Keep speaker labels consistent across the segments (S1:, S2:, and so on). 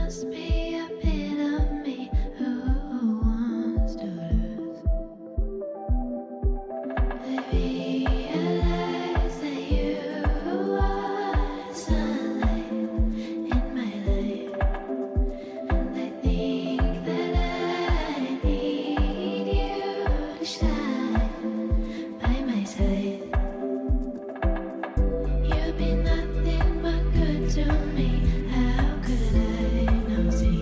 S1: must be a bit of me who wants to lose. I realize that you are sunlight in my life, and I think that I need you to shine by my side. You've been nothing but good to me. How could I not see?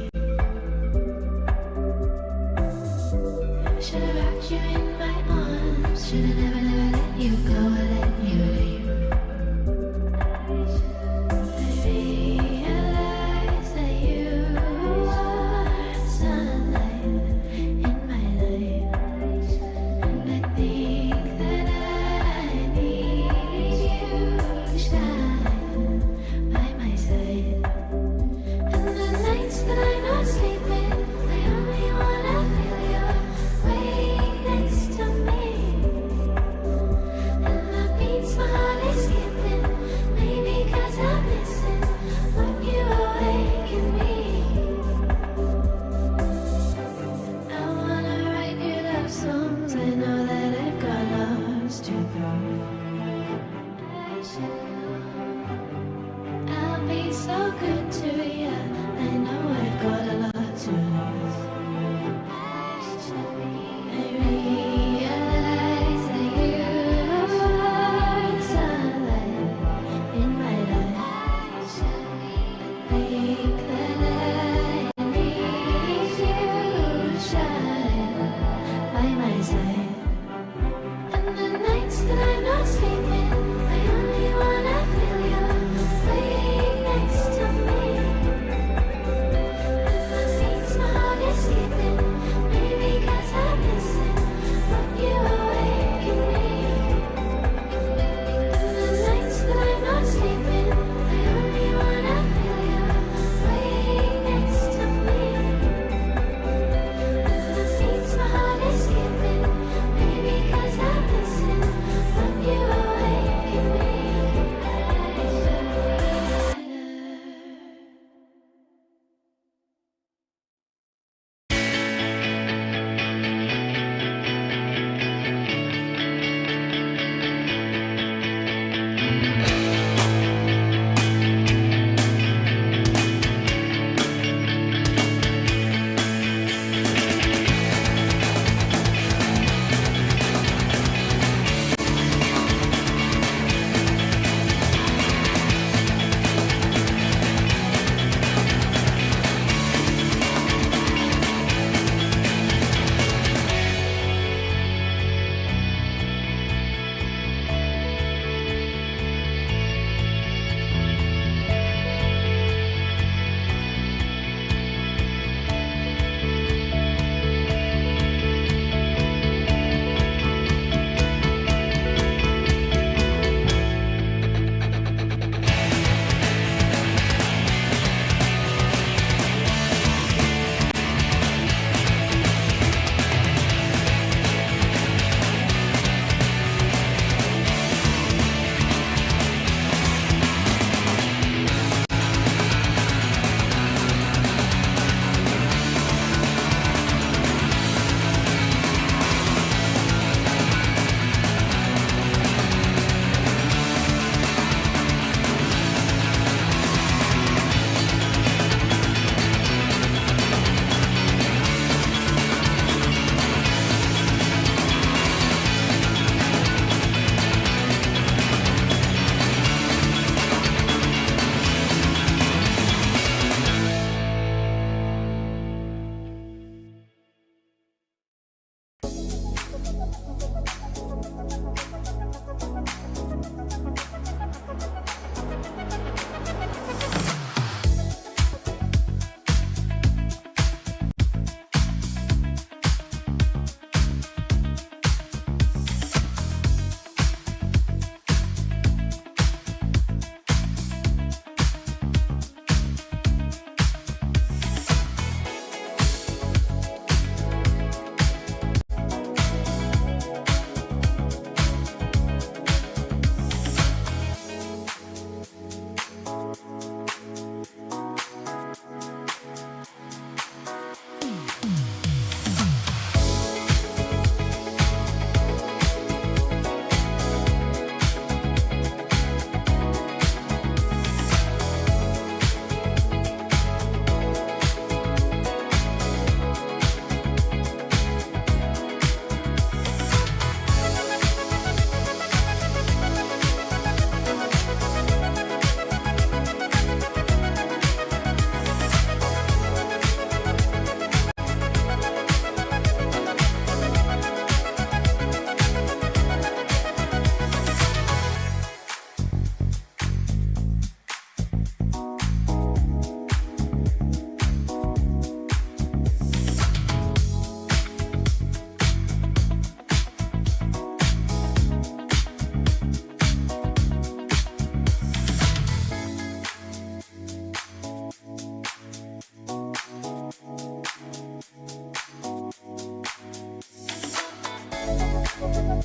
S2: Computer,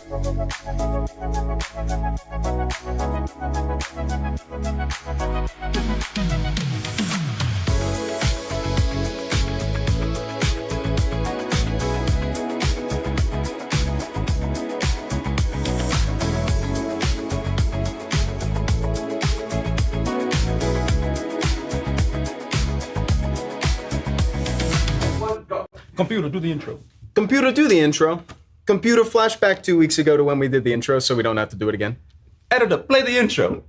S2: do the intro.
S3: Computer, do the intro. Computer, flashback 2 weeks ago to when we did the intro so we don't have to do it again.
S2: Editor, play the intro.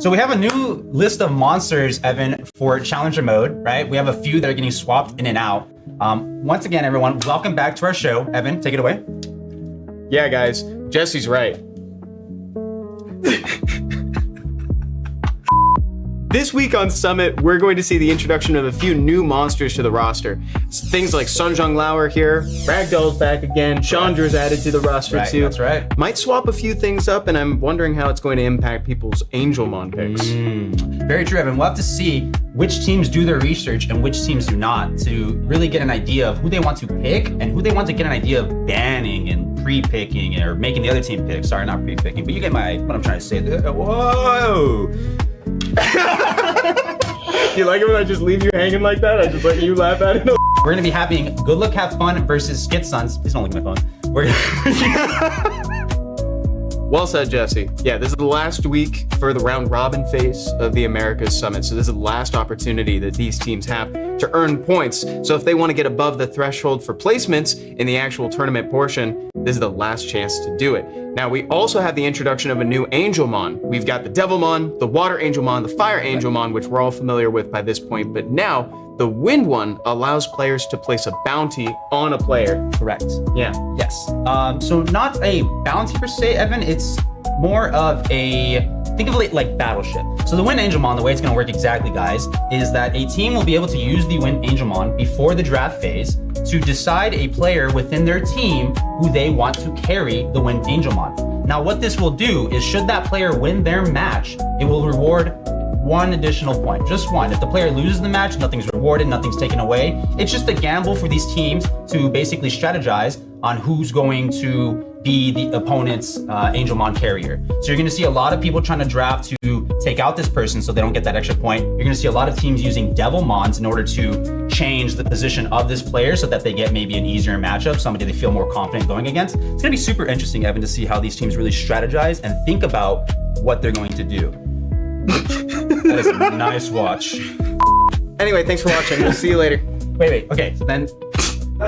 S2: So we have a new list of monsters, Evan, for Challenger mode, right? We have a few that are getting swapped in and out. Once again, everyone, welcome back to our show. Evan, take it away.
S3: Yeah, guys, Jesse's right. This week on Summit, we're going to see the introduction of a few new monsters to the roster. Things like Sunjung Lao are here, Ragdoll's back again, Chandra's added to the roster too.
S2: That's right.
S3: Might swap a few things up, and I'm wondering how it's going to impact people's Angelmon picks.
S2: Very true, Evan. We'll have to see which teams do their research and which teams do not to really get an idea of who they want to pick and who they want to get an idea of banning and pre-picking or making the other team pick. Sorry, not pre-picking, but you get what I'm trying to say. Whoa!
S3: You like it when I just leave you hanging like that? I just let you laugh at it?
S2: We're gonna be having Good Luck Have Fun versus Skit Sons. Please don't look at my phone. We're
S3: Well said, Jesse. Yeah, this is the last week for the round robin phase of the Americas Summit. So this is the last opportunity that these teams have to earn points. So if they want to get above the threshold for placements in the actual tournament portion, this is the last chance to do it. Now, we also have the introduction of a new Angelmon. We've got the Devilmon, the Water Angelmon, the Fire Angelmon, which we're all familiar with by this point. But now, the Wind one allows players to place a bounty on a player.
S2: correct.
S3: Yeah.
S2: Yes. So not a bounty per se, Evan. It's more of a, think of it like Battleship. So the Wind Angelmon, the way it's going to work exactly, guys, is that a team will be able to use the Wind Angelmon before the draft phase to decide a player within their team who they want to carry the Wind Angelmon. Now, what this will do is should that player win their match, it will reward one additional point, just one. If the player loses the match, nothing's rewarded, nothing's taken away. It's just a gamble for these teams to basically strategize on who's going to be the opponent's Angelmon carrier. So you're gonna see a lot of people trying to draft to take out this person so they don't get that extra point. You're gonna see a lot of teams using Devilmons in order to change the position of this player so that they get maybe an easier matchup, somebody they feel more confident going against. It's gonna be super interesting, Evan, to see how these teams really strategize and think about what they're going to do. That is a nice watch.
S3: Anyway, thanks for watching. We'll see you later.
S2: Wait, okay, so then,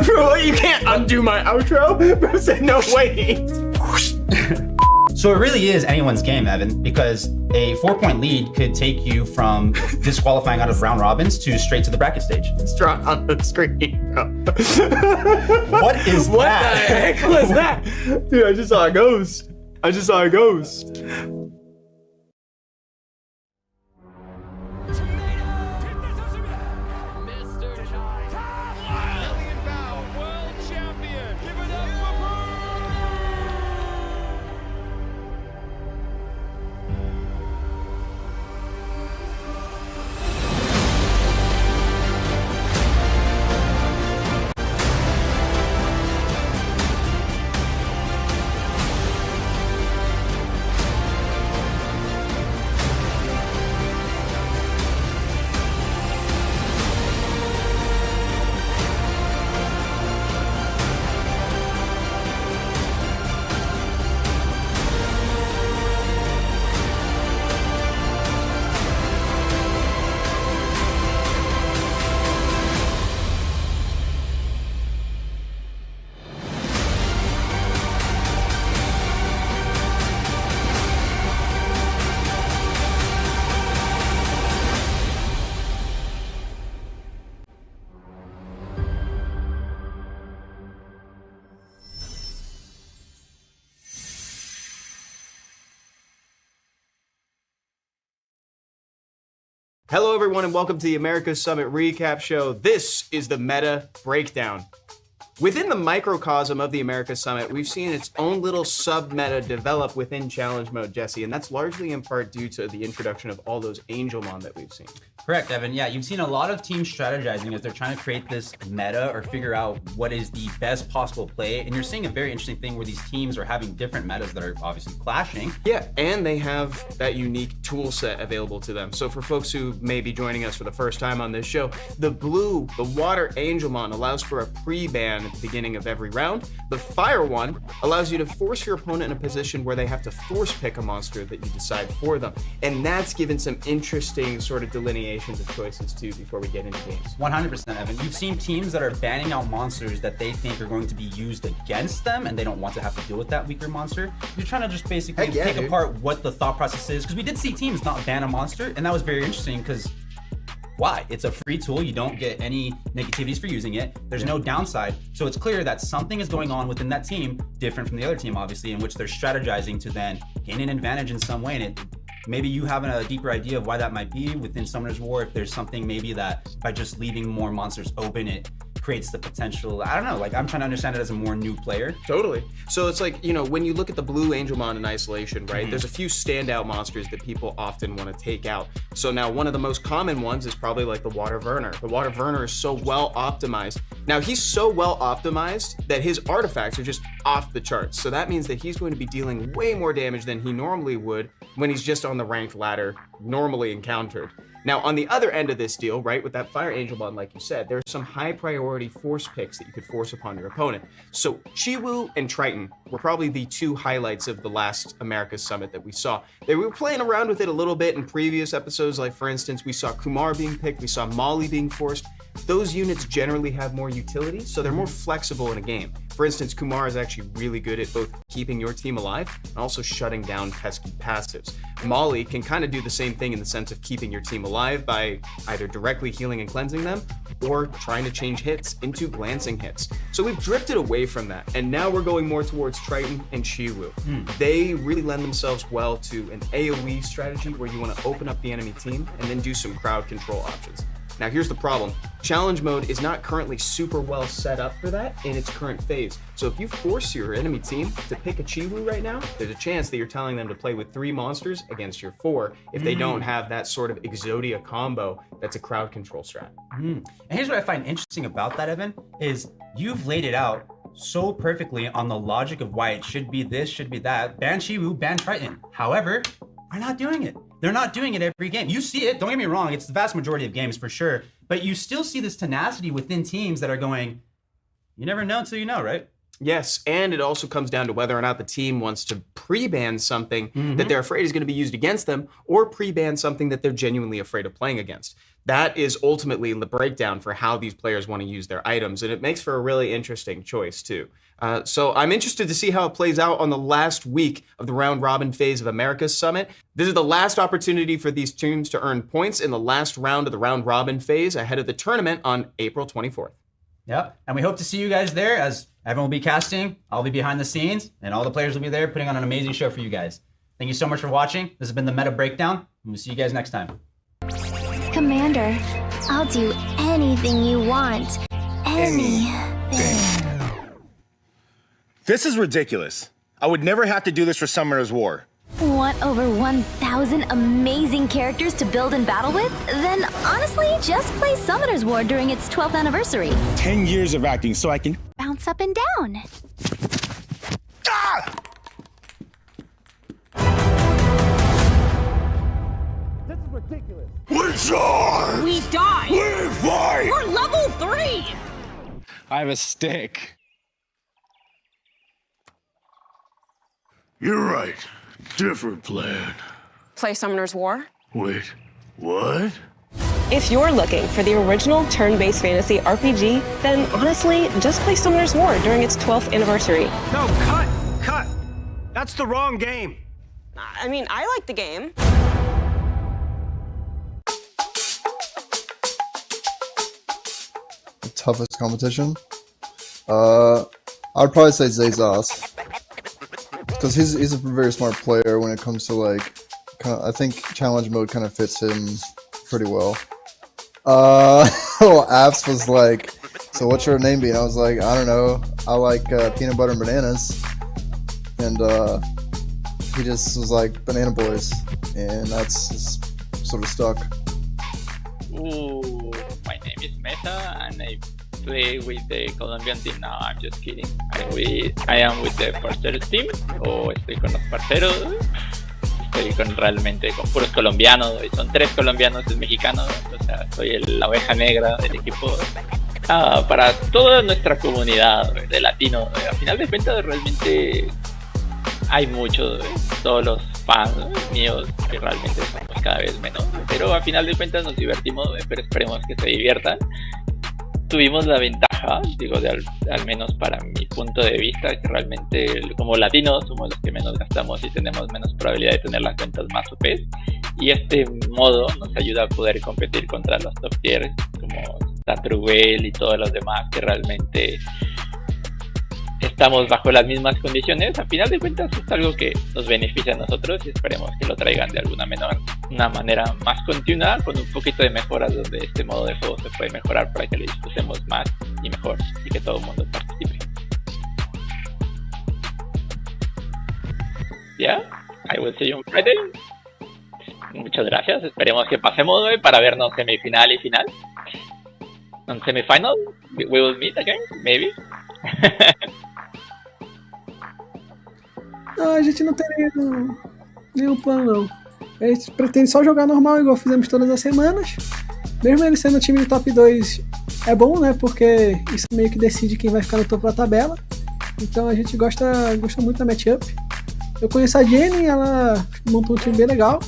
S3: Bro, you can't undo my outro? Bro said no wait.
S2: so it really is anyone's game, Evan, because a 4-point lead could take you from disqualifying out of round robins to straight to the bracket stage.
S3: It's drawn on the screen, bro.
S2: What is
S3: What
S2: that?
S3: the heck was that? Dude, I just saw a ghost. Hello, everyone, and welcome to the America's Summit Recap Show. This is the Meta Breakdown. Within the microcosm of the Americas Summit, we've seen its own little sub-meta develop within challenge mode, Jesse, and that's largely in part due to the introduction of all those Angelmon that we've seen.
S2: Correct, Evan. Yeah, you've seen a lot of teams strategizing as they're trying to create this meta or figure out what is the best possible play. And you're seeing a very interesting thing where these teams are having different metas that are obviously clashing.
S3: Yeah, and they have that unique tool set available to them. So for folks who may be joining us for the first time on this show, the water Angelmon allows for a pre-ban at the beginning of every round. The fire one allows you to force your opponent in a position where they have to force pick a monster that you decide for them. And that's given some interesting sort of delineation of choices too before we get into games.
S2: 100%, Evan. You've seen teams that are banning out monsters that they think are going to be used against them and they don't want to have to deal with that weaker monster. You're trying to just basically take apart what the thought process is, because we did see teams not ban a monster, and that was very interesting because why? It's a free tool. You don't get any negativities for using it. There's no downside. So it's clear that something is going on within that team, different from the other team, obviously, in which they're strategizing to then gain an advantage in some way. And maybe you have a deeper idea of why that might be within Summoner's War, if there's something maybe that by just leaving more monsters open, it creates the potential. I don't know, like I'm trying to understand it as a more new player.
S3: Totally. So it's like, you know, when you look at the blue Angelmon in isolation, right, there's a few standout monsters that people often want to take out. So now one of the most common ones is probably like the Water Werner. The Water Werner is so well optimized. Now he's so well optimized that his artifacts are just off the charts. So that means that he's going to be dealing way more damage than he normally would when he's just on the ranked ladder normally encountered. Now, on the other end of this deal, right, with that Fire Angelmon, like you said, there's some high priority force picks that you could force upon your opponent. So Chiwu and Triton were probably the two highlights of the last Americas Summit that we saw. They were playing around with it a little bit in previous episodes, like for instance, we saw Kumar being picked, we saw Molly being forced. Those units generally have more utility, so they're more flexible in a game. For instance, Kumar is actually really good at both keeping your team alive and also shutting down pesky passives. Molly can kind of do the same thing in the sense of keeping your team alive by either directly healing and cleansing them or trying to change hits into glancing hits. So we've drifted away from that, and now we're going more towards Triton and Chiwu. They really lend themselves well to an AoE strategy where you want to open up the enemy team and then do some crowd control options. Now here's the problem. Challenge mode is not currently super well set up for that in its current phase. So if you force your enemy team to pick a Chiwu right now, there's a chance that you're telling them to play with 3 monsters against your 4 if they don't have that sort of Exodia combo that's a crowd control strat.
S2: And here's what I find interesting about that, Evan, is you've laid it out so perfectly on the logic of why it should be this, should be that. Ban Chiwu, ban Triton. However, they're not doing it. They're not doing it every game. You see it, don't get me wrong, it's the vast majority of games for sure, but you still see this tenacity within teams that are going, you never know until you know, right?
S3: Yes, and it also comes down to whether or not the team wants to pre-ban something that they're afraid is going to be used against them, or pre-ban something that they're genuinely afraid of playing against. That is ultimately the breakdown for how these players want to use their items, and it makes for a really interesting choice too. So I'm interested to see how it plays out on the last week of the round robin phase of America's Summit. This is the last opportunity for these teams to earn points in the last round of the round robin phase ahead of the tournament on April 24th.
S2: Yep, and we hope to see you guys there, as everyone will be casting, I'll be behind the scenes, and all the players will be there putting on an amazing show for you guys. Thank you so much for watching. This has been the Meta Breakdown, and we'll see you guys next time.
S4: Commander, I'll do anything you want. Anything.
S5: This is ridiculous. I would never have to do this for Summoner's War.
S4: Want over 1,000 amazing characters to build and battle with? Then honestly, just play Summoner's War during its 12th anniversary.
S5: 10 years of acting so I can
S4: Bounce up and down.
S5: Ah! This is ridiculous. We charge!
S6: We die!
S5: We fight!
S6: We're level 3!
S7: I have a stick.
S8: You're right. Different plan.
S6: Play Summoner's War?
S8: Wait, what?
S6: If you're looking for the original turn-based fantasy RPG, then honestly, just play Summoner's War during its 12th anniversary.
S7: No, cut! That's the wrong game.
S6: I mean, I like the game.
S9: The toughest competition? I'd probably say Zayzas. Because he's a very smart player when it comes to like, I think challenge mode kind of fits him pretty well. Apps was like, so what's your name be? And I was like, I don't know. I like peanut butter and bananas. And he just was like, Banana Boys. And that's just sort of stuck.
S10: Ooh, my name is Meta and I play with the Colombian team. No, I'm just kidding. I am with the Parceros team, o estoy con los parceros. Estoy realmente con puros colombianos, son 3 colombianos y un mexicano, o sea, soy la oveja negra del equipo. Para toda nuestra comunidad de latinos, al final de cuentas realmente hay muchos, todos los fans míos que realmente somos cada vez menos, pero al final de cuentas nos divertimos, pero esperemos que se diviertan. Tuvimos la ventaja, digo, al menos para mi punto de vista, que realmente como latinos somos los que menos gastamos y tenemos menos probabilidad de tener las cuentas más OPs, y este modo nos ayuda a poder competir contra los top tiers como TrueWhale y todos los demás que realmente estamos bajo las mismas condiciones. A final de cuentas es algo que nos beneficia a nosotros y esperemos que lo traigan de una manera más continua, con un poquito de mejoras donde este modo de juego se puede mejorar para que lo disfrutemos más y mejor y que todo el mundo participe. Yeah, I will see you on Friday. Muchas gracias, esperemos que pasemos para vernos semifinal y final. On semifinal, we will meet again, maybe.
S11: Não, a gente não tem nenhum plano, não. A gente pretende só jogar normal, igual fizemos todas as semanas. Mesmo ele sendo o time de top 2, é bom, né? Porque isso meio que decide quem vai ficar no topo da tabela. Então a gente gosta muito da matchup. Eu conheço a Jenny, ela montou um time bem legal.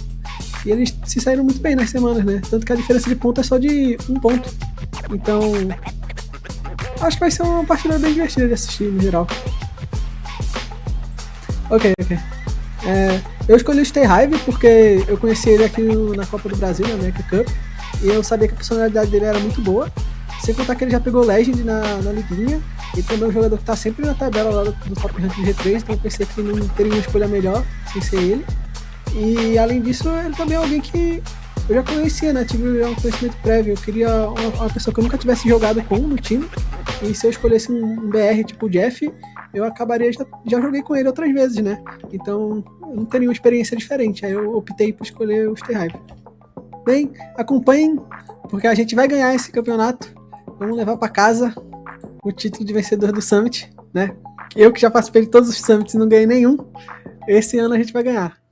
S11: E eles se saíram muito bem nas semanas, né? Tanto que a diferença de ponto é só de 1 ponto. Então, acho que vai ser uma partida bem divertida de assistir, no geral. Ok. Eu escolhi o Stay Hive porque eu conheci ele aqui na Copa do Brasil, na America Cup, e eu sabia que a personalidade dele era muito boa, sem contar que ele já pegou Legend na liguinha, e também é um jogador que está sempre na tabela lá do Top Rank G3, então eu pensei que não teria uma escolha melhor sem ser ele. E além disso, ele também é alguém que eu já conhecia, né? Tive um conhecimento prévio. Eu queria uma pessoa que eu nunca tivesse jogado com no time. E se eu escolhesse um BR tipo Jeff, eu acabaria, já joguei com ele outras vezes, né? Então eu não teria uma experiência diferente. Aí eu optei por escolher o Stay Hive. Bem, acompanhem, porque a gente vai ganhar esse campeonato. Vamos levar para casa o título de vencedor do Summit, né? Eu que já participei de todos os Summits e não ganhei nenhum. Esse ano a gente vai ganhar.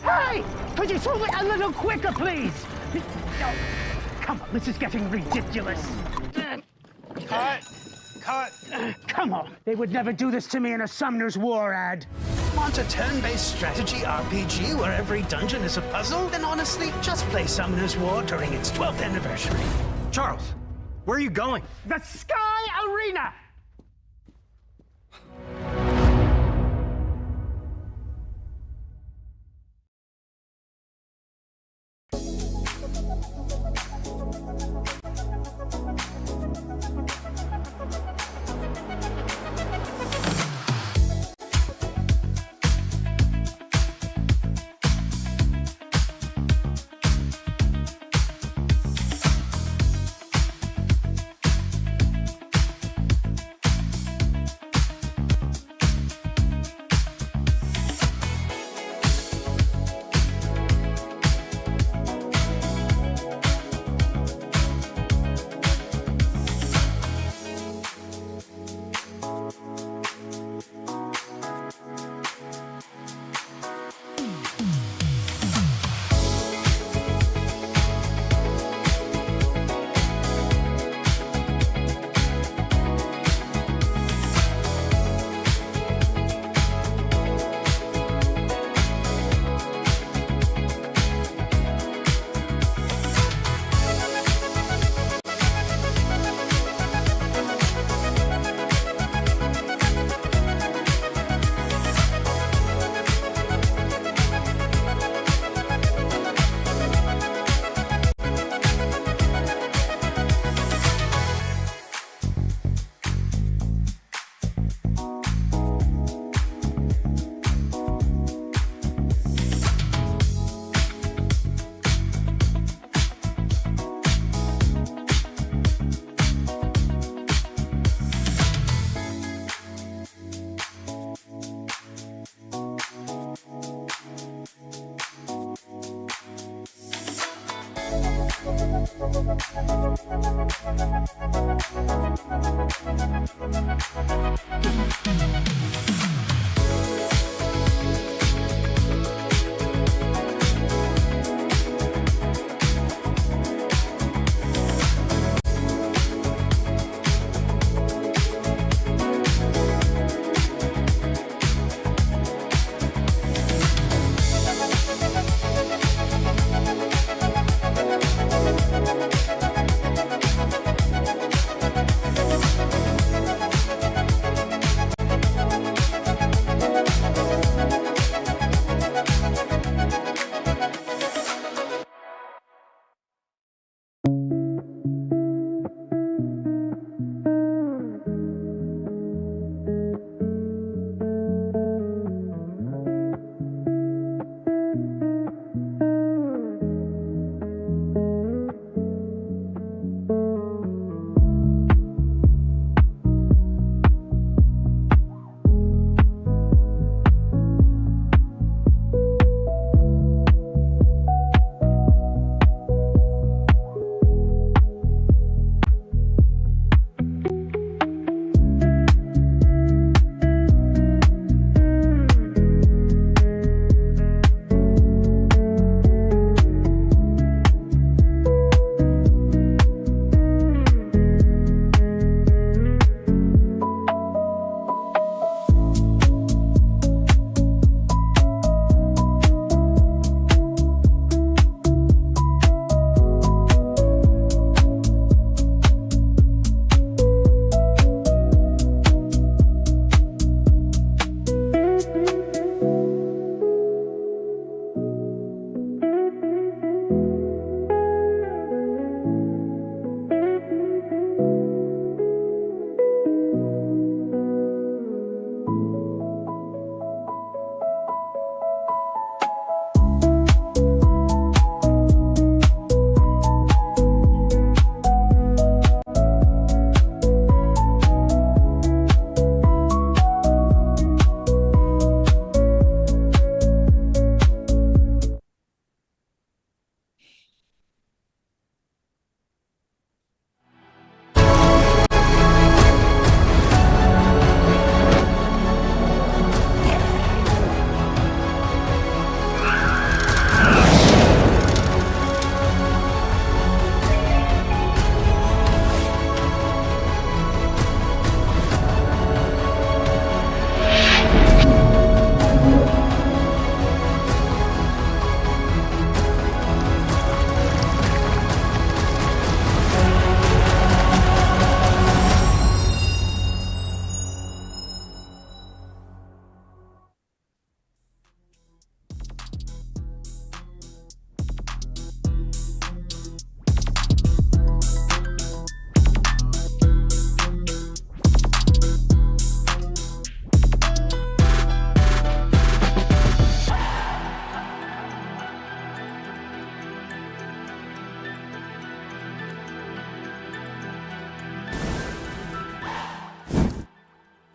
S12: Hey! Could you throw it a little quicker, please? Oh, come on, this is getting ridiculous.
S7: Cut!
S12: Come on, they would never do this to me in a Summoner's War ad.
S13: Want a turn-based strategy RPG where every dungeon is a puzzle? Then honestly, just play Summoner's War during its 12th anniversary.
S7: Charles, where are you going?
S12: The Sky Arena!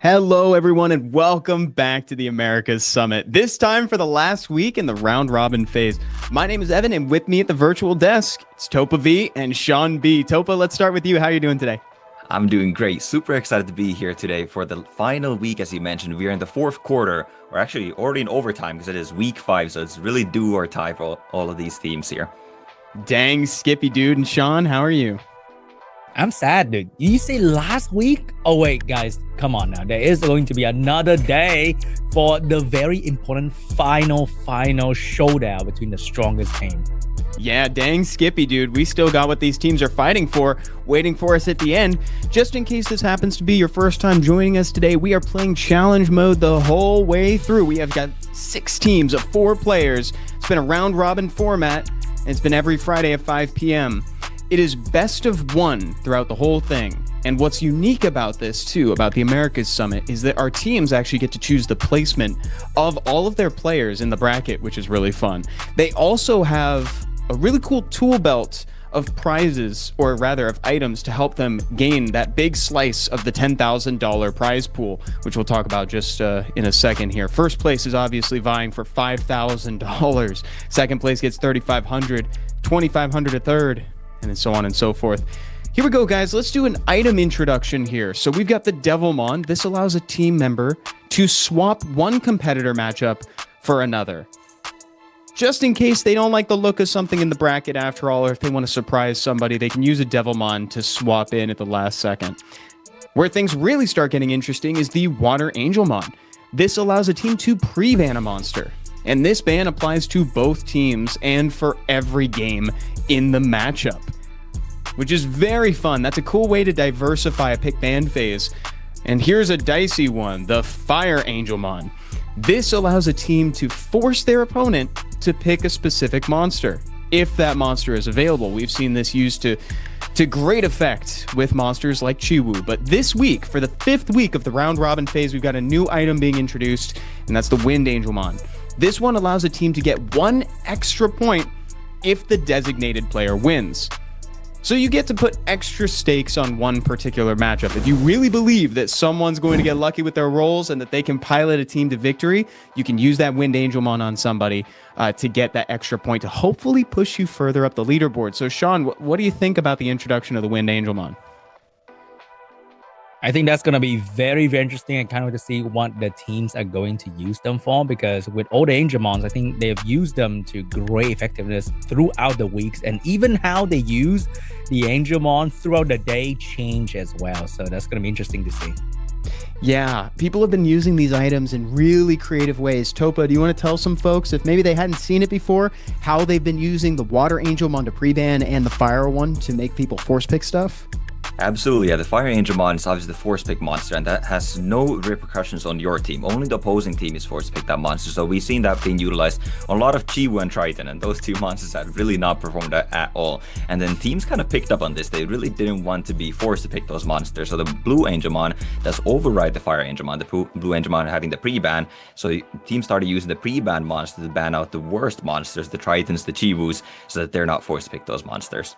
S3: Hello, everyone, and welcome back to the Americas Summit. This time for the last week in the round robin phase. My name is Evan, and with me at the virtual desk, it's Topa V and Sean B. Topa, let's start with you. How are you doing today?
S14: I'm doing great. Super excited to be here today for the final week. As you mentioned, we are in the fourth quarter. We're actually already in overtime because it is week 5, so it's really do or tie for all of these teams here.
S3: Dang, Skippy dude. And Sean, how are you?
S15: I'm sad, dude. You say last week? Oh, wait, guys, come on now. There is going to be another day for the very important final showdown between the strongest team.
S3: Yeah, dang, Skippy, dude. We still got what these teams are fighting for, waiting for us at the end. Just in case this happens to be your first time joining us today, we are playing challenge mode the whole way through. We have got 6 teams of 4 players. It's been a round-robin format, and it's been every Friday at 5 p.m. It is best of 1 throughout the whole thing. And what's unique about this, too, about the Americas Summit, is that our teams actually get to choose the placement of all of their players in the bracket, which is really fun. They also have a really cool tool belt of prizes, or rather of items, to help them gain that big slice of the $10,000 prize pool, which we'll talk about just in a second here. First place is obviously vying for $5,000. Second place gets $3,500, $2,500 a third, and then so on and so forth. Here we go, guys. Let's do an item introduction here. So we've got the Devilmon. This allows a team member to swap one competitor matchup for another. Just in case they don't like the look of something in the bracket after all, or if they want to surprise somebody, they can use a Devilmon to swap in at the last second. Where things really start getting interesting is the Water Angelmon. This allows a team to pre-ban a monster. And this ban applies to both teams and for every game in the matchup, which is very fun. That's a cool way to diversify a pick ban phase. And here's a dicey one, the Fire Angelmon. This allows a team to force their opponent to pick a specific monster, if that monster is available. We've seen this used to great effect with monsters like Chiwu. But this week, for the 5th week of the round robin phase, we've got a new item being introduced, and that's the Wind Angelmon. This one allows a team to get 1 extra point if the designated player wins. So you get to put extra stakes on one particular matchup. If you really believe that someone's going to get lucky with their rolls and that they can pilot a team to victory, you can use that Wind Angelmon on somebody to get that extra point to hopefully push you further up the leaderboard. So Sean, what do you think about the introduction of the Wind Angelmon?
S15: I think that's going to be very, very interesting and kind of to see what the teams are going to use them for, because with all the Angelmons, I think they've used them to great effectiveness throughout the weeks, and even how they use the Angelmon throughout the day change as well. So that's going to be interesting to see.
S3: Yeah, people have been using these items in really creative ways. Topa, do you want to tell some folks, if maybe they hadn't seen it before, how they've been using the Water Angelmon to pre-ban and the Fire one to make people force pick stuff?
S14: Absolutely, yeah. The Fire Angelmon is obviously the force pick monster, and that has no repercussions on your team. Only the opposing team is force pick that monster. So we've seen that being utilized on a lot of Chiwu and Triton, and those two monsters have really not performed at all. And then teams kind of picked up on this. They really didn't want to be forced to pick those monsters. So the Blue Angelmon does override the Fire Angelmon, the Blue Angelmon having the pre-ban. So teams started using the pre-ban monster to ban out the worst monsters, the Tritons, the Chiwus, so that they're not forced to pick those monsters.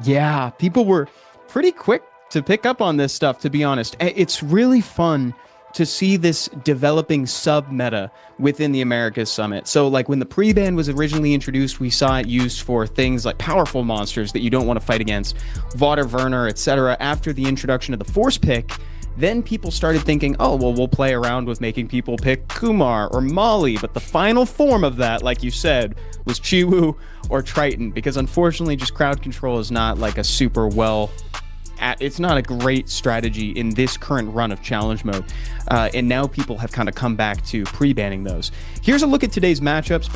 S3: Yeah, people were pretty quick to pick up on this stuff, to be honest. It's really fun to see this developing sub-meta within the Americas Summit. So like when the pre-ban was originally introduced, we saw it used for things like powerful monsters that you don't want to fight against, Vater Werner, etc. After the introduction of the force pick, then people started thinking, oh, well, we'll play around with making people pick Kumar or Molly. But the final form of that, like you said, was Chiwu or Triton, because unfortunately just crowd control is not like a super it's not a great strategy in this current run of challenge mode. And now people have kind of come back to pre-banning those. Here's a look at today's matchups,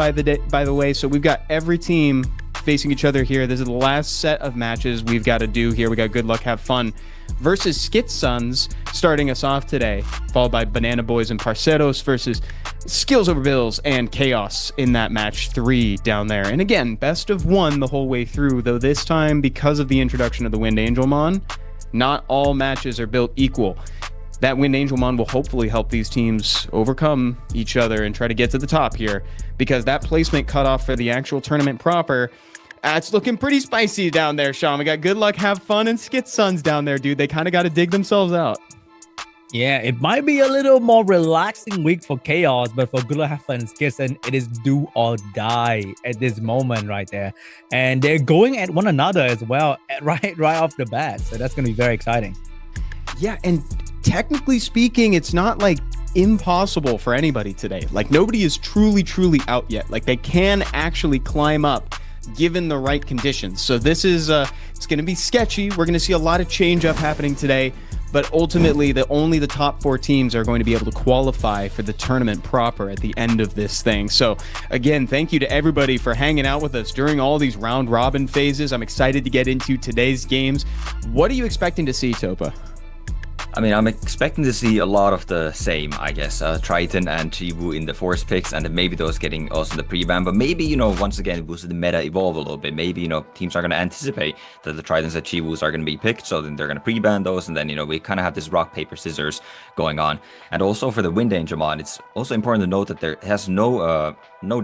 S3: by the way. So we've got every team facing each other here. This is the last set of matches we've got to do here. We got Good Luck, Have Fun versus Skit Sons starting us off today, followed by Banana Boys and Parceros versus Skills Over Bills and Chaos in that match 3 down there. And again, best of 1 the whole way through, though this time, because of the introduction of the Wind Angelmon, not all matches are built equal. That Wind Angelmon will hopefully help these teams overcome each other and try to get to the top here, because that placement cutoff for the actual tournament proper, it's looking pretty spicy down there, Sean. We got Good Luck, Have Fun, and Skit Sons down there, dude. They kind of got to dig themselves out.
S15: Yeah, it might be a little more relaxing week for Chaos, but for Good Luck, Have Fun, and Skits, and it is do or die at this moment right there. And they're going at one another as well, right off the bat. So that's going to be very exciting.
S3: Yeah, and technically speaking, it's not like impossible for anybody today. Like nobody is truly out yet. Like they can actually climb up given the right conditions. So this is it's going to be sketchy. We're going to see a lot of change up happening today, but ultimately only the top 4 teams are going to be able to qualify for the tournament proper at the end of this thing. So again, thank you to everybody for hanging out with us during all these round robin phases. I'm excited to get into today's games. What are you expecting to see, Topa?
S14: I mean, I'm expecting to see a lot of the same, I guess. Triton and Chiwu in the force picks, and then maybe those getting also the pre-ban. But maybe, once again, we'll see the meta evolve a little bit. Maybe, teams are going to anticipate that the Tritons and Chiwus are going to be picked, so then they're going to pre-ban those, and then, we kind of have this rock, paper, scissors going on. And also for the Wind Angelmon, it's also important to note that there has no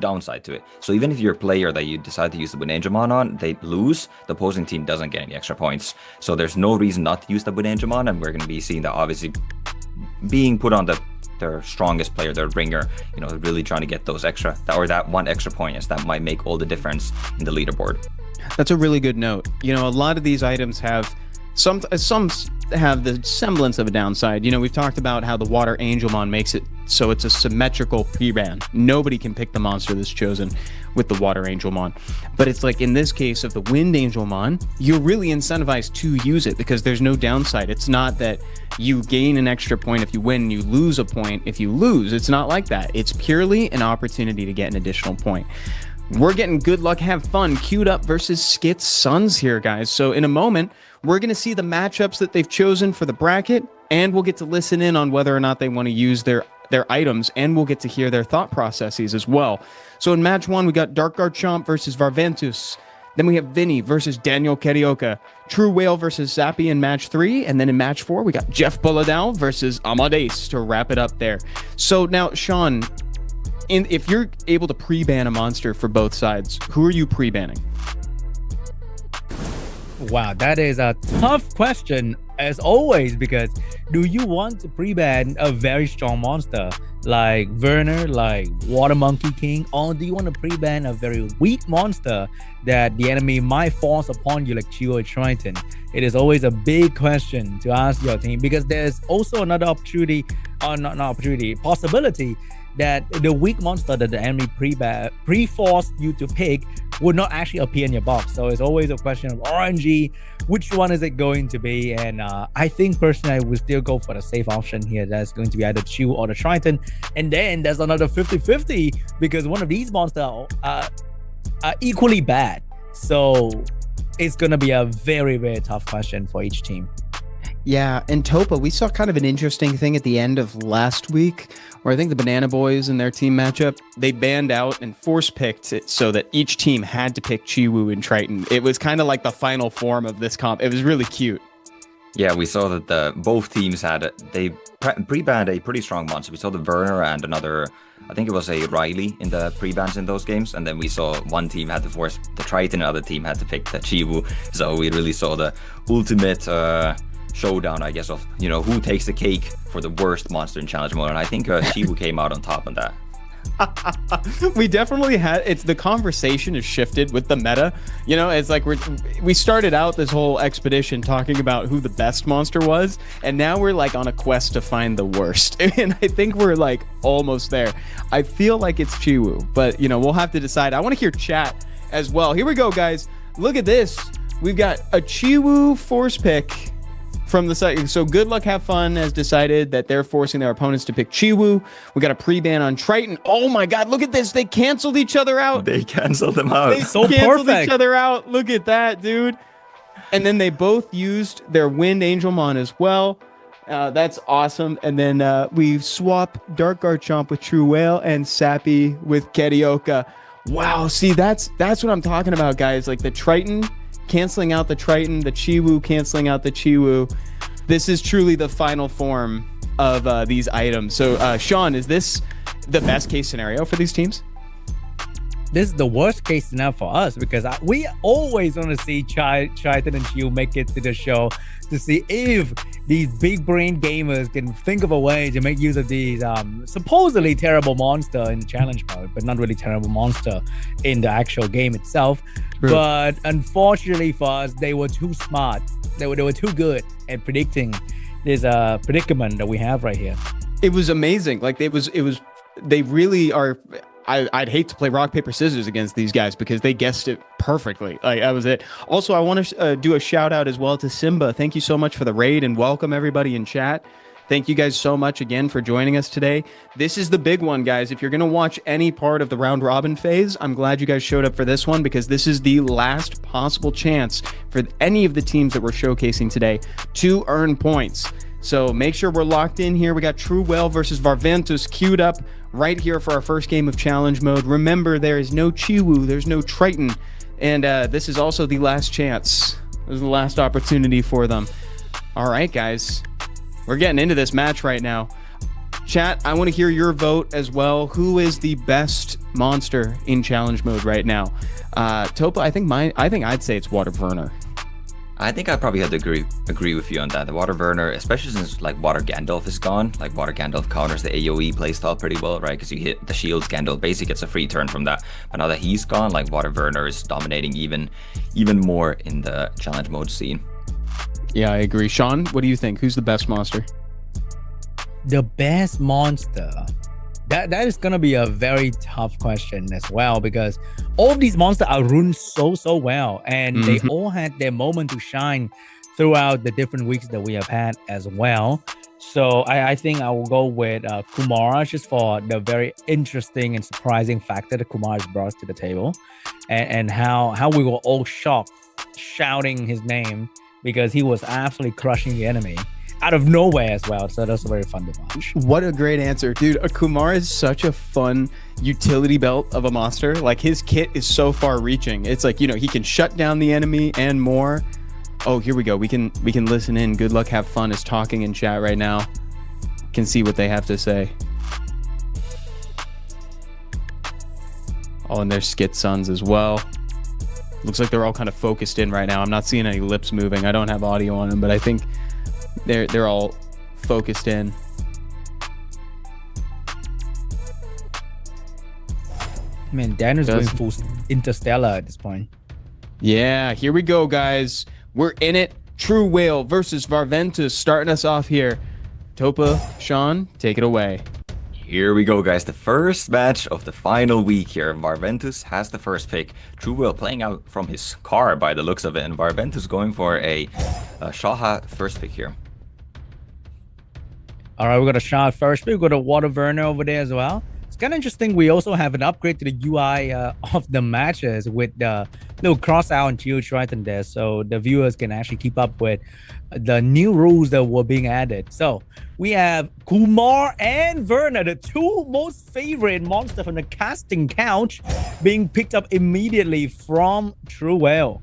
S14: downside to it. So even if you're a player that you decide to use the Wind Angelmon on, they lose, the opposing team doesn't get any extra points. So there's no reason not to use the Wind Angelmon, and we're going to be seeing that obviously being put on the their strongest player, their ringer, really trying to get those extra, or that one extra point. Yes, that might make all the difference in the leaderboard.
S3: That's a really good note. A lot of these items have some have the semblance of a downside. We've talked about how the Water Angelmon makes it so it's a symmetrical pre-ban. Nobody can pick the monster that's chosen with the Water Angelmon. But it's like in this case of the Wind Angelmon, you're really incentivized to use it because there's no downside. It's not that you gain an extra point if you win, you lose a point if you lose. It's not like that. It's purely an opportunity to get an additional point. We're getting Good Luck Have Fun queued up versus Skit's Sons here, guys. So in a moment, we're going to see the matchups that they've chosen for the bracket, and we'll get to listen in on whether or not they want to use their items, and we'll get to hear their thought processes as well. So in match 1, we got DarkGarchomp versus Varventus. Then we have Vinnie versus DanielKarioka. TrueWhale versus Sappyyy in match 3. And then in match 4, we got JeffBoladao versus Amodace to wrap it up there. So now, Sean, if you're able to pre-ban a monster for both sides, who are you pre-banning?
S15: Wow, that is a tough question as always, because do you want to pre-ban a very strong monster like Werner, like Water Monkey King, or do you want to pre-ban a very weak monster that the enemy might force upon you like Chiu or Triton? It is always a big question to ask your team, because there's also another opportunity, or not opportunity, possibility that the weak monster that the enemy pre-forced you to pick would not actually appear in your box. So it's always a question of RNG, which one is it going to be? And I think personally I would still go for the safe option here. That's going to be either Chiu or the Triton. And then there's another 50-50 because one of these monsters are equally bad. So it's going to be a very, very tough question for each team.
S3: Yeah, and Topa, we saw kind of an interesting thing at the end of last week where I think the Banana Boys in their team matchup, they banned out and force picked it so that each team had to pick Chiwu and Triton. It was kind of like the final form of this comp. It was really cute.
S14: Yeah, we saw that both teams they pre-banned a pretty strong monster. We saw the Werner and another, I think it was a Riley in the pre-bans in those games. And then we saw one team had to force the Triton, another team had to pick the Chiwu. So we really saw the ultimate showdown, I guess, of who takes the cake for the worst monster in challenge mode, and I think Chiwu came out on top on that.
S3: We definitely had, the conversation has shifted with the meta. It's like we started out this whole expedition talking about who the best monster was, and now we're like on a quest to find the worst, and I think we're like almost there. I feel like it's Chiwu, but we'll have to decide. I want to hear chat as well. Here we go, guys. Look at this. We've got a Chiwu force pick from the site. So Good Luck Have Fun has decided that they're forcing their opponents to pick Chiwu. We got a pre-ban on Triton. Oh my god, look at this. They canceled each other out.
S14: They canceled them out.
S3: They canceled each other out. Look at that, dude. And then they both used their Wind Angelmon as well. That's awesome. And then we swap DarkGarchomp with TrueWhale and Sappyyy with Karioka. Wow, see, that's what I'm talking about, guys. Like the Triton canceling out the Triton, the Chiwu canceling out the Chiwu. This is truly the final form of these items. So, Sean, is this the best case scenario for these teams?
S15: This is the worst case scenario for us, because we always want to see Triton and Chiu make it to the show to see if these big brain gamers can think of a way to make use of these supposedly terrible monster in the challenge mode, but not really terrible monster in the actual game itself. True. But unfortunately for us, they were too smart. They were too good at predicting this predicament that we have right here.
S3: It was amazing. Like they really are. I'd hate to play rock, paper, scissors against these guys because they guessed it perfectly. Like, that was it. Also, I want to do a shout out as well to Simba. Thank you so much for the raid, and welcome everybody in chat. Thank you guys so much again for joining us today. This is the big one, guys. If you're going to watch any part of the round robin phase, I'm glad you guys showed up for this one, because this is the last possible chance for any of the teams that we're showcasing today to earn points. So make sure we're locked in here. We got TrueWhale versus Varventus queued up right here for our first game of challenge mode. Remember, there is no Chiwu, there's no Triton, and this is also the last chance. This is the last opportunity for them. All right, guys, we're getting into this match right now. Chat, I want to hear your vote as well. Who is the best monster in challenge mode right now? Topa, I think I'd say it's Water Werner.
S14: I think I probably have to agree with you on that. The Water Burner, especially since like Water Gandalf is gone, like Water Gandalf counters the AoE playstyle pretty well, right? Because you hit the shields, Gandalf basically gets a free turn from that. But now that he's gone, like Water Burner is dominating even more in the challenge mode scene.
S3: Yeah, I agree. Sean, what do you think? Who's the best monster?
S15: The best monster. That is gonna be a very tough question as well, because all of these monsters are run so well, and they all had their moment to shine throughout the different weeks that we have had as well. So I think I will go with Kumara, just for the very interesting and surprising factor that Kumara has brought to the table, and how we were all shocked, shouting his name because he was absolutely crushing the enemy out of nowhere as well. So that's very fun to watch.
S3: What a great answer, dude. Kumar is such a fun utility belt of a monster. Like, his kit is so far reaching. It's like, you know, he can shut down the enemy and more. Oh, here we go. We can listen in. Good Luck Have Fun is talking in chat right now. Can see what they have to say. Oh, and there's Skit Sons as well. Looks like they're all kind of focused in right now. I'm not seeing any lips moving. I don't have audio on them, but I think they're all focused in.
S15: Man, Daniel's going full Interstellar at this point.
S3: Yeah, here we go, guys. We're in it. TrueWhale versus Varventus starting us off here. Topa, Sean, take it away.
S14: Here we go, guys. The first match of the final week here. Varventus has the first pick. TrueWhale playing out from his car by the looks of it, and Varventus going for a Shaha first pick here.
S15: All right, we got a shot first. We got a Water Burner over there as well. It's kind of interesting. We also have an upgrade to the UI of the matches with the little cross out and Geo Triton there, so the viewers can actually keep up with the new rules that were being added. So we have Kumar and Verna, the two most favorite monsters from the casting couch, being picked up immediately from TrueWhale.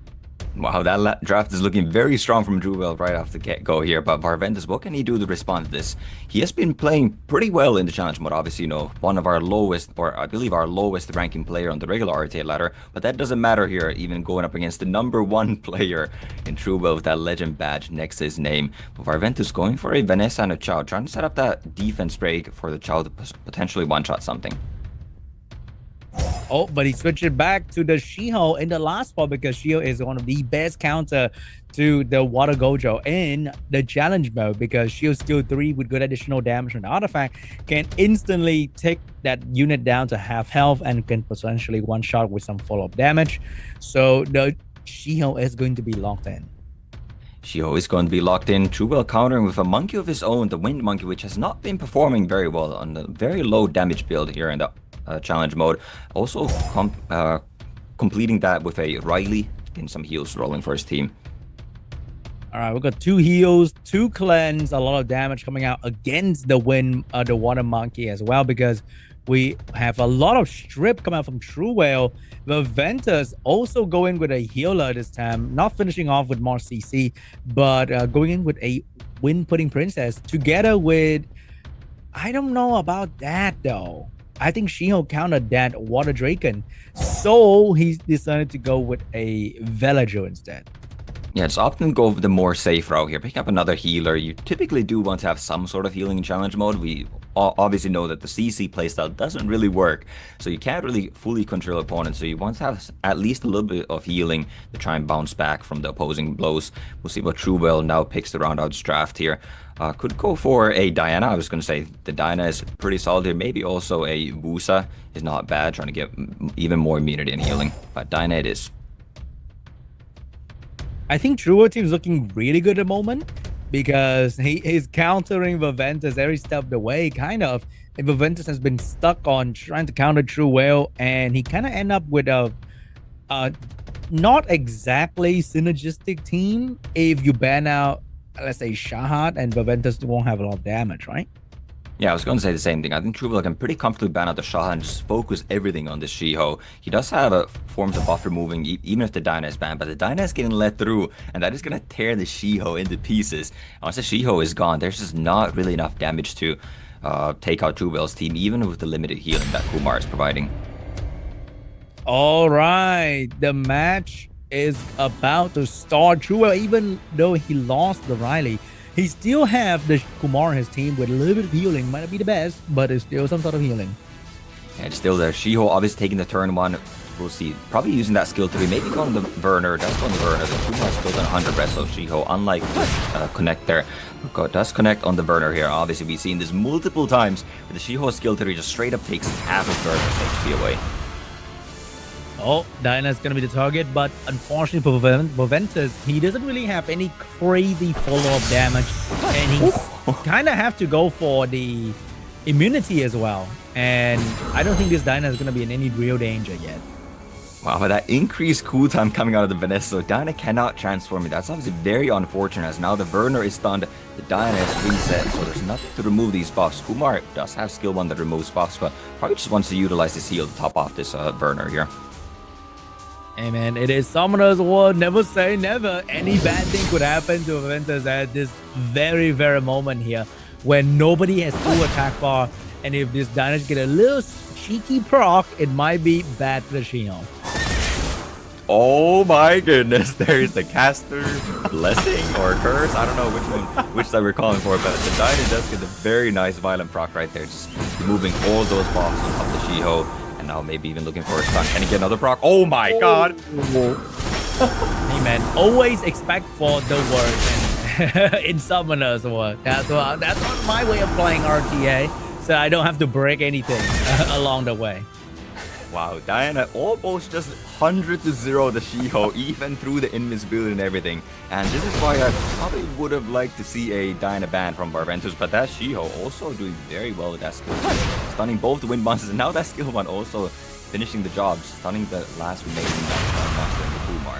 S14: Wow, that draft is looking very strong from TrueWhale right off the get-go here. But Varventus, what can he do to respond to this? He has been playing pretty well in the challenge mode. Obviously, you know, one of our lowest, or I believe our lowest ranking player on the regular RTA ladder. But that doesn't matter here, even going up against the #1 player in TrueWhale with that legend badge next to his name. But Varventus going for a Vanessa and a Chow, trying to set up that defense break for the Chow to potentially one-shot something.
S15: Oh, but he switched it back to the Shiho in the last spot, because Shiho is one of the best counter to the Water Gojo in the challenge mode, because Shiho Steel 3 with good additional damage from the artifact can instantly take that unit down to half health and can potentially one-shot with some follow-up damage. So the Shiho is going to be locked in.
S14: Shiho is going to be locked in. TrueWhale countering with a monkey of his own, the Wind Monkey, which has not been performing very well on the very low damage build here in the challenge mode. Also completing that with a Riley and some heals rolling for his team.
S15: All right, we've got 2 heals, 2 cleanse, a lot of damage coming out against the the Water Monkey as well, because we have a lot of strip coming out from TrueWhale. Varventus also going with a healer this time, not finishing off with more CC, but going in with a Wind Pudding Princess together with, I don't know about that though. I think Shiho countered that Water Draken, so he's decided to go with a Velajo instead.
S14: Yeah, it's often go the more safe route here. Pick up another healer. You typically do want to have some sort of healing in challenge mode. We obviously know that the CC playstyle doesn't really work, so you can't really fully control opponents. So you want to have at least a little bit of healing to try and bounce back from the opposing blows. We'll see what TrueWhale now picks to round out his draft here. Could go for a Diana. I was going to say the Diana is pretty solid here. Maybe also a Wusa is not bad, trying to get even more immunity and healing. But Diana it is.
S15: I think TrueWhale team is looking really good at the moment, because he's countering Varventus every step of the way, kind of. And Varventus has been stuck on trying to counter TrueWhale, and he kind of end up with a not exactly synergistic team if you ban out, let's say, Shahad, and Varventus won't have a lot of damage, right?
S14: Yeah, I was going to say the same thing. I think TrueWhale can pretty comfortably ban out the Shah and just focus everything on the Shiho. He does have forms of buff removing, even if the Dyna is banned, but the Dyna is getting let through, and that is going to tear the Shiho into pieces. Once the Shiho is gone, there's just not really enough damage to take out TrueWhale's team, even with the limited healing that Kumar is providing.
S15: All right, the match is about to start. TrueWhale, even though he lost the Riley, he still have the Kumar in his team with a little bit of healing. Might not be the best, but it's still some sort of healing.
S14: And still there. Shiho obviously taking the turn one. We'll see. Probably using that skill 3. Maybe going the Werner. Does go on the Werner. The Kumar still done 100 rest. So Shiho, unlike connect there, does connect on the Werner here. Obviously, we've seen this multiple times. Where the Shiho skill 3 just straight up takes half of Werner's HP away.
S15: Oh, Diana is going to be the target, but unfortunately for Varventus, he doesn't really have any crazy follow-up damage, and he kind of have to go for the immunity as well. And I don't think this Diana is going to be in any real danger yet.
S14: Wow, but that increased cooltime coming out of the Vanessa, so Diana cannot transform it. That's obviously very unfortunate, as now the Werner is stunned, the Diana is reset, so there's nothing to remove these buffs. Kumar does have skill 1 that removes buffs, but probably just wants to utilize this heal to top off this Werner here.
S15: Hey man, it is Summoner's War. Never say never. Any bad thing could happen to Varventus at this very, very moment here, when nobody has full attack bar, and if this Diana get a little cheeky proc, it might be bad for the Shiho.
S14: Oh my goodness, there's the caster blessing or curse. I don't know which side we're calling for, but the Diana does get the very nice violent proc right there, just removing all those buffs on top of the Shiho. And now maybe even looking for a stun. Can he get another proc? Oh my god!
S15: Hey man, always expect for the worst in Summoner's War. That's my way of playing RTA, so I don't have to break anything along the way.
S14: Wow, Diana almost just 100 to 0 the Shiho, even through the invincibility and everything. And this is why I probably would have liked to see a Diana ban from Varventus, but that Shiho also doing very well with that skill 1. Stunning both the wind monsters, and now that skill 1 also finishing the job, stunning the last remaining monster in the Kumar.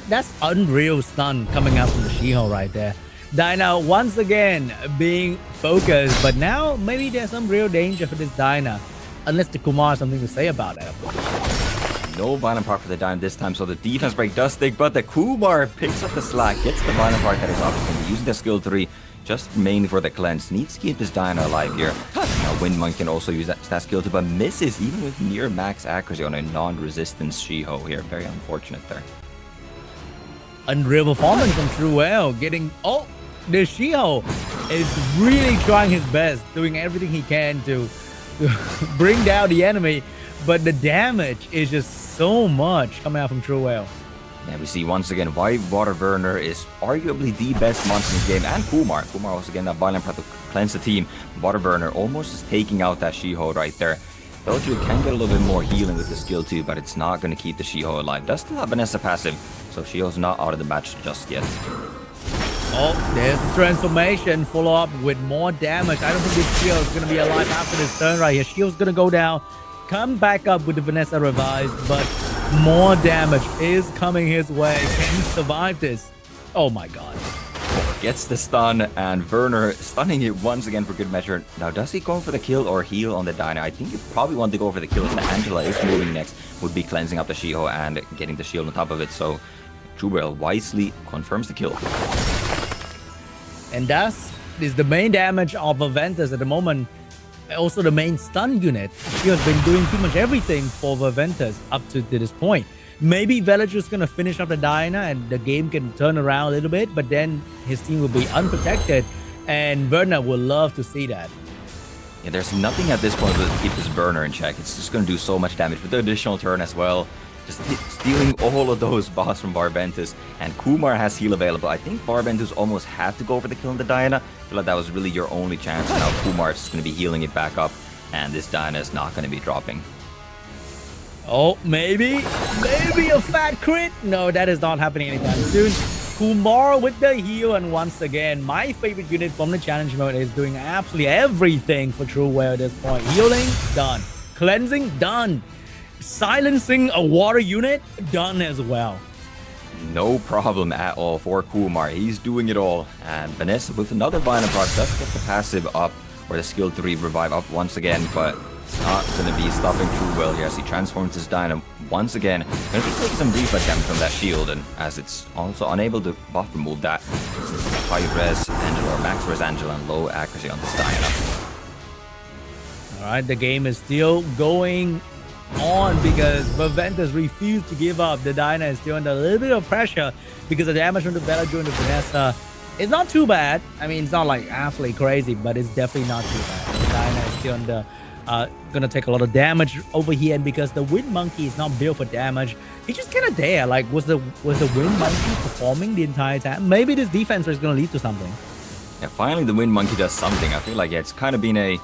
S15: That's unreal stun coming out from the Shiho right there. Diana once again being focused, but now maybe there's some real danger for this Diana. Unless the Kumar has something to say about it.
S14: No violent proc for the Diana this time, so the defense break does stick, but the Kumar picks up the slack, gets the violent proc that is opposite, using the skill 3, just mainly for the cleanse. Needs to keep this Diana alive here. Now Windmonk can also use that skill 2, but misses even with near max accuracy on a non-resistance Shiho here. Very unfortunate there.
S15: Unreal performance from TrueWhale, getting... Oh, the Shiho is really trying his best, doing everything he can to bring down the enemy, but the damage is just so much coming out from TrueWhale.
S14: Yeah, we see once again why Water Werner is arguably the best monster in this game, and Kumar. Kumar also getting that violent proc to cleanse the team. Water Werner almost just taking out that Shiho right there. Belgium can get a little bit more healing with the skill 2, but it's not going to keep the Shiho alive. Does still have Vanessa passive, so Shiho's not out of the match just yet.
S15: Oh, there's the transformation. Follow up with more damage. I don't think this Shiho is going to be alive after this turn right here. Shio's going to go down, come back up with the Vanessa revised, but more damage is coming his way. Can he survive this? Oh my god.
S14: Gets the stun, and Werner stunning it once again for good measure. Now, does he go for the kill or heal on the Diana? I think you probably want to go for the kill, as Angela is moving next, would be cleansing up the Shiho and getting the shield on top of it. So, TrueWhale wisely confirms the kill.
S15: And that is the main damage of Varventus at the moment. Also the main stun unit. She has been doing pretty much everything for Varventus up to this point. Maybe Village is going to finish up the Diana and the game can turn around a little bit, but then his team will be unprotected, and Werner will love to see that.
S14: Yeah, there's nothing at this point to keep this Werner in check. It's just going to do so much damage with the additional turn as well. Just stealing all of those buffs from Varventus, and Kumar has heal available. I think Varventus almost had to go for the kill on the Diana. I feel like that was really your only chance. Now Kumar is just going to be healing it back up, and this Diana is not going to be dropping.
S15: Oh, maybe a fat crit? No, that is not happening anytime soon. Kumar with the heal, and once again, my favorite unit from the challenge mode is doing absolutely everything for TrueWhale at this point. Healing, done. Cleansing, done. Silencing a water unit, done as well.
S14: No problem at all for Kumar. He's doing it all. And Vanessa with another violent proc does get the passive up, or the skill 3 revive up once again, but it's not going to be stopping TrueWhale here as he transforms his Dynamo once again. Going to be taking some reflex damage from that shield, and as it's also unable to buff remove that, it's high res Angela or max res Angela and low accuracy on this Diana.
S15: Alright, the game is still going on because Varventus refused to give up. The Dyna is still under a little bit of pressure because the damage from the Bellagio and the Vanessa is not too bad. I mean, it's not like absolutely crazy, but it's definitely not too bad. The Dyna is still under, gonna take a lot of damage over here, and because the Wind Monkey is not built for damage, he's just kind of there. Like, was the Wind Monkey performing the entire time? Maybe this defense is gonna lead to something.
S14: Yeah, finally the Wind Monkey does something. I feel like it's kind of been a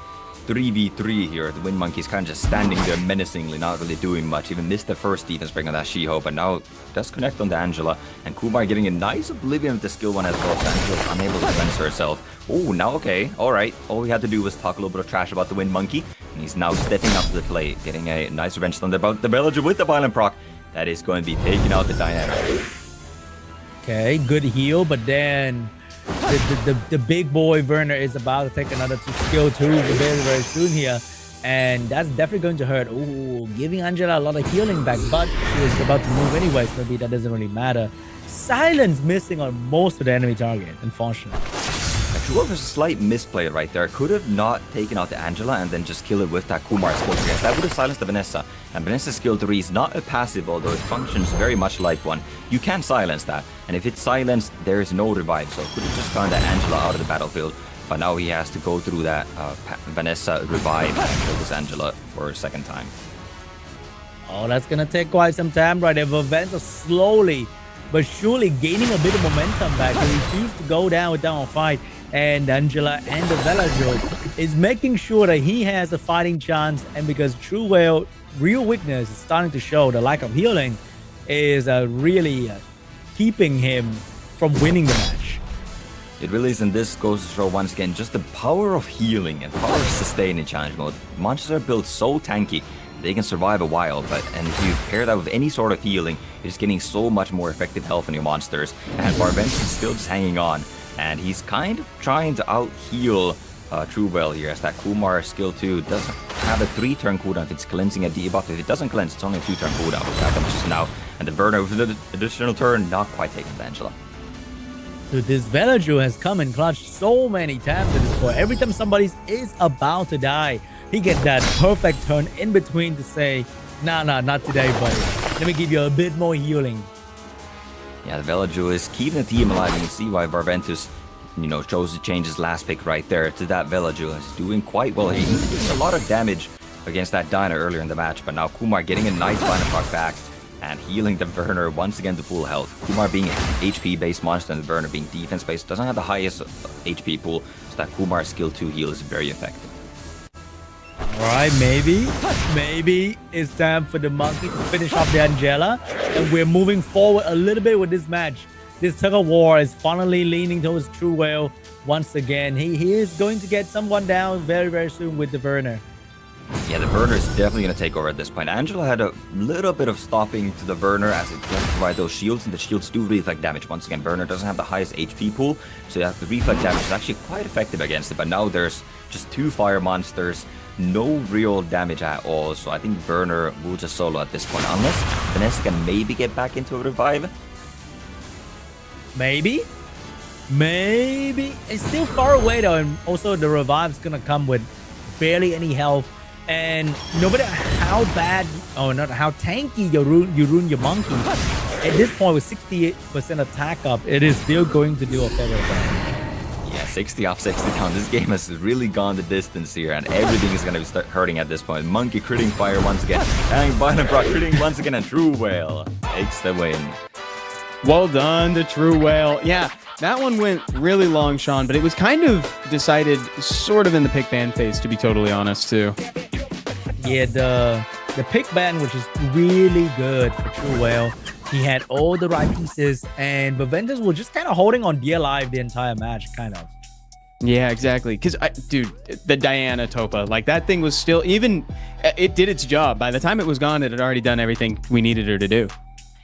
S14: 3v3 here. The Wind Monkey's kind of just standing there menacingly, not really doing much. Even missed the first defense break on that She-Ho, but now does connect on the Angela. And Kumar getting a nice oblivion with the skill one as well. So Angela's unable to cleanse herself. Oh, now okay. Alright. All we had to do was talk a little bit of trash about the Wind Monkey. And he's now stepping up to the plate, getting a nice revenge on the Bellagio with the Violent Proc. That is going to be taking out the Dynamic.
S15: Okay, good heal, but then the big boy Werner is about to take another skill 2 very, very soon here. And that's definitely going to hurt. Ooh, giving Angela a lot of healing back, but she is about to move anyway, so maybe that doesn't really matter. Silence missing on most of the enemy target, unfortunately.
S14: TrueWhale was a slight misplay right there. Could have not taken out the Angela and then just kill it with that Kumar skill 3. That would have silenced the Vanessa. And Vanessa's skill 3 is not a passive, although it functions very much like one. You can silence that. And if it's silenced, there is no revive. So could have just gotten that Angela out of the battlefield. But now he has to go through that Vanessa revive and kill this Angela for a second time.
S15: Oh, that's going to take quite some time right there. Varventus slowly but surely gaining a bit of momentum back. He refused to go down without a fight. And Angela and the Bellagio is making sure that he has a fighting chance. And because TrueWhale real weakness is starting to show, the lack of healing is really keeping him from winning the match.
S14: It really is, and this goes to show once again just the power of healing and power of sustain in challenge mode. Monsters are built so tanky, they can survive a while, and if you pair that with any sort of healing, you're just getting so much more effective health on your monsters. And Varventus is still just hanging on, and he's kind of trying to out-heal TrueWhale here, as that Kumar skill 2 doesn't have a 3-turn cooldown if it's cleansing a debuff. If it doesn't cleanse, it's only a 2-turn cooldown, which happens just now. And the Werner with the additional turn, not quite taking the Angela.
S15: Dude, this Bellagio has come and clutched so many times at this point. Every time somebody is about to die, he gets that perfect turn in between to say, nah, not today, buddy. Let me give you a bit more healing.
S14: Yeah, the Bellagio is keeping the team alive. You can see why Varventus, chose to change his last pick right there to that Bellagio. He's doing quite well here. He did a lot of damage against that Dyna earlier in the match, but now Kumar getting a nice Dyna proc back and healing the Werner once again to full health. Kumar being HP-based monster and the Werner being defense-based doesn't have the highest HP pool, so that Kumar skill 2 heal is very effective.
S15: Alright, maybe it's time for the Monkey to finish off the Angela, and we're moving forward a little bit with this match. This tug of war is finally leaning towards TrueWhale once again. He is going to get someone down very, very soon with the Werner.
S14: Yeah, the Werner is definitely going to take over at this point. Angela had a little bit of stopping to the Werner as it does provide those shields, and the shields do reflect damage. Once again, Werner doesn't have the highest HP pool, so the reflect damage is actually quite effective against it. But now there's just 2 fire monsters, no real damage at all, so I think Werner will just solo at this point, unless Vanessa can maybe get back into a revive.
S15: Maybe. It's still far away though, and also the revive's gonna come with barely any health. And no matter how bad, not how tanky you ruin your monkey, at this point with 68% attack up, it is still going to do a fair bit of damage.
S14: Yeah, 60 off, 60 down. This game has really gone the distance here, and everything is going to start hurting at this point. Monkey critting fire once again, and Violent Proc critting once again, and TrueWhale takes the win.
S3: Well done to TrueWhale. Yeah, that one went really long, Sean, but it was kind of decided sort of in the pick ban phase, to be totally honest, too.
S15: Yeah, the pick ban, which is really good for TrueWhale. He had all the right pieces, and Varventus was just kind of holding on dear life the entire match, kind of.
S3: Yeah, exactly. Because, dude, the Diana Topa, like that thing was still, even, it did its job. By the time it was gone, it had already done everything we needed her to do.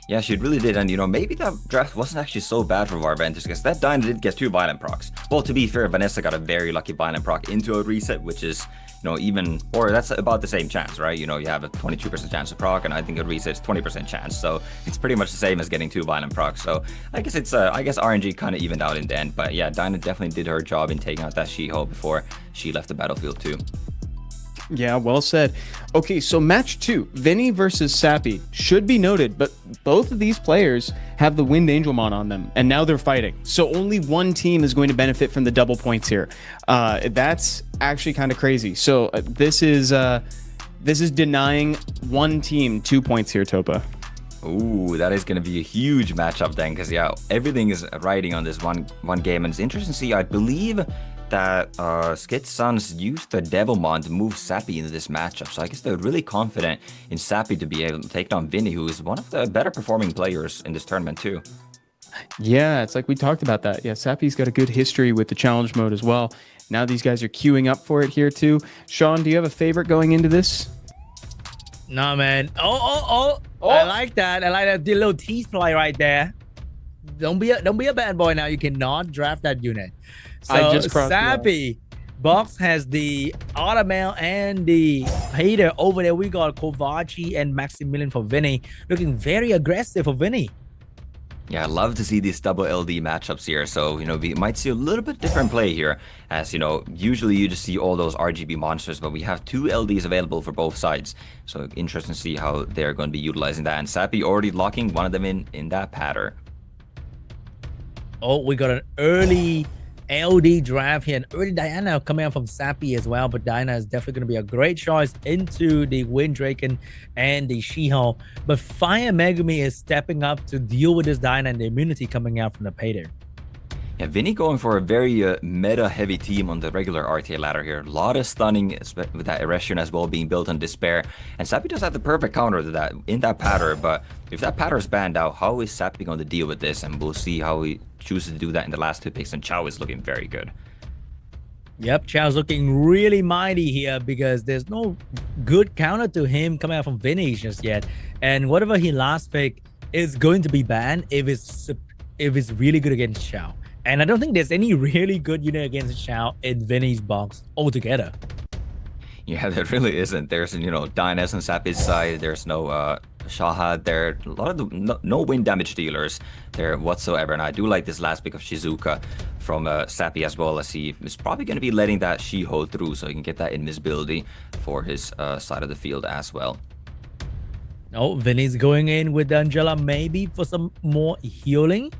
S14: Yeah, she really did, and maybe that draft wasn't actually so bad for Varventus, because that Dyna did get 2 Violent Procs. Well, to be fair, Vanessa got a very lucky Violent Proc into a reset, which is, that's about the same chance, right? You have a 22% chance to proc, and I think a reset's 20% chance, so it's pretty much the same as getting 2 Violent Procs. So I guess it's, RNG kind of evened out in the end, but yeah, Dyna definitely did her job in taking out that She-Ho before she left the battlefield too.
S3: Yeah, well said. Okay, so match 2, Vinnie versus Sappy. Should be noted, but both of these players have the Wind Angelmon on them, and now they're fighting. So only one team is going to benefit from the double points here. That's actually kind of crazy. So this is denying one team 2 points here, Topa.
S14: Ooh, that is going to be a huge matchup then, because yeah, everything is riding on this one game, and it's interesting to see. I believe that Skit's Sons used the Devilmon to move Sappy into this matchup, so I guess they're really confident in Sappy to be able to take down Vinnie, who is one of the better performing players in this tournament too.
S3: Yeah, it's like we talked about that. Yeah, Sappy's got a good history with the challenge mode as well. Now these guys are queuing up for it here too. Sean, do you have a favorite going into this?
S15: No, man. Oh. I like that. I like that little tease play right there. Don't be a bad boy now. You cannot draft that unit. So
S3: I just crossed
S15: Sappy box has the Automail and the Hater over there. We got Kovaci and Maximilian for Vinnie, looking very aggressive for Vinnie.
S14: Yeah, I love to see these double LD matchups here. So, you know, we might see a little bit different play here. As, you know, usually you just see all those RGB monsters, but we have 2 LDs available for both sides. So interesting to see how they're going to be utilizing that. And Sappy already locking one of them in that pattern.
S15: Oh, we got an early LD draft here. An early Diana coming out from Sappy as well. But Diana is definitely going to be a great choice into the Windraken and the She-Hulk. But Fire Megumi is stepping up to deal with this Diana and the immunity coming out from the Pater.
S14: Yeah, Vinnie going for a very meta-heavy team on the regular RTA ladder here. A lot of stunning with that Erection as well being built on Despair. And Sappy does have the perfect counter to that in that pattern. But if that pattern is banned out, how is Sappy going to deal with this? And we'll see how he chooses to do that in the last 2 picks. And Chow is looking very good.
S15: Yep, Chow's looking really mighty here because there's no good counter to him coming out from Vinnie just yet. And whatever he last pick is going to be banned if it's really good against Chow. And I don't think there's any really good unit against Chow in Vinnie's box altogether.
S14: Yeah, there really isn't. There's, you know, Dynas on Sappy's side. There's no Shahad there. A lot of no wind damage dealers there whatsoever. And I do like this last pick of Shizuka from Sappy as well, as he is probably going to be letting that She-Hulk through so he can get that invisibility for his side of the field as well.
S15: Oh, Vinnie's going in with Angela maybe for some more healing.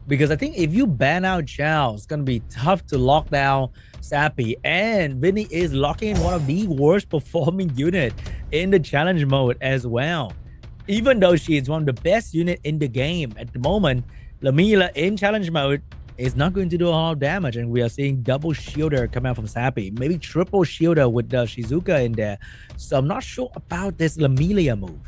S15: Because I think if you ban out Chow, it's going to be tough to lock down Sappy. And Vinnie is locking in one of the worst performing unit in the challenge mode as well. Even though she is one of the best unit in the game at the moment, Lamila in challenge mode is not going to do a lot of damage. And we are seeing double shielder come out from Sappy. Maybe triple shielder with the Shizuka in there. So I'm not sure about this Lamila move.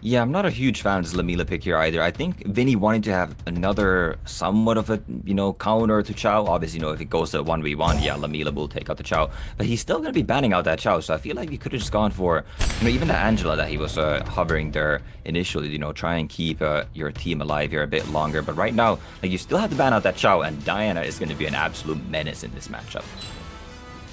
S14: Yeah, I'm not a huge fan of this Lamila pick here either. I think Vinnie wanted to have another somewhat of a, you know, counter to Chow. Obviously, you know, if it goes to 1v1, yeah, Lamila will take out the Chow. But he's still going to be banning out that Chow. So I feel like he could have just gone for, you know, even the Angela that he was hovering there initially, you know, try and keep your team alive here a bit longer. But right now, like, you still have to ban out that Chow, and Diana is going to be an absolute menace in this matchup.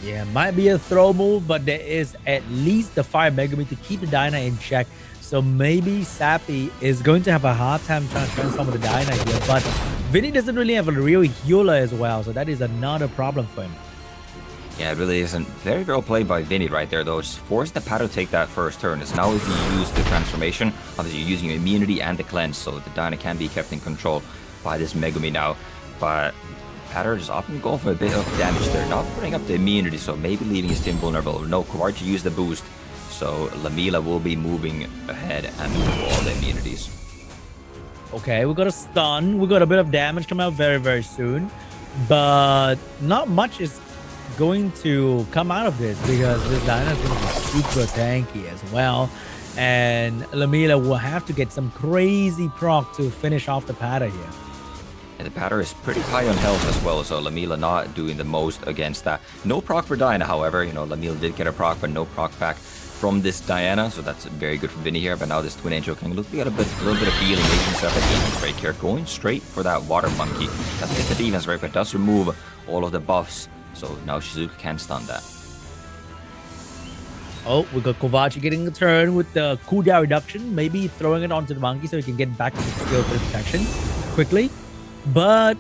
S15: Yeah, might be a throw move, but there is at least the Fire Megami to keep the Diana in check. So maybe Sappy is going to have a hard time trying to transform the Diana here. But Vinnie doesn't really have a real healer as well. So that is another problem for him.
S14: Yeah, it really isn't. Very well played by Vinnie right there, though. Just forced the Pato to take that first turn. It's now if you use the transformation, obviously you're using your immunity and the cleanse. So the Diana can be kept in control by this Megumi now. But Pato just opting to go for a bit of damage there. Not putting up the immunity, so maybe leaving his team vulnerable. No, Kovarchi used the boost. So Lamila will be moving ahead and move all the immunities.
S15: Okay, we got a stun. We got a bit of damage coming out very, very soon. But not much is going to come out of this because this Diana is going to be super tanky as well. And Lamila will have to get some crazy proc to finish off the Patter here.
S14: And the Patter is pretty high on health as well, so Lamila not doing the most against that. No proc for Diana, however. You know, Lamila did get a proc, but no proc back from this Diana, so that's very good for Vinnie here. But now this Twin Angel can look at a little bit of healing, making himself a defense break here, going straight for that Water Monkey. Doesn't get the defense break, but does remove all of the buffs. So now Shizuka can stun that.
S15: Oh, we got Kovaci getting the turn with the cooldown reduction, maybe throwing it onto the monkey so he can get back to the skill protection quickly. But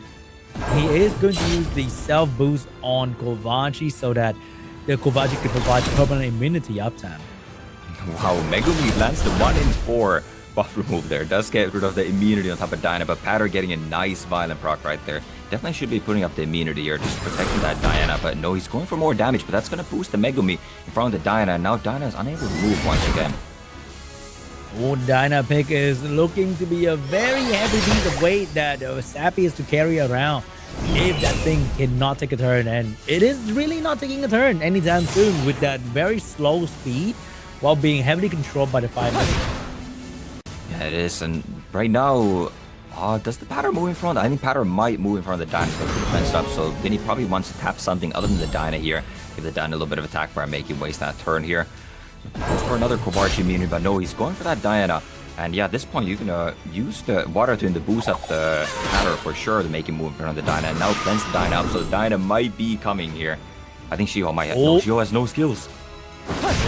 S15: he is going to use the self boost on Kovaci so that the Kovacic can provide permanent immunity uptime.
S14: Wow, Megumi lands the 1 in 4 buff remove there. Does get rid of the immunity on top of Diana, but Patter getting a nice violent proc right there. Definitely should be putting up the immunity here, just protecting that Diana. But no, he's going for more damage, but that's going to boost the Megumi in front of the Diana. And now Diana is unable to move once again.
S15: Oh, Diana pick is looking to be a very heavy piece of weight that Sappy is to carry around if that thing cannot take a turn. And it is really not taking a turn anytime soon with that very slow speed while being heavily controlled by the fire.
S14: Yeah, it is. And right now, does the Patter move in front? I think Patter might move in front of the Dyna to put the fence up. So Vinnie probably wants to tap something other than the Dyna here. Give the Dyna a little bit of attack bar and make him waste that turn here. Goes for another Kovarchi immunity, but no, he's going for that Diana. And yeah, at this point, you can use the Water Twin to boost up the Patter for sure to make him move in front of the Dyna. And now cleanse the Dyna up, so the Dyna might be coming here. I think Shiho might have. No, Shiho has no skills.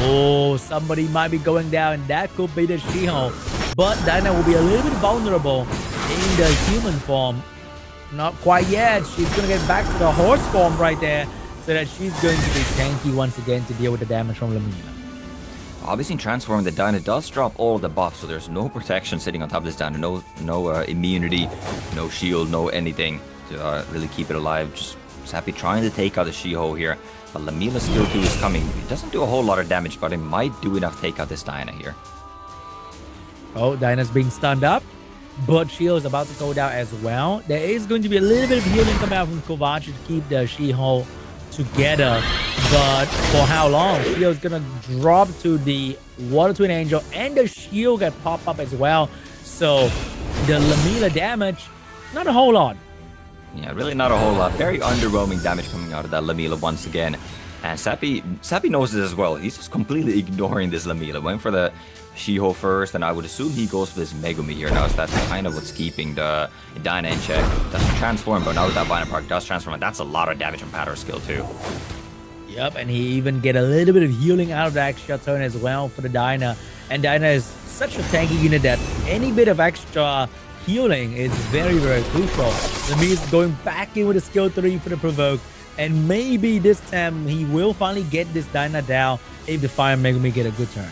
S15: Oh, somebody might be going down. That could be the Shiho. But Dyna will be a little bit vulnerable in the human form. Not quite yet. She's going to get back to the horse form right there, so that she's going to be tanky once again to deal with the damage from Lamina.
S14: Obviously, in transforming, the Dyna does drop all the buffs, so there's no protection sitting on top of this Dyna. No immunity, no shield, no anything to really keep it alive. Just Sappy trying to take out the Shiho here. But Lamila's skill 2 is coming. It doesn't do a whole lot of damage, but it might do enough to take out this Dyna here.
S15: Oh, Dyna's being stunned up, but Shiho is about to go down as well. There is going to be a little bit of healing coming out from Kovacic to keep the Shiho together, but for how long? Shiho is gonna drop to the Water Twin Angel, and the shield get pop up as well. So the Lamila damage, not a whole lot.
S14: Yeah, really not a whole lot. Very underwhelming damage coming out of that Lamila once again. And Sappy knows this as well. He's just completely ignoring this Lamila. Went for the Shiho first, and I would assume he goes for this Megumi here now. So that's kind of what's keeping the Dyna in check. Doesn't transform, but now with that Violent Proc does transform, and that's a lot of damage on Patter skill too.
S15: Yep, and he even get a little bit of healing out of the extra turn as well for the Dyna. And Dyna is such a tanky unit that any bit of extra healing is very, very crucial. Lamina is going back in with a skill 3 for the provoke. And maybe this time he will finally get this Dyna down if the Fire Megumi get a good turn.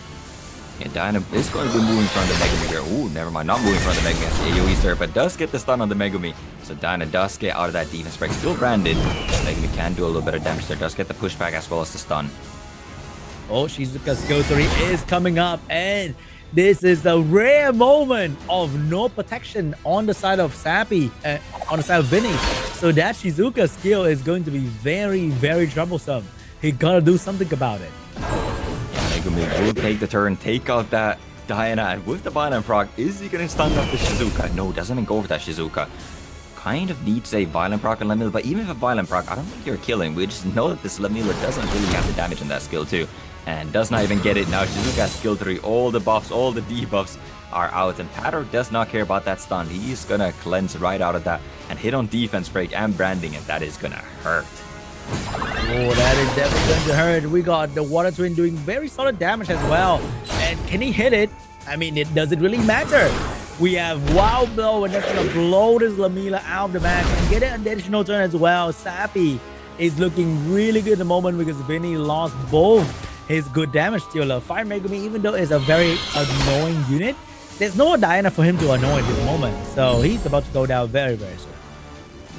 S14: Yeah, Dyna is going to be moving in front of the Megumi here. Ooh, never mind, not moving in front of the Megumi as AoE's there, but does get the stun on the Megumi. So Dyna does get out of that defense break. Still branded. Megumi can do a little bit of damage there. Does get the pushback as well as the stun.
S15: Oh, Shizuka's skill 3 is coming up, and this is a rare moment of no protection on the side of Sappy, on the side of Vinnie. So that Shizuka skill is going to be very, very troublesome. He gotta do something about it.
S14: Megumi will take the turn, take out that Diana, and with the Violent Proc, is he gonna stun up the Shizuka? No, doesn't even go for that Shizuka. Kind of needs a Violent Proc on Lamila, but even if a Violent Proc, I don't think you're killing. We just know that this Lamila doesn't really have the damage in that skill too, and does not even get it. Now Shizuka has skill 3, all the buffs, all the debuffs are out, and Patter does not care about that stun. He's gonna cleanse right out of that and hit on defense break and branding, and that is gonna hurt.
S15: Oh, that is definitely going to hurt. We got the Water Twin doing very solid damage as well. And can he hit it? I mean, does it really matter? We have Wild Blow, and that's going to blow this Lamila out of the match and get an additional turn as well. Sappy is looking really good at the moment because Vinnie lost both his good damage dealer. Fire Megumi, even though it's a very annoying unit, there's no Diana for him to annoy at this moment. So he's about to go down very, very soon.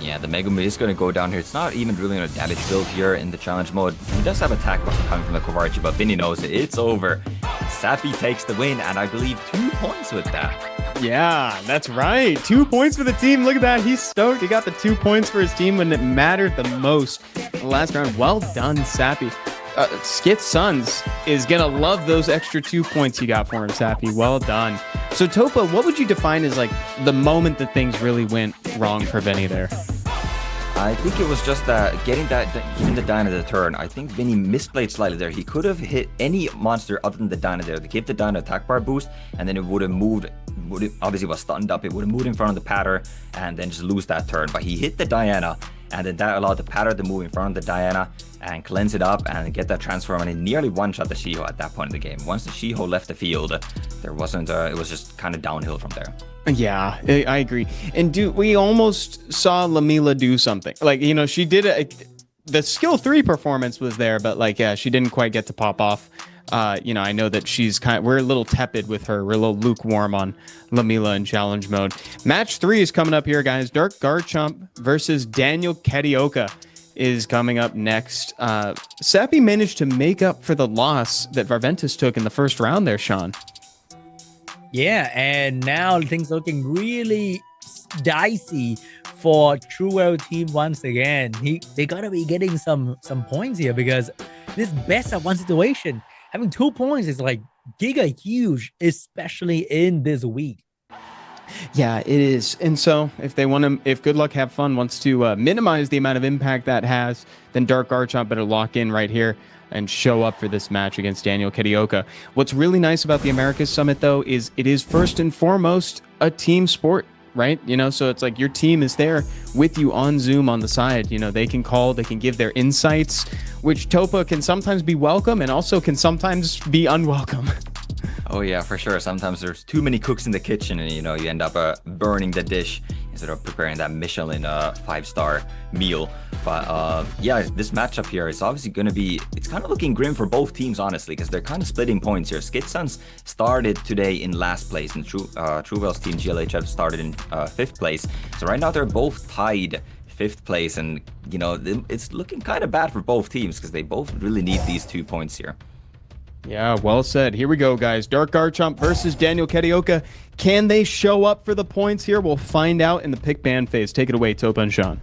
S14: Yeah, the Megumi is going to go down here. It's not even really a damage build here in the challenge mode. He does have attack buff coming from the Kovarchi, but Vinnie knows it. It's over. Sappy takes the win, and I believe 2 points with that.
S3: Yeah, that's right. 2 points for the team. Look at that. He's stoked. He got the 2 points for his team when it mattered the most. The last round. Well done, Sappy. Skit's Sons is going to love those extra 2 points you got for him, Sappy. Well done. So, Topa, what would you define as like the moment that things really went wrong for Vinnie there?
S14: I think it was just that giving the Dyna the turn. I think Vinnie misplayed slightly there. He could have hit any monster other than the Dyna there to give the Dyna attack bar boost, and then it would have moved. Obviously was stunned up. It would have moved in front of the Patter and then just lose that turn. But he hit the Diana, and then that allowed the Patter to move in front of the Diana and cleanse it up and get that transform, and it nearly one-shot the Shiho at that point in the game. Once the Shiho left the field, there wasn't. It was just kind of downhill from there.
S3: Yeah, I agree. And we almost saw Lamila do something. Like, you know, she did the skill 3 performance was there, but like, yeah, she didn't quite get to pop off. You know, I know that we're a little tepid with her. We're a little lukewarm on Lamila in challenge mode. Match 3 is coming up here, guys. DarkGarchomp versus DanielKarioka is coming up next. Sappyyy managed to make up for the loss that Varventus took in the first round there, Sean.
S15: Yeah, and now things looking really dicey for TrueWhale team once again. They gotta be getting some points here, because this best of one situation, having 2 points is like giga huge, especially in this week.
S3: Yeah, it is. And so if Good Luck Have Fun wants to minimize the amount of impact that has, then DarkGarchomp better lock in right here and show up for this match against DanielKarioka. What's really nice about the Americas Summit, though, is it is first and foremost a team sport, right? You know, so it's like your team is there with you on Zoom on the side. You know, they can call, they can give their insights, which Topa can sometimes be welcome and also can sometimes be unwelcome.
S14: Oh yeah, for sure. Sometimes there's too many cooks in the kitchen, and you know, you end up burning the dish instead of preparing that Michelin 5-star meal. But yeah, this matchup here is obviously going to be, it's kind of looking grim for both teams, honestly, because they're kind of splitting points here. Skitsons started today in last place, and TrueWhale's team GLHF started in 5th place. So right now they're both tied 5th place, and you know, it's looking kind of bad for both teams because they both really need these 2 points here.
S3: Yeah, well said. Here we go, guys. DarkGarchomp versus DanielKarioka. Can they show up for the points here? We'll find out in the pick ban phase. Take it away, Topa and Sean.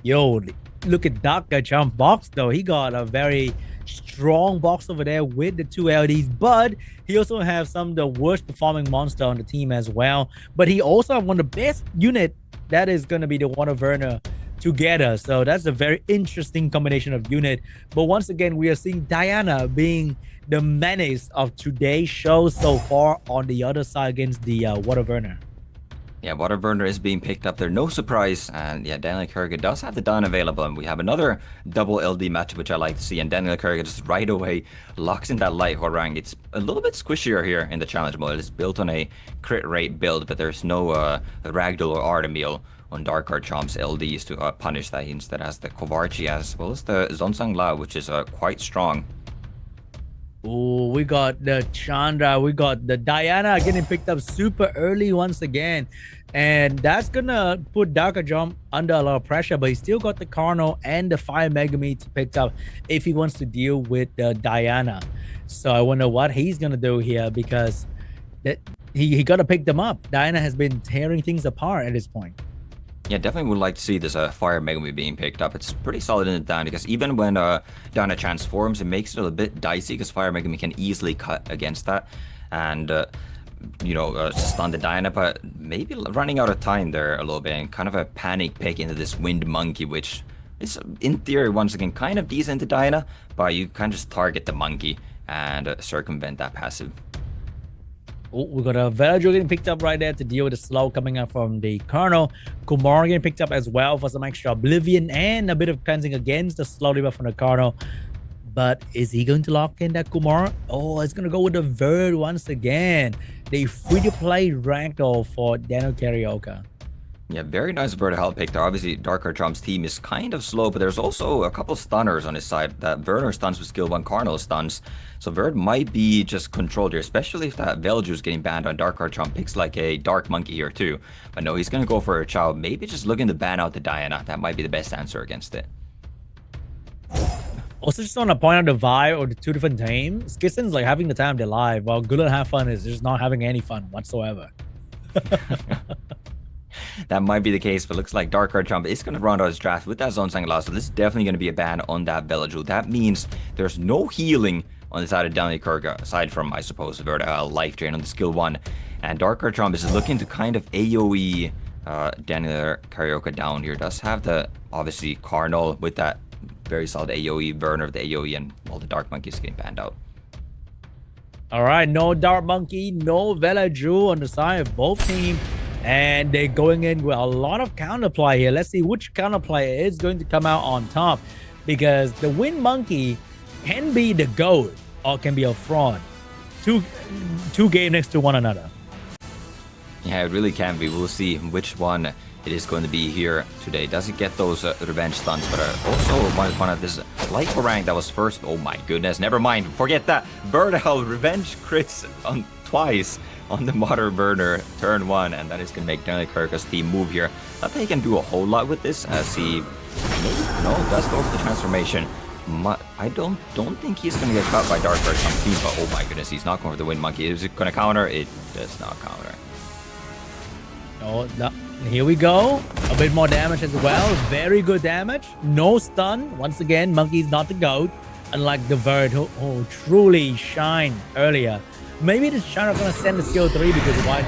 S15: Yo, look at DarkGarchomp box, though. He got a very strong box over there with the 2 LDs, but he also has some of the worst performing monster on the team as well. But he also has one of the best unit, that is going to be the one of Werner together. So that's a very interesting combination of unit. But once again, we are seeing Diana being the menace of today's show so far on the other side against the Water Werner.
S14: Yeah, Water Werner is being picked up there. No surprise. And yeah, DanielKarioka does have the Dawn available. And we have another double LD match, which I like to see. And DanielKarioka just right away locks in that light Horang. It's a little bit squishier here in the challenge mode. It's built on a crit rate build, but there's no Ragdoll or Artemil on DarkGarchomp's LDs to punish that. He instead has the Kovarchi as well as the Zonsang Lao, which is quite strong.
S15: Oh, we got the Chandra, we got the Diana getting picked up super early once again. And that's gonna put DarkGarchomp under a lot of pressure, but he still got the Carno and the Fire Megameat picked up if he wants to deal with the Diana. So I wonder what he's gonna do here, because he gotta pick them up. Diana has been tearing things apart at this point.
S14: Yeah, definitely would like to see this Fire Megami being picked up. It's pretty solid in the down, because even when Diana transforms, it makes it a bit dicey, because Fire Megami can easily cut against that and, you know, stun the Diana, but maybe running out of time there a little bit and kind of a panic pick into this Wind Monkey, which is, in theory, once again, kind of decent to Diana, but you can just target the monkey and circumvent that passive.
S15: Oh, we got a Villager getting picked up right there to deal with the slow coming up from the Colonel. Kumar getting picked up as well for some extra Oblivion and a bit of cleansing against the slow debuff from the Colonel. But is he going to lock in that Kumar? Oh, it's going to go with the Verd once again. The free-to-play Ragdoll for DanielKarioka.
S14: Yeah, very nice Verd health pick there. Obviously, DarkGarchomp's team is kind of slow, but there's also a couple stunners on his side. That Werner stuns with skill 1, Cardinal stuns. So Verd might be just controlled here, especially if that Velju is getting banned on DarkGarchomp. Picks like a Dark Monkey here too. But no, he's going to go for a Chow. Maybe just looking to ban out the Diana. That might be the best answer against it.
S15: Also, just want to point out the vibe of the 2 different teams. Skitson's like having the time of their life, while Good and Have Fun is just not having any fun whatsoever.
S14: That might be the case, but looks like DarkGarchomp is going to round out his draft with that Zone Sangla, so this is definitely going to be a ban on that Velaju. That means there's no healing on the side of DanielKarioka, aside from, I suppose, a life drain on the skill 1. And DarkGarchomp is looking to kind of AoE DanielKarioka down here. Does have the, obviously, Carnal with that very solid AoE, burner of the AoE, and all the Dark Monkey is getting banned out.
S15: All right, no Dark Monkey, no Velaju on the side of both teams. And they're going in with a lot of counterplay here. Let's see which counterplay is going to come out on top, because the Wind Monkey can be the GOAT or can be a fraud. Two game next to one another.
S14: Yeah, it really can be. We'll see which one it is going to be here today. Does it get those revenge stuns? But also wanted to point out this light rank that was first. Oh my goodness, never mind. Forget that. Birdell revenge crits on twice on the water burner turn 1, and that is going to make DanielKarioka's team move here. Not that he can do a whole lot with this, as he does go for the transformation. I don't think he's going to get caught by DarkGarchomp team, but oh my goodness, he's not going for the Wind Monkey. Is it going to counter? It does not counter.
S15: Oh, here we go. A bit more damage as well. Very good damage. No stun. Once again, Monkey's not the GOAT. Unlike the Verd, who truly shined earlier. Maybe the China gonna send the skill 3 because why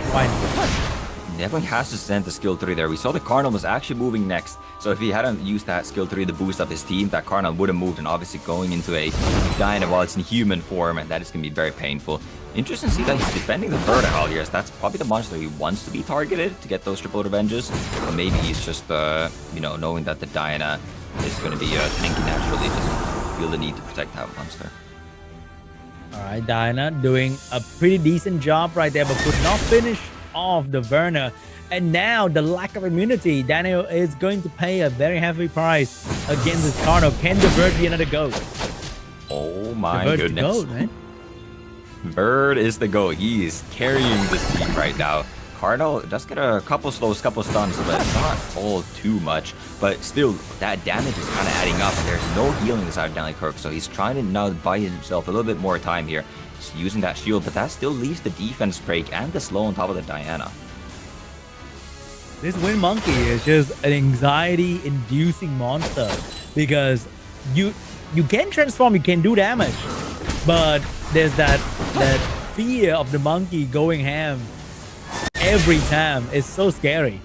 S14: Definitely has to send the skill 3 there. We saw the Cardinal was actually moving next. So if he hadn't used that skill 3 to boost up his team, that Cardinal would have moved, and obviously going into a Dyna while it's in human form, and that is going to be very painful. Interesting to see that he's defending the Birdell here. That's probably the monster he wants to be targeted to get those triple revenges. But maybe he's just, knowing that the Dyna is going to be tanky naturally, doesn't feel the need to protect that monster.
S15: Alright, Dyna doing a pretty decent job right there, but could not finish off the Werner. And now the lack of immunity, Daniel is going to pay a very heavy price against this Cardinal. Can the Bird be another GOAT?
S14: Oh my
S15: the
S14: goodness.
S15: GOAT, man.
S14: Bird is the GOAT. He is carrying this team right now. Cardinal does get a couple slows, couple stuns, but not all too much. But still, that damage is kind of adding up. There's no healing inside of DanielKarioka, so he's trying to now buy himself a little bit more time here. He's using that shield, but that still leaves the defense break and the slow on top of the Diana.
S15: This Wind Monkey is just an anxiety-inducing monster because you can transform, you can do damage, but there's that fear of the monkey going ham every time. It's so scary.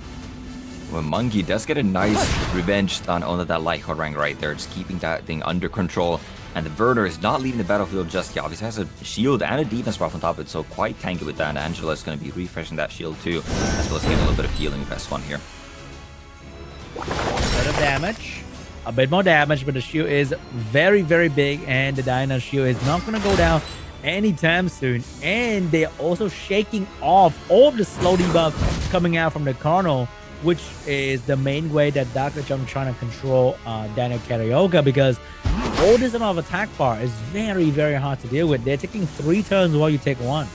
S14: Well, Monkey does get a nice revenge stun on that light rank right there, just keeping that thing under control. And the Werner is not leaving the battlefield just yet. Obviously has a shield and a defense buff on top of it, so quite tanky with that. And Angela is going to be refreshing that shield too, as well as getting a little bit of healing with S1 here.
S15: A bit of damage. A bit more damage, but the shield is very, very big, and the Dyna shield is not going to go down anytime soon. And they're also shaking off all of the slow debuff coming out from the Cardinal, which is the main way that DarkGarchomp trying to control DanielKarioka, because all this amount of attack bar is very, very hard to deal with. They're taking 3 turns while you take 1.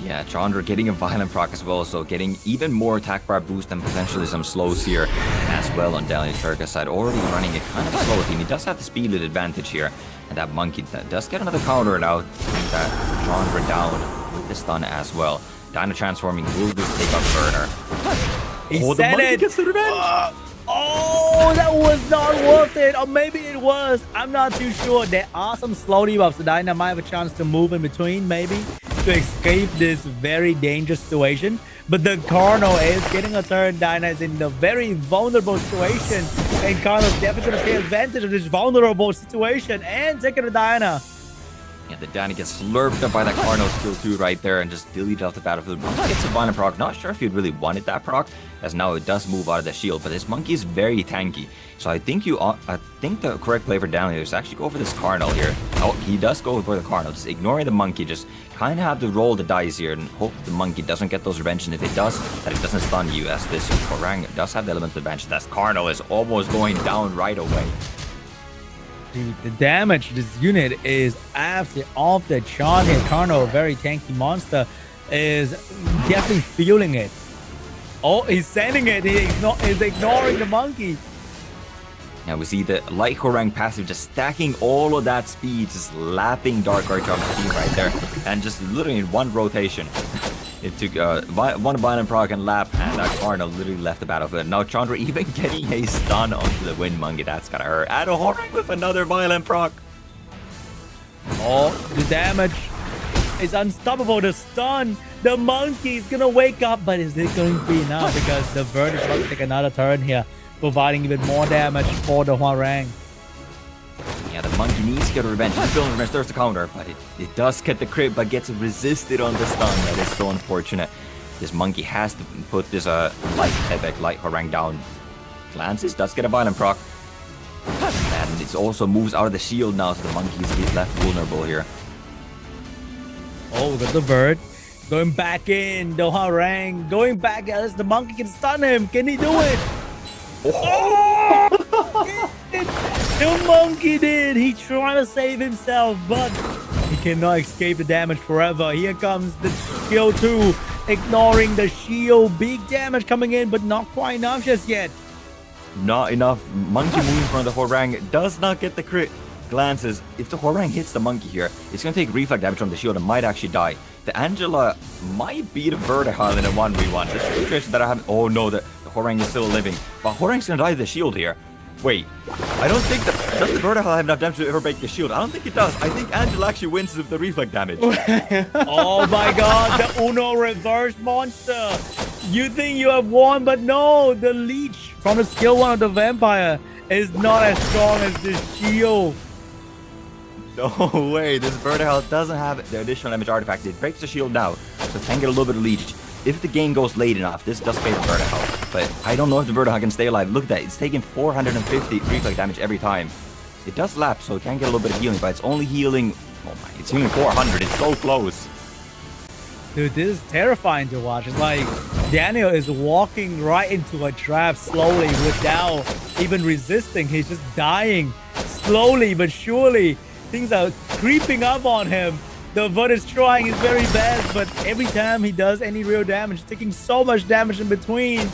S14: Yeah, Chandra getting a violent proc as well, so getting even more attack bar boost and potentially some slows here as well on DanielKarioka's side. Already running a kind of a slow team. He does have the speed lead advantage here, and that Monkey does get another counter now, bring that Chandra down with the stun as well. Dyna transforming will just take up Werner.
S15: He
S14: the
S15: said
S14: Monkey
S15: it!
S14: gets the revenge!
S15: Oh, that was not worth it. Or maybe it was. I'm not too sure. There are some slow debuffs. The Dyna might have a chance to move in between, maybe, to escape this very dangerous situation. But the Cardinal is getting a turn. Dyna is in a very vulnerable situation. And Cardinal's definitely going to take advantage of this vulnerable situation and taking the Dyna.
S14: Yeah, the Danny gets slurped up by that Cardinal skill 2 right there and just deleted off the battlefield. Monkey gets a violent proc. Not sure if he really wanted that proc, as now it does move out of the shield, but this Monkey is very tanky. So I think the correct play for Daniel is actually go for this Cardinal here. Oh, he does go for the Cardinal, just ignoring the Monkey, just kind of have to roll the dice here and hope the Monkey doesn't get those revenge, and if it does, that it doesn't stun you, as this Orang does have the element of advantage. That Cardinal is almost going down right away.
S15: Dude, the damage this unit is absolutely off the chart here. Cardinal, very tanky monster, is definitely feeling it. Oh, he's sending it. He's ignoring the Monkey.
S14: Now we see the Light Horang passive just stacking all of that speed, just lapping DarkGarchomp's team right there, and just literally in one rotation. It took one violent proc and lap, and that Cardinal literally left the battlefield. Now Chandra even getting a stun onto the Wind Monkey. That's gotta hurt. And Horang with another violent proc.
S15: Oh, the damage is unstoppable. The stun. The Monkey is gonna wake up, but is it going to be enough? Because the Bird is about to take another turn here, providing even more damage for the Horang.
S14: Yeah, the Monkey needs to get a revenge. He's feeling revenge. There's the counter, but it does get the crit, but gets resisted on the stun. That is so unfortunate. This Monkey has to put this light Horang down. Glances, does get a violent proc. And it also moves out of the shield now, so the Monkey is left vulnerable here.
S15: Oh, we got the Bird. Going back in, the harangue. Going back as the monkey can stun him. Can he do it? Oh! The monkey did. He trying to save himself, but he cannot escape the damage forever. Here comes the skill 2, ignoring the shield. Big damage coming in, but not quite enough just yet.
S14: Not enough. Monkey moving from the harangue does not get the crit. Glances. If the harangue hits the monkey here, it's going to take reflect damage from the shield and might actually die. The Angela might beat a Vertical in a 1v1. This is a situation that I haven't... Oh no, the harangue is still living. But harangue's going to die to the shield here. Wait, I don't think does the Vertical have enough damage to ever break the shield? I don't think it does. I think Angela actually wins with the reflect damage.
S15: Oh my god, the Uno reverse monster. You think you have won, but no, the leech from the skill 1 of the vampire is not as strong as this shield.
S14: No way, this Vertical doesn't have the additional damage artifact. It breaks the shield now, so it can get a little bit of leech. If the game goes late enough, this does favor Vertical. But I don't know if the Vertical can stay alive. Look at that, it's taking 450 reflect damage every time. It does lap, so it can get a little bit of healing, but it's only healing... Oh my, it's healing 400, it's so close.
S15: Dude, this is terrifying to watch. It's like Daniel is walking right into a trap slowly without even resisting. He's just dying slowly but surely. Things are creeping up on him. The Vert is trying his very best, but every time he does any real damage, he's taking so much damage in between.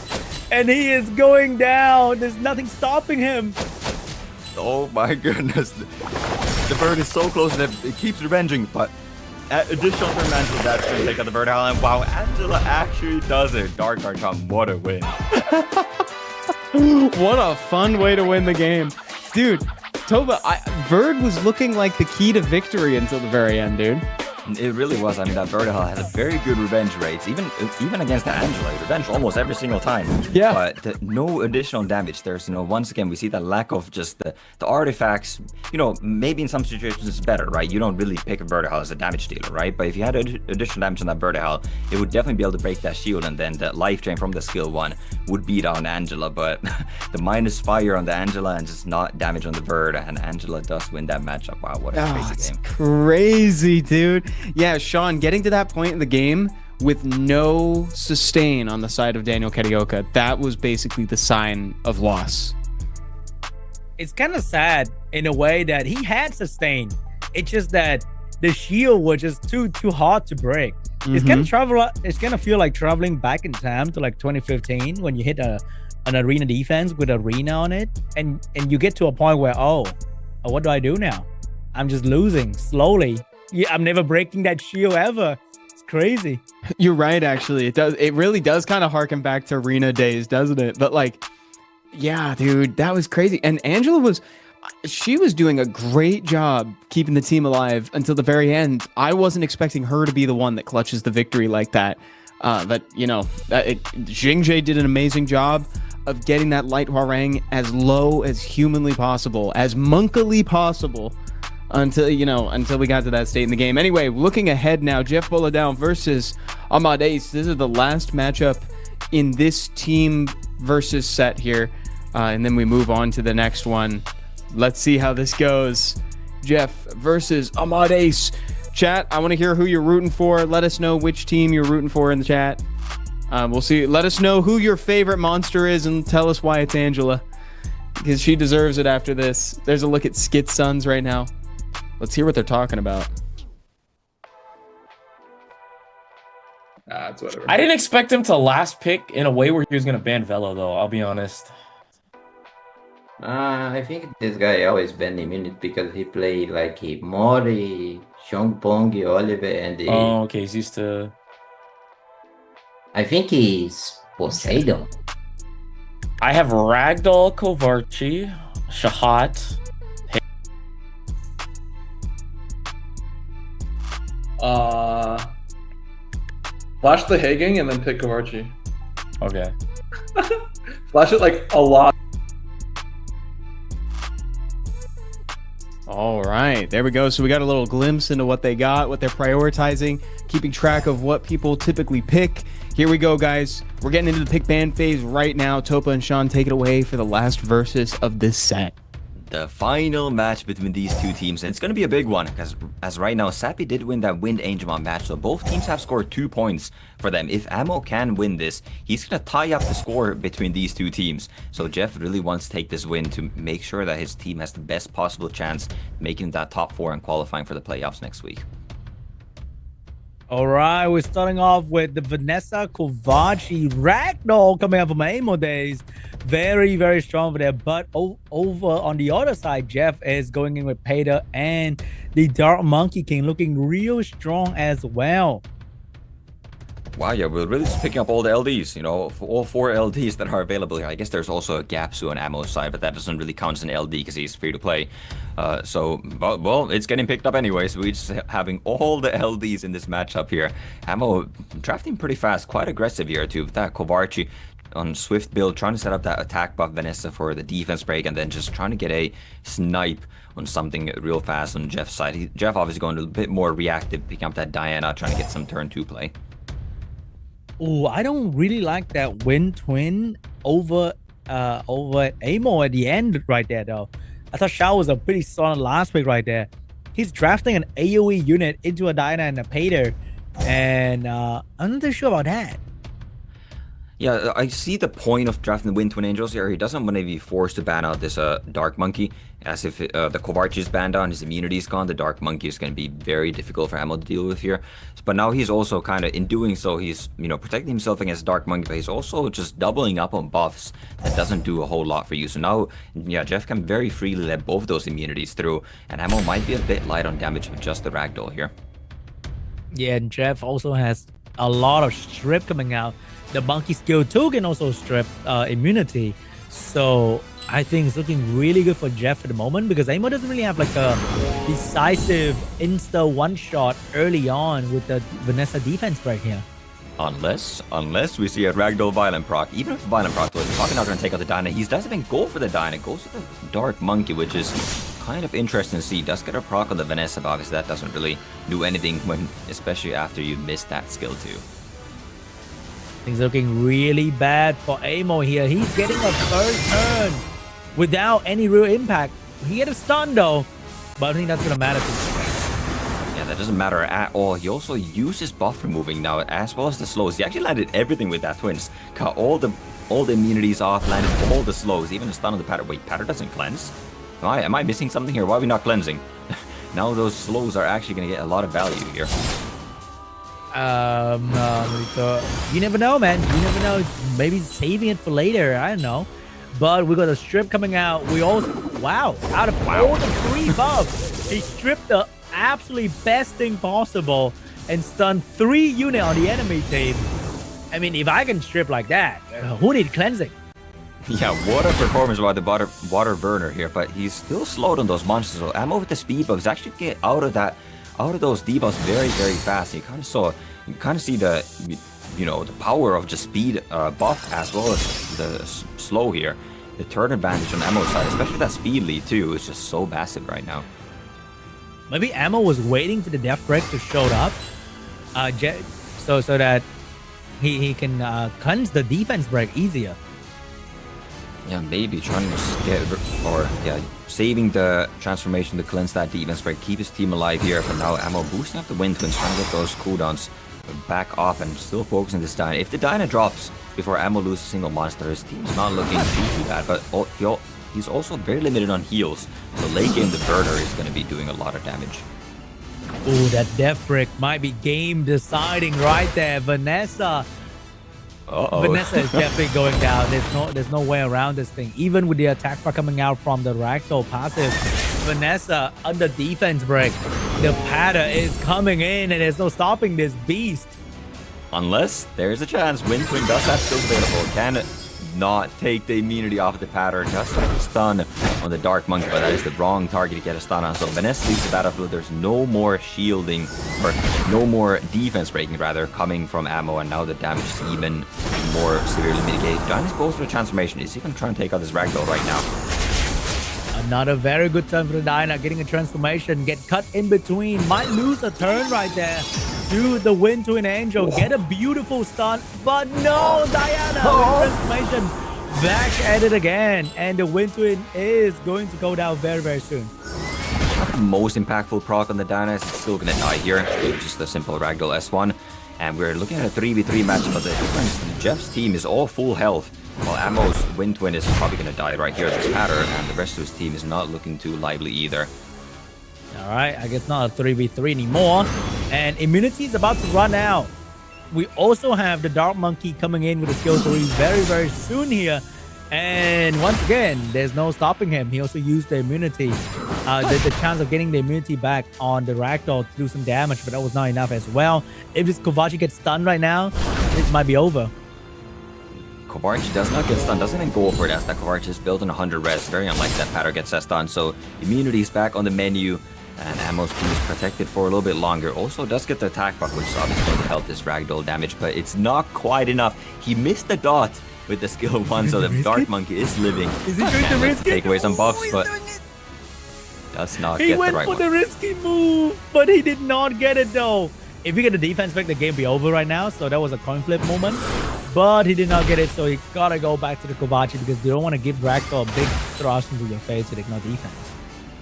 S15: And he is going down. There's nothing stopping him.
S14: Oh my goodness. The Vert is so close and it keeps revenging, but additional turn Angela that's going to take out the Vertical, and wow, Angela actually does it. DarkGarchomp, what a win.
S3: What a fun way to win the game. Dude, Toba, Verd was looking like the key to victory until the very end, dude.
S14: It really was. I mean, that Vertical has a very good revenge rates, even against the Angela. Revenge almost every single time.
S3: Yeah.
S14: But no additional damage. There's, once again, we see that lack of just the artifacts. Maybe in some situations it's better, right? You don't really pick a Vertical as a damage dealer, right? But if you had additional damage on that Vertical, it would definitely be able to break that shield, and then the life drain from the skill 1 would beat on Angela. But the minus fire on the Angela and just not damage on the Verd, and Angela does win that matchup. Wow, what a crazy game.
S3: Crazy, dude. Yeah, Sean, getting to that point in the game with no sustain on the side of DanielKarioka, that was basically the sign of loss.
S15: It's kind of sad in a way that he had sustain. It's just that the shield was just too hard to break. It's gonna feel like traveling back in time to like 2015 when you hit an arena defense with arena on it, and you get to a point where what do I do now? I'm just losing slowly. Yeah, I'm never breaking that shield ever. It's crazy.
S3: You're right, actually. It really does kind of harken back to arena days, doesn't it? But like, yeah, dude, that was crazy. And Angela was doing a great job keeping the team alive until the very end. I wasn't expecting her to be the one that clutches the victory like that. Jingjae did an amazing job of getting that light harangue as low as humanly possible, as monkily possible, until we got to that state in the game. Anyway, looking ahead now, JeffBoladao versus Amodace. This is the last matchup in this team versus set here, and then we move on to the next one. Let's see how this goes. Jeff versus Amodace. Chat, I want to hear who you're rooting for. Let us know which team you're rooting for in the chat. We'll see. Let us know who your favorite monster is and tell us why it's Angela, because she deserves it after this. There's a look at Skit's Sons right now. Let's hear what they're talking about.
S16: It's whatever. I didn't expect him to last pick in a way where he was going to ban Velo, though. I'll be honest.
S17: I think this guy always banned him because he played like Mori, Xiongpong, Oliver, and...
S16: Oh, okay. He's used to...
S17: I think he's Poseidon.
S16: I have Ragdoll, Kovarchi, Shahat.
S18: Flash the Haging and then pick Kovarchi.
S16: Okay.
S18: Flash it like a lot.
S3: All right, there we go. So we got a little glimpse into what they got, what they're prioritizing, keeping track of what people typically pick. Here we go, guys. We're getting into the pick ban phase right now. Topa and Sean, take it away for the last versus of this set.
S14: The final match between these two teams, and it's going to be a big one because as right now, Sappyyy did win that Wind Angemon match, so both teams have scored 2 points for them. If Amo can win this, he's going to tie up the score between these two teams. So Jeff really wants to take this win to make sure that his team has the best possible chance making that top 4 and qualifying for the playoffs next week.
S15: All right, we're starting off with the Vanessa Kovaci Ragdoll coming out from Amodace. Very, very strong over there. But over on the other side, Jeff is going in with Peter and the Dark Monkey King looking real strong as well.
S14: Wow, yeah, we're really just picking up all the LDs, you know, for all 4 LDs that are available here. I guess there's also a Gapsu on Ammo's side, but that doesn't really count as an LD because he's free to play. Well, it's getting picked up anyways. We're just having all the LDs in this matchup here. Ammo drafting pretty fast, quite aggressive here too. With that Kovaci on Swift build, trying to set up that attack buff Vanessa for the defense break, and then just trying to get a snipe on something real fast on Jeff's side. Jeff obviously going a bit more reactive, picking up that Diana, trying to get some turn 2 play.
S15: Oh, I don't really like that Wind Twin over Amo at the end right there though. I thought Shao was a pretty solid last pick right there. He's drafting an AoE unit into a Diana and a Pater, and I'm not too sure about that.
S14: Yeah, I see the point of drafting the Wind Twin Angels here. He doesn't want to be forced to ban out this Dark Monkey, as if the Kovaci is banned out and his immunity is gone. The Dark Monkey is going to be very difficult for Ammo to deal with here. But now he's also kind of, in doing so, he's, you know, protecting himself against Dark Monkey, but he's also just doubling up on buffs that doesn't do a whole lot for you. So now, yeah, Jeff can very freely let both those immunities through, and Ammo might be a bit light on damage with just the Ragdoll here.
S15: Yeah, and Jeff also has a lot of strip coming out. The Monkey Skill 2 can also strip immunity. So I think it's looking really good for Jeff at the moment because Amo doesn't really have like a decisive insta one-shot early on with the Vanessa defense right here.
S14: Unless we see a Ragdoll Violent proc. Even if Violent proc was talking out and take out the Dyna, he doesn't even go for the Dyna. Goes for the Dark Monkey, which is kind of interesting to see. Does get a proc on the Vanessa, but obviously that doesn't really do anything when, especially after you miss that skill too.
S15: Things looking really bad for Amo here. He's getting a first turn without any real impact. He get a stun though, but I think that's gonna matter to him.
S14: Yeah, that doesn't matter at all. He also uses buff removing now, as well as the slows. He actually landed everything with that Twins. Cut all the immunities off, landed all the slows, even a stun on the Patter. Wait, Patter doesn't cleanse? Am I missing something here? Why are we not cleansing? Now those slows are actually gonna get a lot of value here.
S15: You never know, man. You never know. Maybe saving it for later. I don't know. But we got a strip coming out. We also, wow, out of all the 3 buffs, he stripped the absolutely best thing possible and stunned 3 units on the enemy team. I mean, if I can strip like that, who needs cleansing?
S14: Yeah, what a performance by the water burner here, but he's still slowed on those monsters. So Ammo with the speed buffs actually get out of those debuffs very, very fast. You kind of see the, you know, the power of just speed buff as well as the slow here. The turn advantage on Ammo's side, especially that speed lead too, is just so massive right now.
S15: Maybe Ammo was waiting for the death break to show up, so that he can cleanse the defense break easier.
S14: Yeah, maybe trying to get, saving the transformation to cleanse that defense break, keep his team alive here. But now Ammo boosting up the Wind Twins, trying to get those cooldowns back off and still focusing this Dyna. If the Dyna drops before Ammo loses a single monster, his team's not looking too bad, but he's also very limited on heals. So late game, the Burner is going to be doing a lot of damage.
S15: Oh, that death break might be game deciding right there. Vanessa is definitely going down. There's no way around this thing. Even with the attack bar coming out from the Ragdoll passive, Vanessa under defense break. The Patter is coming in and there's no stopping this beast.
S14: Unless there's a chance Wind Twin does have skills available. Can not take the immunity off of the Patter. Just like a stun on the Dark Monkey, but that is the wrong target to get a stun on. So Vanessa leaves the battlefield. There's no more shielding, or no more defense breaking rather, coming from Ammo, and now the damage is even more severely mitigated. Dyna's goes for the transformation. Is he going to try and take out this Ragdoll right now?
S15: Another very good turn for the Dyna, getting a transformation, get cut in between, might lose a turn right there to the Wind Twin Angel, get a beautiful stun, but no, Diana with transformation back at it again, and the Wind Twin is going to go down very, very soon.
S14: Not the most impactful proc on the Dynas. It's still gonna die here. Just a simple Ragdoll S1. And we're looking at a 3v3 match, but the difference, Jeff's team is all full health, while Ammo's Wind Twin is probably gonna die right here at this pattern, and the rest of his team is not looking too lively either.
S15: Alright, I guess not a 3v3 anymore. And immunity is about to run out. We also have the Dark Monkey coming in with a skill 3 very, very soon here. And once again, there's no stopping him. He also used the immunity, the chance of getting the immunity back on the Ragdoll to do some damage, but that was not enough as well. If this Kovaci gets stunned right now, it might be over.
S14: Kovaci does not get stunned, doesn't even go for it as that Kovaci is built on 100 res. Very unlikely that pattern gets that stun, so immunity is back on the menu. And Ammo's team is protected for a little bit longer. Also does get the attack buff, which is obviously going to help this Ragdoll damage, but it's not quite enough. He missed the dot with the skill 1, so the Dark Monkey is living.
S15: Is he going to risk it?
S14: Take away some buffs, but does not get the right one.
S15: He went for the risky move, but he did not get it though. If you get the defense back, the game be over right now, so that was a coin flip moment. But he did not get it, so he gotta go back to the Kovaci because they don't want to give Ragdoll a big thrust into your face with ignore defense.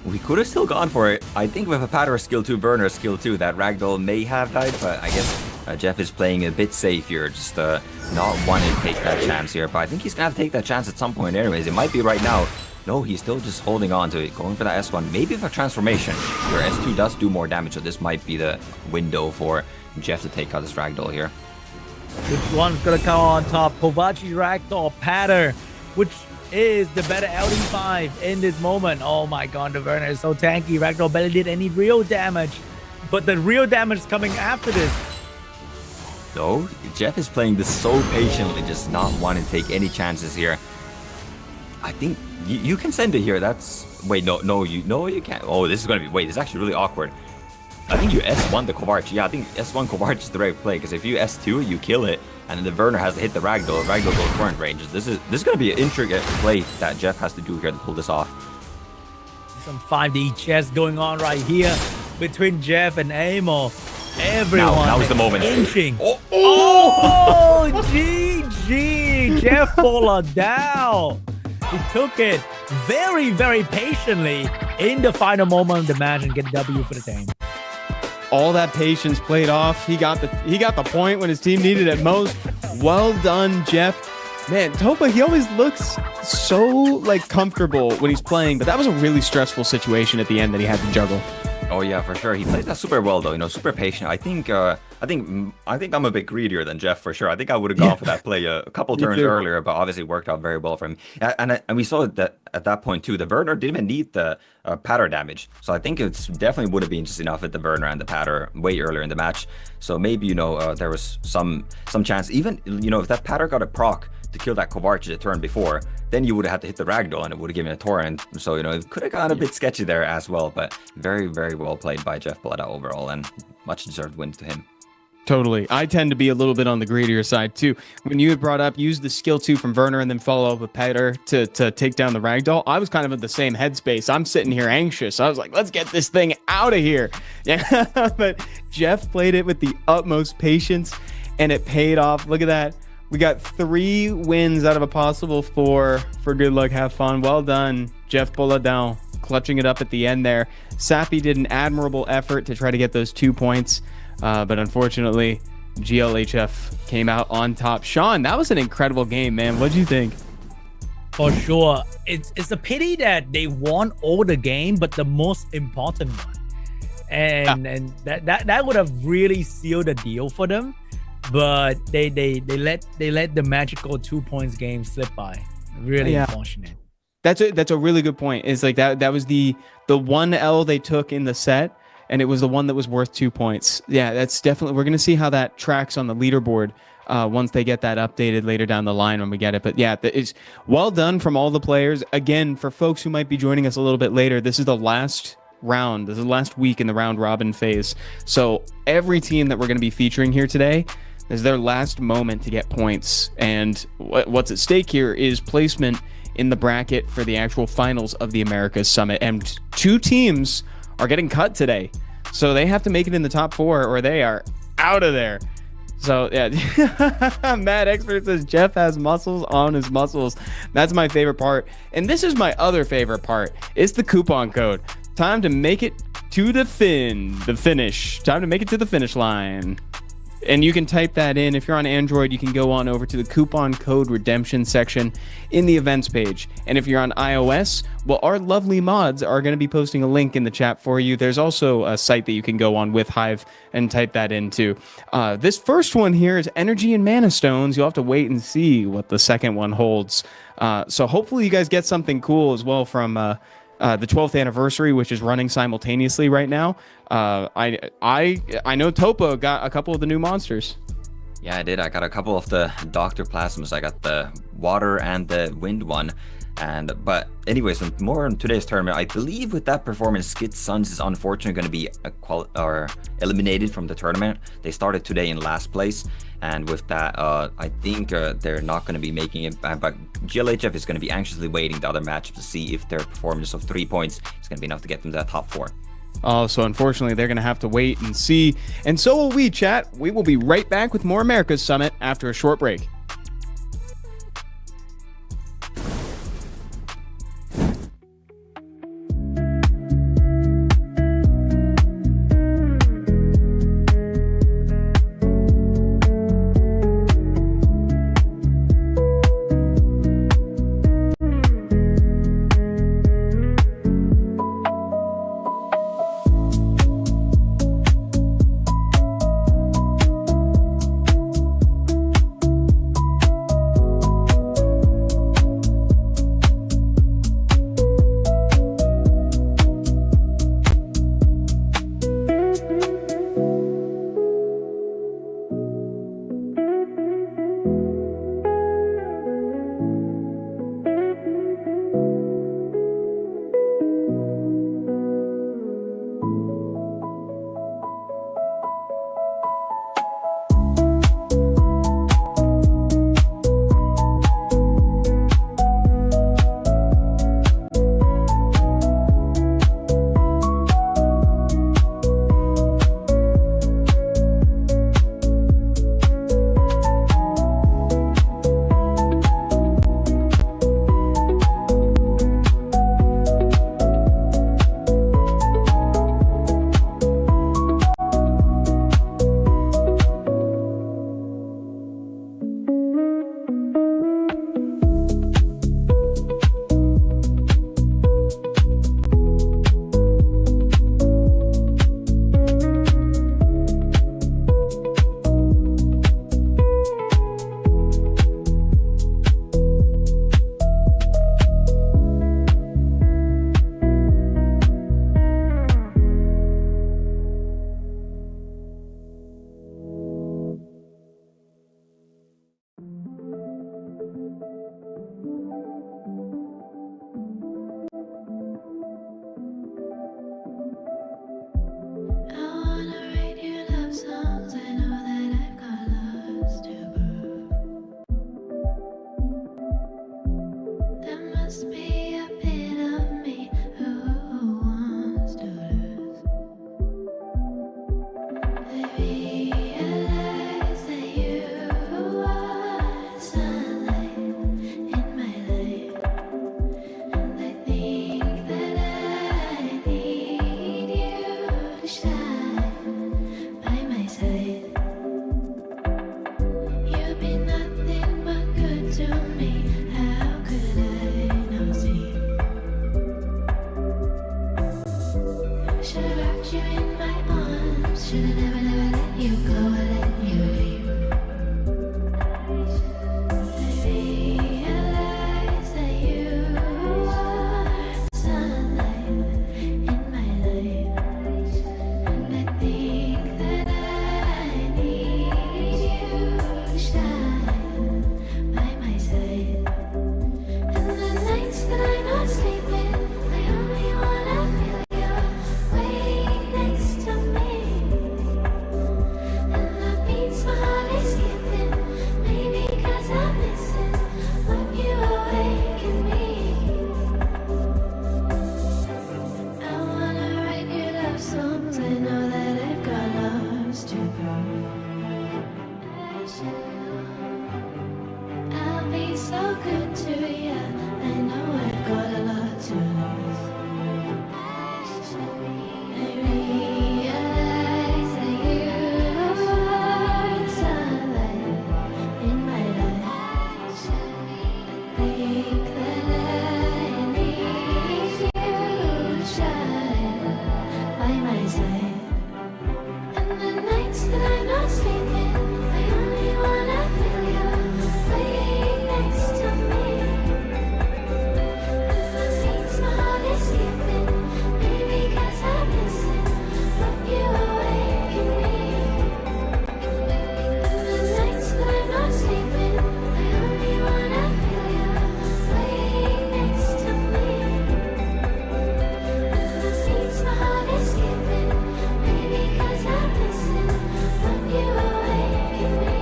S14: We could have still gone for it. I think with a Patter skill 2, Werner skill 2, that Ragdoll may have died, but I guess Jeff is playing a bit safe here, just not wanting to take that chance here. But I think he's going to have to take that chance at some point anyways. It might be right now. No, he's still just holding on to it, going for that S1. Maybe with a transformation, where S2 does do more damage, so this might be the window for Jeff to take out this Ragdoll here.
S15: Which one's going to come on top? Kovaci's Ragdoll, Patter, which is the better LD5 in this moment. Oh my god, the Werner is so tanky. Ragdoll barely did any real damage, but the real damage is coming after this.
S14: No, Jeff is playing this so patiently, just not wanting to take any chances here. I think you can send it here. That's wait, no, you can't. Oh, this is gonna be this is actually really awkward. I think you S1 the Kovaci. Yeah, I think S1 Kovaci is the right play, because if you S2, you kill it, and then the Werner has to hit the Ragdoll. Ragdoll goes current ranges. This is going to be an intricate play that Jeff has to do here to pull this off.
S15: Some 5D chess going on right here between Jeff and Amo. Everyone
S14: now is the moment.
S15: Inching. Oh, GG. JeffBoladao. He took it very, very patiently in the final moment of the match and get the W for the team.
S3: All that patience played off. He got the point when his team needed it most. Well done, Jeff. Man, Topa, he always looks so like comfortable when he's playing, but that was a really stressful situation at the end that he had to juggle.
S14: Oh yeah, for sure. He played that super well though, super patient. I think I'm a bit greedier than Jeff for sure. I think I would have gone for that play a couple turns earlier, but obviously it worked out very well for him. And we saw that at that point too, the Werner didn't even need the patter damage. So I think it's definitely would have been just enough with the Werner and the patter way earlier in the match. So maybe, there was some chance, even, if that patter got a proc to kill that Kovaci the turn before, then you would have had to hit the Ragdoll and it would have given a torrent. So, it could have gone a bit sketchy there as well, but very, very well played by JeffBoladao overall, and much deserved win to him.
S3: Totally. I tend to be a little bit on the greedier side too. When you had brought up, use the skill 2 from Werner and then follow up with Peter to take down the Ragdoll, I was kind of in the same headspace. I'm sitting here anxious. I was like, let's get this thing out of here. Yeah, but Jeff played it with the utmost patience and it paid off. Look at that. We got 3 wins out of a possible 4 for good luck, have fun. Well done, JeffBoladao, clutching it up at the end there. Sappyyy did an admirable effort to try to get those 2 points, but unfortunately, GLHF came out on top. Sean, that was an incredible game, man. What do you think?
S15: For sure. It's a pity that they won all the game, but the most important one. And that would have really sealed the deal for them. But they let the magical 2 points game slip by. Really unfortunate.
S3: That's a really good point. It's like that was the one L they took in the set, and it was the one that was worth 2 points. Yeah, that's definitely, we're gonna see how that tracks on the leaderboard once they get that updated later down the line when we get it. But yeah, it's well done from all the players. Again, for folks who might be joining us a little bit later, this is the last round. This is the last week in the round robin phase. So every team that we're gonna be featuring here today is their last moment to get points, and what's at stake here is placement in the bracket for the actual finals of the Americas Summit, and 2 teams are getting cut today, so they have to make it in the top 4 or they are out of there. So yeah, Mad Expert says Jeff has muscles on his muscles. That's my favorite part. And this is my other favorite part. It's the coupon code. Time to make it to the finish. Time to make it to the finish line. And you can type that in. If you're on Android, you can go on over to the coupon code redemption section in the events page. And if you're on iOS, well, our lovely mods are going to be posting a link in the chat for you. There's also a site that you can go on with Hive and type that into. This first one here is Energy and Mana Stones. You'll have to wait and see what the second one holds. So hopefully you guys get something cool as well from the 12th anniversary, which is running simultaneously right now. I know Topo got a couple of the new monsters.
S14: Yeah, I did. I got a couple of the Dr. Plasmas. I got the water and the wind one. But anyways, more on today's tournament. I believe with that performance, Skid Sons is unfortunately going to be eliminated from the tournament. They started today in last place. And with that, I think they're not going to be making it. But GLHF is going to be anxiously waiting the other matchup to see if their performance of 3 points is going to be enough to get them to that top 4.
S3: Oh, so unfortunately, they're going to have to wait and see. And so will we, chat. We will be right back with more America's Summit after a short break.
S1: good to you. I know I've got a lot to lose. I realize that you are the sunlight in my life. I think that I need you to shine by my side. And the nights that I'm not sleeping, I only wanna feel you laying next to me. And the beats my heart is skipping, maybe 'cause I'm missing when you awaken me. And the nights that I'm not sleeping, I only wanna feel you laying next to me. And the beats my heart is skipping, maybe 'cause I'm missing when you awaken me.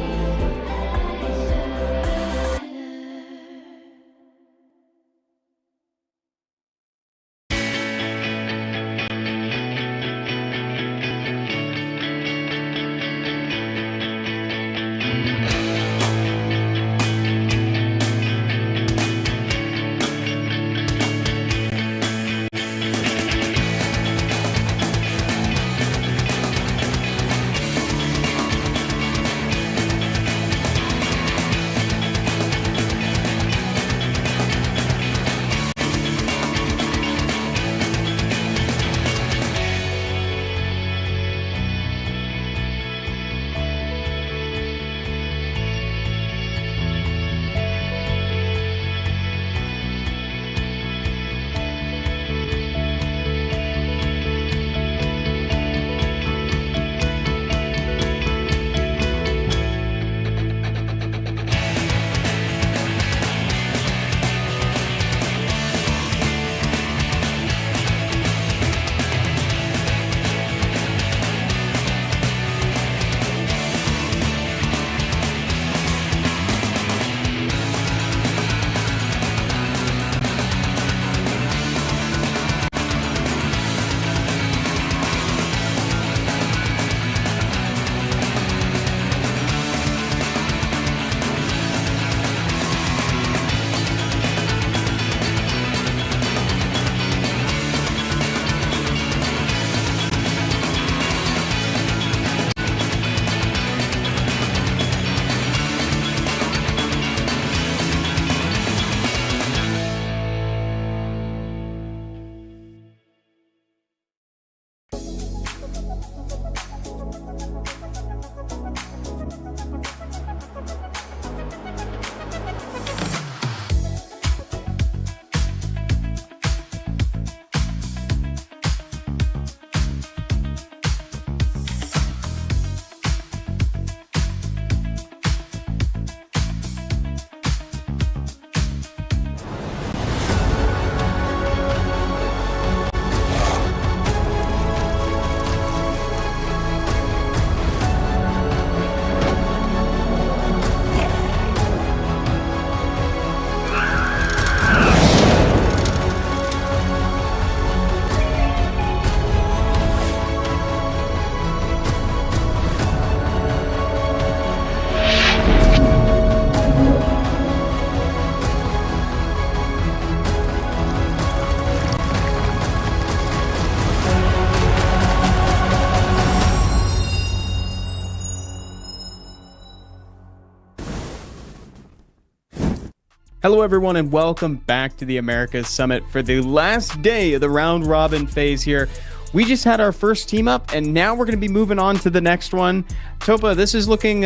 S3: Hello, everyone, and welcome back to the Americas Summit for the last day of the round robin phase here. We just had our first team up, and now we're going to be moving on to the next one. Topa, this is looking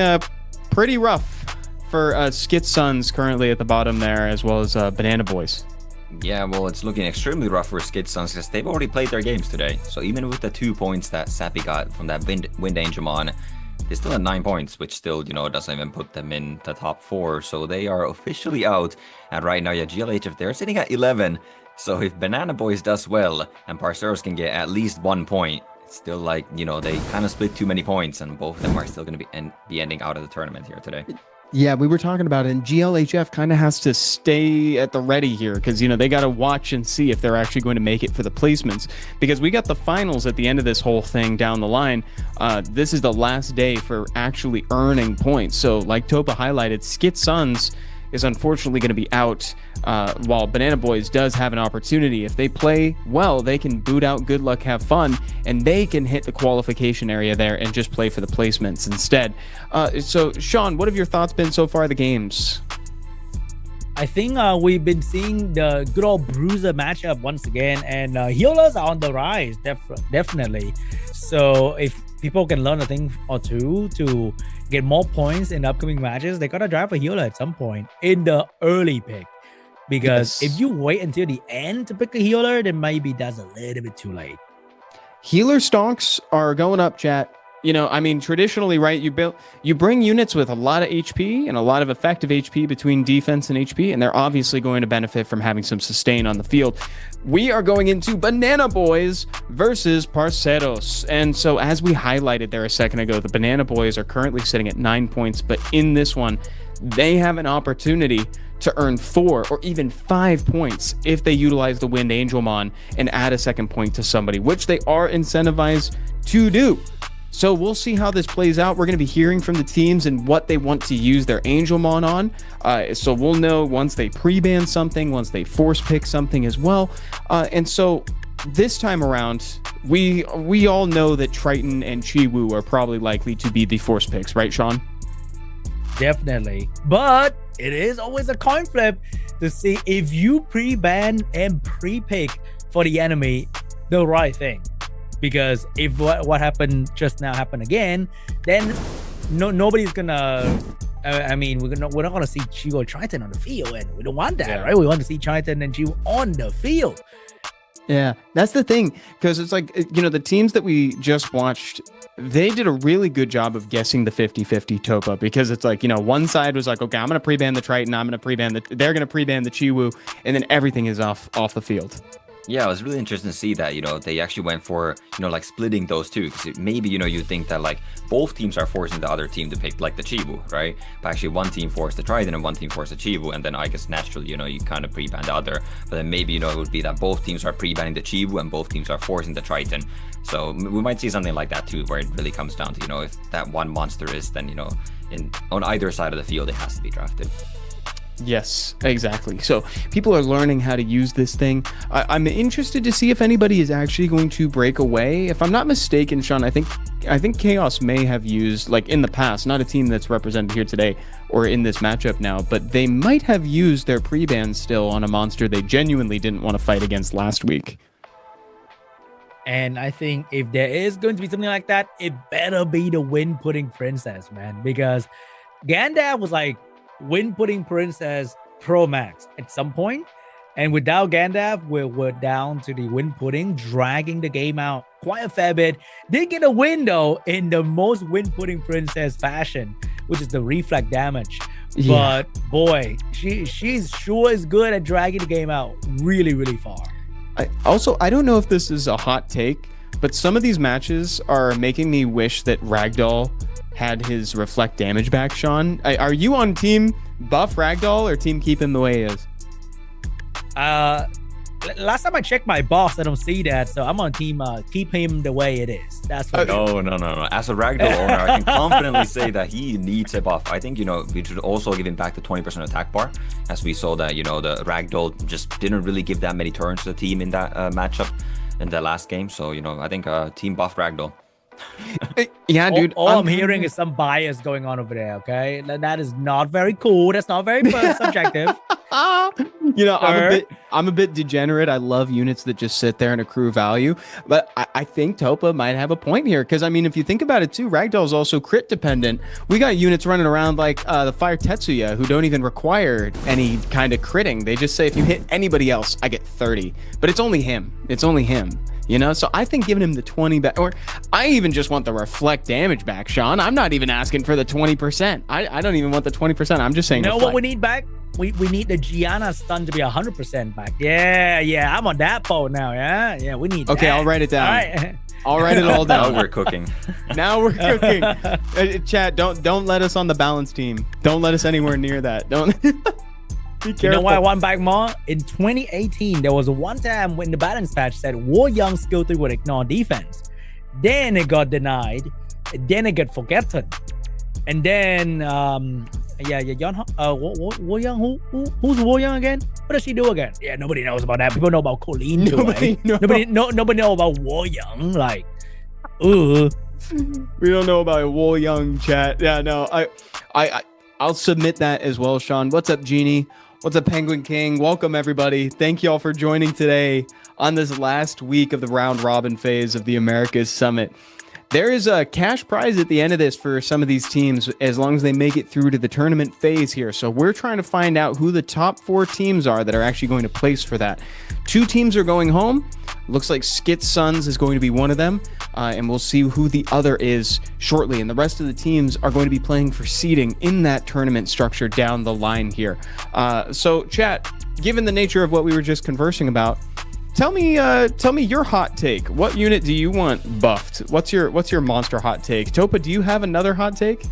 S3: pretty rough for Skit Sons currently at the bottom there, as well as Banana Boys.
S14: Yeah, well, it's looking extremely rough for Skit Sons because they've already played their games today. So even with the 2 points that Sappyyy got from that Wind Angemon, they're still at 9 points, which still, you know, doesn't even put them in the top 4. So they are officially out. And right now, yeah, GLHF, they're sitting at 11. So if Banana Boys does well and Parceros can get at least 1 point, it's still like, you know, they kind of split too many points and both of them are still going to be ending out of the tournament here today.
S3: Yeah, we were talking about it, and GLHF kind of has to stay at the ready here because, you know, they got to watch and see if they're actually going to make it for the placements, because we got the finals at the end of this whole thing down the line. This is the last day for actually earning points. So like Topa highlighted, Skit Sons, is unfortunately going to be out, while Banana Boys does have an opportunity. If they play well, they can boot out Good Luck Have Fun, and they can hit the qualification area there and just play for the placements instead. So, Sean, what have your thoughts been so far of the games?
S15: I think we've been seeing the good old bruiser matchup once again, and healers are on the rise, definitely. So if people can learn a thing or two to get more points in upcoming matches, they gotta drive a healer at some point in the early pick. Because if you wait until the end to pick a healer, then maybe that's a little bit too late.
S3: Healer stonks are going up, chat. You know, I mean, traditionally, right, you bring units with a lot of HP and a lot of effective HP between defense and HP, and they're obviously going to benefit from having some sustain on the field. We are going into Banana Boys versus Parceros. And so as we highlighted there a second ago, the Banana Boys are currently sitting at 9 points, but in this one, they have an opportunity to earn 4 or even 5 points if they utilize the Wind Angelmon and add a second point to somebody, which they are incentivized to do. So we'll see how this plays out. We're going to be hearing from the teams and what they want to use their Angelmon on. So we'll know once they pre-ban something, once they force pick something as well. And so this time around, we all know that Triton and Chiwu are probably likely to be the force picks, right, Sean?
S15: Definitely. But it is always a coin flip to see if you pre-ban and pre-pick for the enemy the right thing. Because if what happened just now happened again, then nobody's gonna. I mean, we're not gonna see Chiwu or Triton on the field, and we don't want that, right? We want to see Triton and Chiwu on the field.
S3: Yeah, that's the thing, because it's like, you know, the teams that we just watched, they did a really good job of guessing the 50-50 Topa, because it's like, you know, one side was like, okay, I'm gonna pre-ban the Triton, they're gonna pre-ban the Chiwu, and then everything is off the field.
S14: Yeah, it was really interesting to see that, you know, they actually went for, you know, like splitting those two, because maybe, you know, you think that like both teams are forcing the other team to pick like the Chiwu, right? But actually one team forced the Triton and one team forced the Chiwu, and then I guess naturally, you know, you kind of pre-ban the other. But then maybe, you know, it would be that both teams are pre-banning the Chiwu and both teams are forcing the Triton. So we might see something like that too, where it really comes down to, you know, if that one monster is, then, you know, on either side of the field, it has to be drafted.
S3: Yes, exactly. So people are learning how to use this thing. I'm interested to see if anybody is actually going to break away. If I'm not mistaken, Sean, I think Chaos may have used, like in the past, not a team that's represented here today or in this matchup now, but they might have used their pre-ban still on a monster they genuinely didn't want to fight against last week.
S15: And I think if there is going to be something like that, it better be the Wind Pudding Princess, man, because Gandalf was like Wind Pudding Princess Pro Max at some point, and without Gandalf, we're down to the Wind Pudding, dragging the game out quite a fair bit. Did get a win though in the most Wind Pudding Princess fashion, which is the reflect damage. Yeah. But boy, she's sure is good at dragging the game out really, really far.
S3: I don't know if this is a hot take, but some of these matches are making me wish that Ragdoll had his reflect damage back, Sean. Are you on team buff Ragdoll or team keep him the way he is?
S15: Last time I checked my boss, I don't see that, so I'm on team keep him the way it is. That's what
S14: No. As a Ragdoll owner, I can confidently say that he needs a buff. I think, you know, we should also give him back the 20% attack bar, as we saw that, you know, the Ragdoll just didn't really give that many turns to the team in that matchup in the last game. So, you know, I think team buff Ragdoll.
S3: Yeah, dude.
S15: All I'm hearing is some bias going on over there, okay? That is not very cool. That's not very subjective.
S3: You know, I'm a bit degenerate. I love units that just sit there and accrue value, but I think Topa might have a point here, because I mean, if you think about it too, Ragdoll is also crit dependent. We got units running around like the Fire Tetsuya who don't even require any kind of critting. They just say if you hit anybody else, I get 30, but it's only him. You know, so I think giving him the 20 back, or I even just want the reflect damage back, Sean. I'm not even asking for the 20%. I don't even want the 20%. I'm just saying.
S15: You know what we need back? We need the Gianna stun to be 100% back. Yeah. I'm on that boat now. Yeah. We need.
S3: Okay,
S15: that.
S3: I'll write it down.
S15: All right.
S3: I'll write it all down.
S14: Now we're cooking.
S3: Chat, don't let us on the balance team. Don't let us anywhere near that. Don't. Be careful.
S15: You know why I want back more? In 2018, there was one time when the balance patch said War Young skill 3 would ignore defense. Then it got denied. Then it got forgotten. And then Yeah, Yon. Wo Young. Who's Wo Young again? What does she do again? Yeah, nobody knows about that. People know about Colleen. Nobody know about Wo Young. Like, ooh.
S3: We don't know about Wo Young, chat. Yeah, no, I'll submit that as well, Sean. What's up, Genie? What's up, Penguin King? Welcome, everybody. Thank you all for joining today on this last week of the round robin phase of the Americas Summit. There is a cash prize at the end of this for some of these teams as long as they make it through to the tournament phase here. So we're trying to find out who the top 4 teams are that are actually going to place for that. 2 teams are going home. Looks like Skit's Sons is going to be one of them. And we'll see who the other is shortly. And the rest of the teams are going to be playing for seeding in that tournament structure down the line here. So chat, given the nature of what we were just conversing about, tell me your hot take. What unit do you want buffed? What's your monster hot take? Topa, do you have another hot take?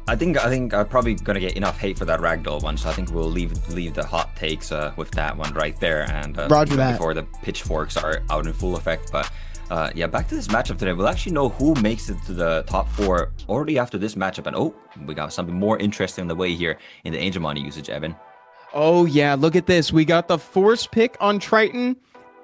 S14: I think I'm probably gonna get enough hate for that ragdoll one, so I think we'll leave the hot takes with that one right there, and
S11: Roger that.
S14: before the pitchforks are out in full effect. But yeah, back to this matchup today. We'll actually know who makes it to the top 4 already after this matchup, and we got something more interesting on the way here in the Angelmani usage, Evan.
S3: Oh yeah, look at this. We got the force pick on Triton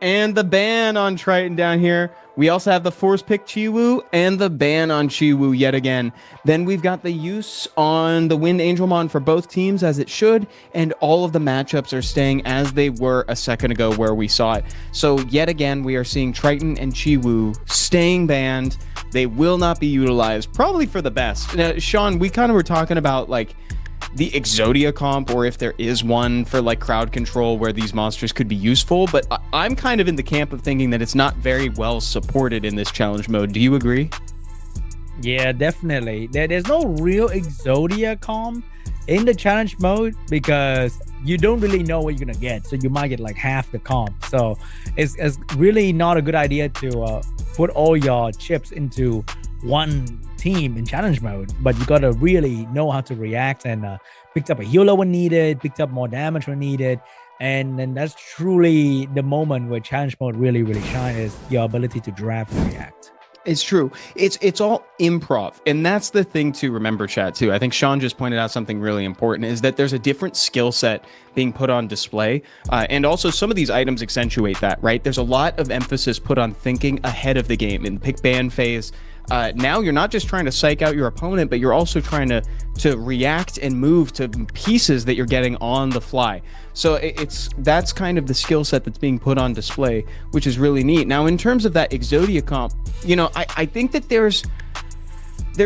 S3: and the ban on Triton down here. We also have the force pick Chiwu and the ban on Chiwu yet again. Then we've got the use on the Wind Angelmon for both teams as it should, and all of the matchups are staying as they were a second ago where we saw it. So yet again, we are seeing Triton and Chiwu staying banned. They will not be utilized, probably for the best. Now, Sean, we kind of were talking about like the Exodia comp, or if there is one for like crowd control where these monsters could be useful, but I'm kind of in the camp of thinking that it's not very well supported in this challenge mode. Do you agree?
S15: Yeah, definitely. There's no real Exodia comp in the challenge mode because you don't really know what you're gonna get, so you might get like half the comp. So it's really not a good idea to put all your chips into one team in challenge mode, but you gotta really know how to react and picked up a healer when needed, picked up more damage when needed, and then that's truly the moment where challenge mode really shines, is your ability to draft and react.
S3: It's true. It's all improv. And that's the thing to remember, chat, too. I think Sean just pointed out something really important, is that there's a different skill set being put on display. And also some of these items accentuate that, right? There's a lot of emphasis put on thinking ahead of the game. In the pick ban phase, now you're not just trying to psych out your opponent, but you're also trying to react and move to pieces that you're getting on the fly. So that's kind of the skill set that's being put on display, which is really neat. Now, in terms of that Exodia comp, you know, I think that there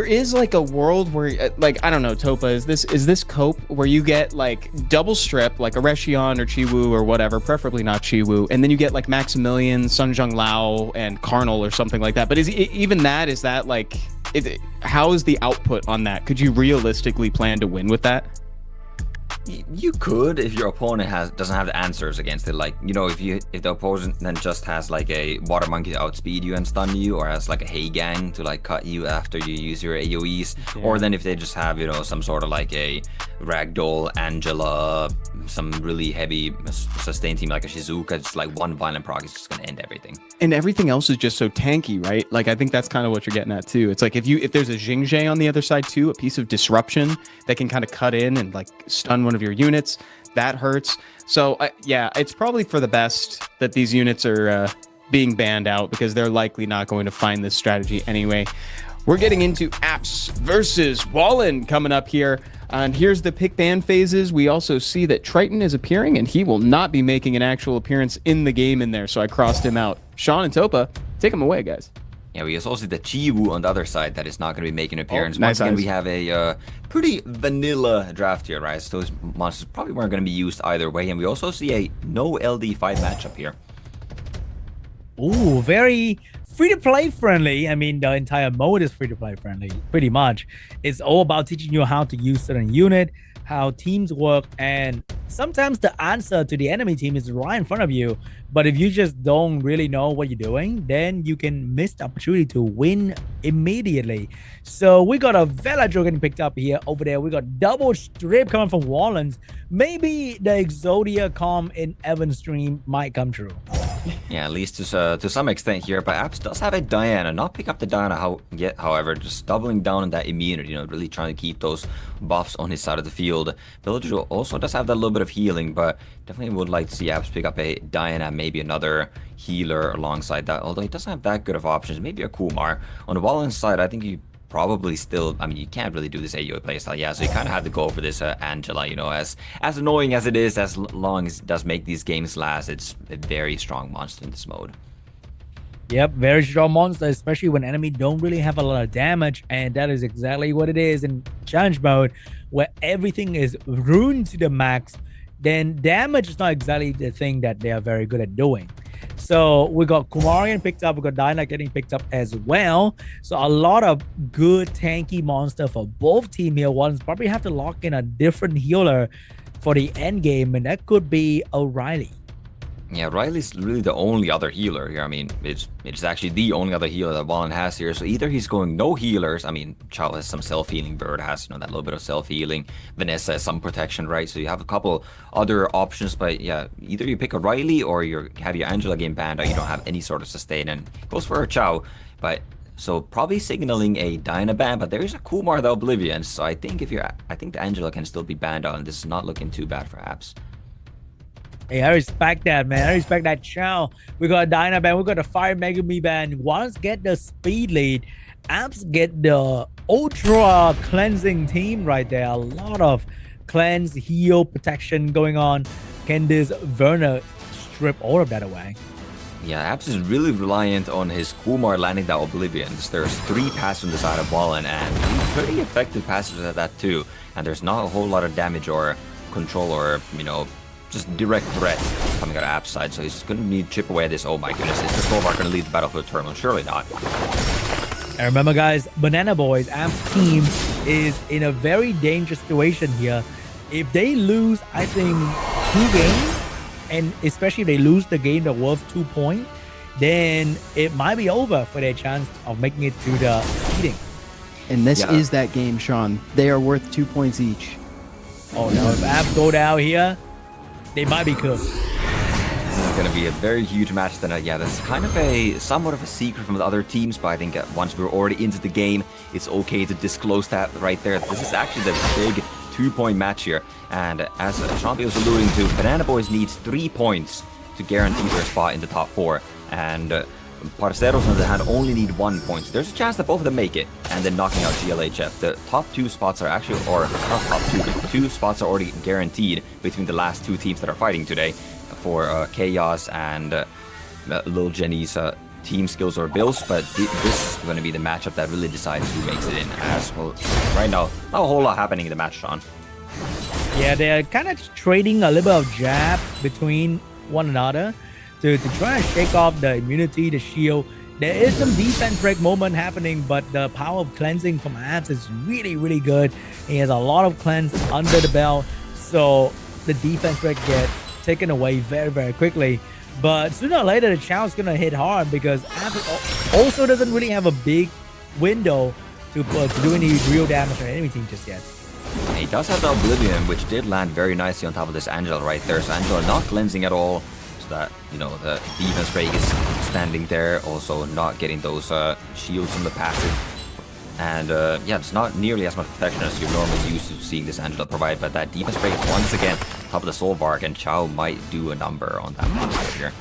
S3: is like a world where, like, I don't know, Topa, is this cope where you get like double strip, like a Reshion or Chiwu or whatever, preferably not Chiwu, and then you get like Maximilian, Sunjung Lao, and Carnal or something like that. But is that like, how is the output on that? Could you realistically plan to win with that?
S14: You could, if your opponent doesn't have the answers against it. Like, you know, if the opponent then just has like a water monkey to outspeed you and stun you, or has like a hay gang to like cut you after you use your AoEs, or then if they just have, you know, some sort of like a ragdoll Angela, some really heavy sustain team like a Shizuka, just like one violent proc is just gonna end everything. And everything else is just so tanky, right? Like, I think that's kind of what you're getting at too. It's like if there's a Jingzhe on the other side too, a piece of disruption that can kind of cut in and like stun one of your units, that hurts. So yeah, it's probably for the best that these units are being banned out, because they're likely not going to find this strategy anyway. We're getting into apps versus Wallen coming up here. And here's the pick ban phases. We also see that Triton is appearing, and he will not be making an actual appearance in the game in there, so I crossed him out. Sean and Topa, take him away, guys. Yeah, we also see the Chiwu on the other side that is not going to be making an appearance.
S3: Nice
S14: Once again,
S3: eyes.
S14: we have a pretty vanilla draft here, right? So those monsters probably weren't going to be used either way. And we also see a no LD5 matchup here.
S15: Ooh, very free-to-play friendly. I mean, the entire mode is free-to-play friendly, pretty much. It's all about teaching you how to use certain unit, how teams work, and sometimes the answer to the enemy team is right in front of you. But if you just don't really know what you're doing, then you can miss the opportunity to win immediately. So we got a Veladro getting picked up here. Over there, we got double strip coming from Wallens. Maybe the Exodia comp in Evan's stream might come true.
S14: Yeah, at least to some extent here, but Apps does have a Diana. Not pick up the Diana yet, however, just doubling down on that immunity, you know, really trying to keep those buffs on his side of the field. Villager also does have that little bit of healing, but definitely would like to see Apps pick up a Diana, maybe another healer alongside that, although he doesn't have that good of options. Maybe a Kumar. On the Wallen side, I think you probably still, I mean, you can't really do this AoE playstyle, yeah, so you kind of have to go for this Angela, you know, as annoying as it is, as long as it does make these games last, it's a very strong monster in this mode.
S15: Yep, very strong monster, especially when enemy don't really have a lot of damage, and that is exactly what it is in challenge mode, where everything is ruined to the max. Then damage is not exactly the thing that they are very good at doing. So we got Kumarian picked up, we got Dyna getting picked up as well. So a lot of good tanky monster for both team here. One's probably have to lock in a different healer for the end game, and that could be O'Reilly.
S14: Yeah, Riley's really the only other healer here. I mean, it's actually the only other healer that Wallen has here. So either he's going no healers. I mean, Chow has some self-healing. Bird has, you know, that little bit of self-healing. Vanessa has some protection, right? So you have a couple other options. But yeah, either you pick a Riley or you have your Angela game banned, or you don't have any sort of sustain. And goes for a Chow. But so probably signaling a Dyna ban. But there is a Kumar the Oblivion. So I think I think the Angela can still be banned out, and this is not looking too bad for Apps.
S15: Hey, I respect that, man. I respect that Chow. We got a Dyna ban. We got a Fire Megami ban. Once get the speed lead, Apps get the ultra cleansing team right there. A lot of cleanse, heal, protection going on. Can this Werner strip all of that away?
S14: Yeah, Apps is really reliant on his Kumar landing that Oblivions. There's 3 passes on the side of Wallen, and pretty effective passes at that too. And there's not a whole lot of damage or control or, you know, just direct threat coming out of App's side, so he's gonna need to chip away at this. Oh my goodness, is the Solvar gonna lead the battle for the terminal? Surely not.
S15: And remember, guys, Banana Boys, App's team is in a very dangerous situation here. If they lose, I think, 2 games, and especially if they lose the game that worth 2 points, then it might be over for their chance of making it to the seeding.
S19: And this is that game, Sean. They are worth 2 points each.
S15: Oh no, if Apps go down here, they might be cooked.
S14: This is going to be a very huge match. Then, yeah, that's kind of somewhat of a secret from the other teams, but I think once we're already into the game, it's okay to disclose that right there. This is actually the big 2-point match here, and as Champi was alluding to, Banana Boys needs 3 points to guarantee their spot in the top 4, and Parceros on the hand only need 1 point. So there's a chance that both of them make it, and then knocking out GLHF. The top 2 spots are actually, or not top 2, but 2 spots are already guaranteed between the last 2 teams that are fighting today for Chaos and Lil Jenny's team skills or bills. But this is going to be the matchup that really decides who makes it in. As well, right now, not a whole lot happening in the match, Sean.
S15: Yeah, they're kind of trading a little bit of jab between one another to try and shake off the immunity, the shield. There is some defense break moment happening, but the power of cleansing from Apps is really, really good. He has a lot of cleanse under the belt, so the defense break get taken away very, very quickly. But sooner or later, the Chow's gonna hit hard because Apps also doesn't really have a big window to do any real damage on enemy team just yet.
S14: He does have the Oblivion, which did land very nicely on top of this Angela right there. So Angela not cleansing at all. That, you know, the defense break is standing there, also not getting those shields from the passive, and yeah, it's not nearly as much protection as you're normally used to seeing this Angela provide, but that defense break once again top of the soul bark, and Chow might do a number on that monster here.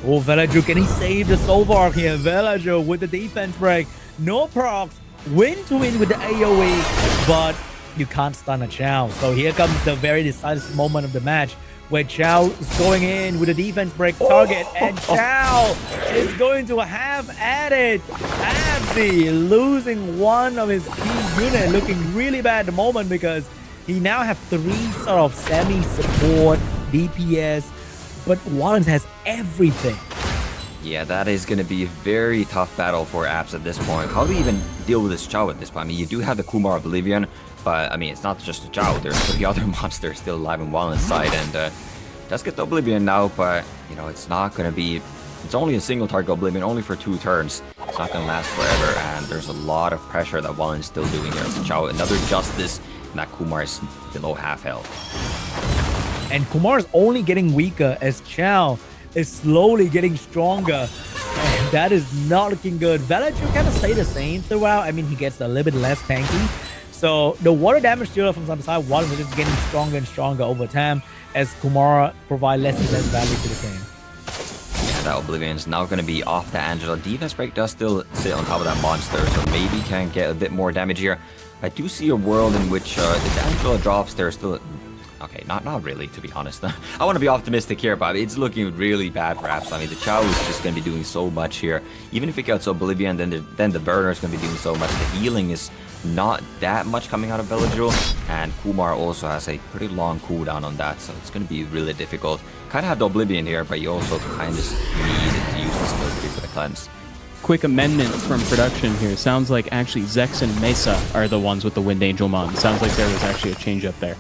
S15: Oh, Villager, can he save the soul bark here? Villager with the defense break, no procs, win to win with the AoE, but you can't stun a Chow. So here comes the very decisive moment of the match, where Chow is going in with a defense break target, and Chow is going to have at it. Abzi losing one of his key unit, looking really bad at the moment because he now have 3 sort of semi-support DPS, but Wallens has everything.
S14: Yeah, that is going to be a very tough battle for Apps at this point. How do you even deal with this Chow at this point? I mean, you do have the Kumar Oblivion, but I mean, it's not just a Chow. There's 3 other monsters still alive on Wallen's side, and does get the Oblivion now, but you know, it's not going to be. It's only a single target Oblivion, only for 2 turns. It's not going to last forever, and there's a lot of pressure that Wallen's still doing here. So Chow, another Justice, and that Kumar is below half health.
S15: And Kumar is only getting weaker as Chow is slowly getting stronger. And that is not looking good. Village will kind of stay the same throughout. I mean, he gets a little bit less tanky. So the water damage dealer from some side was just getting stronger and stronger over time as Kumara provide less and less value to the game.
S14: Yeah, that Oblivion is now going to be off the Angela. Defense break does still sit on top of that monster, so maybe can get a bit more damage here. I do see a world in which if the Angela drops, there's still... Okay, not really, to be honest. I want to be optimistic here, but it's looking really bad for Apps. I mean, the Chow is just going to be doing so much here. Even if it gets Oblivion, then the Burner is going to be doing so much. The healing is not that much coming out of Belladril, and Kumar also has a pretty long cooldown on that, so it's going to be really difficult. Kind of have the Oblivion here, but you also kind of need to use the skill tree for the cleanse.
S20: Quick amendment from production here. Sounds like actually Zex and Mesa are the ones with the Wind Angel Mon. Sounds like there was actually a change up there.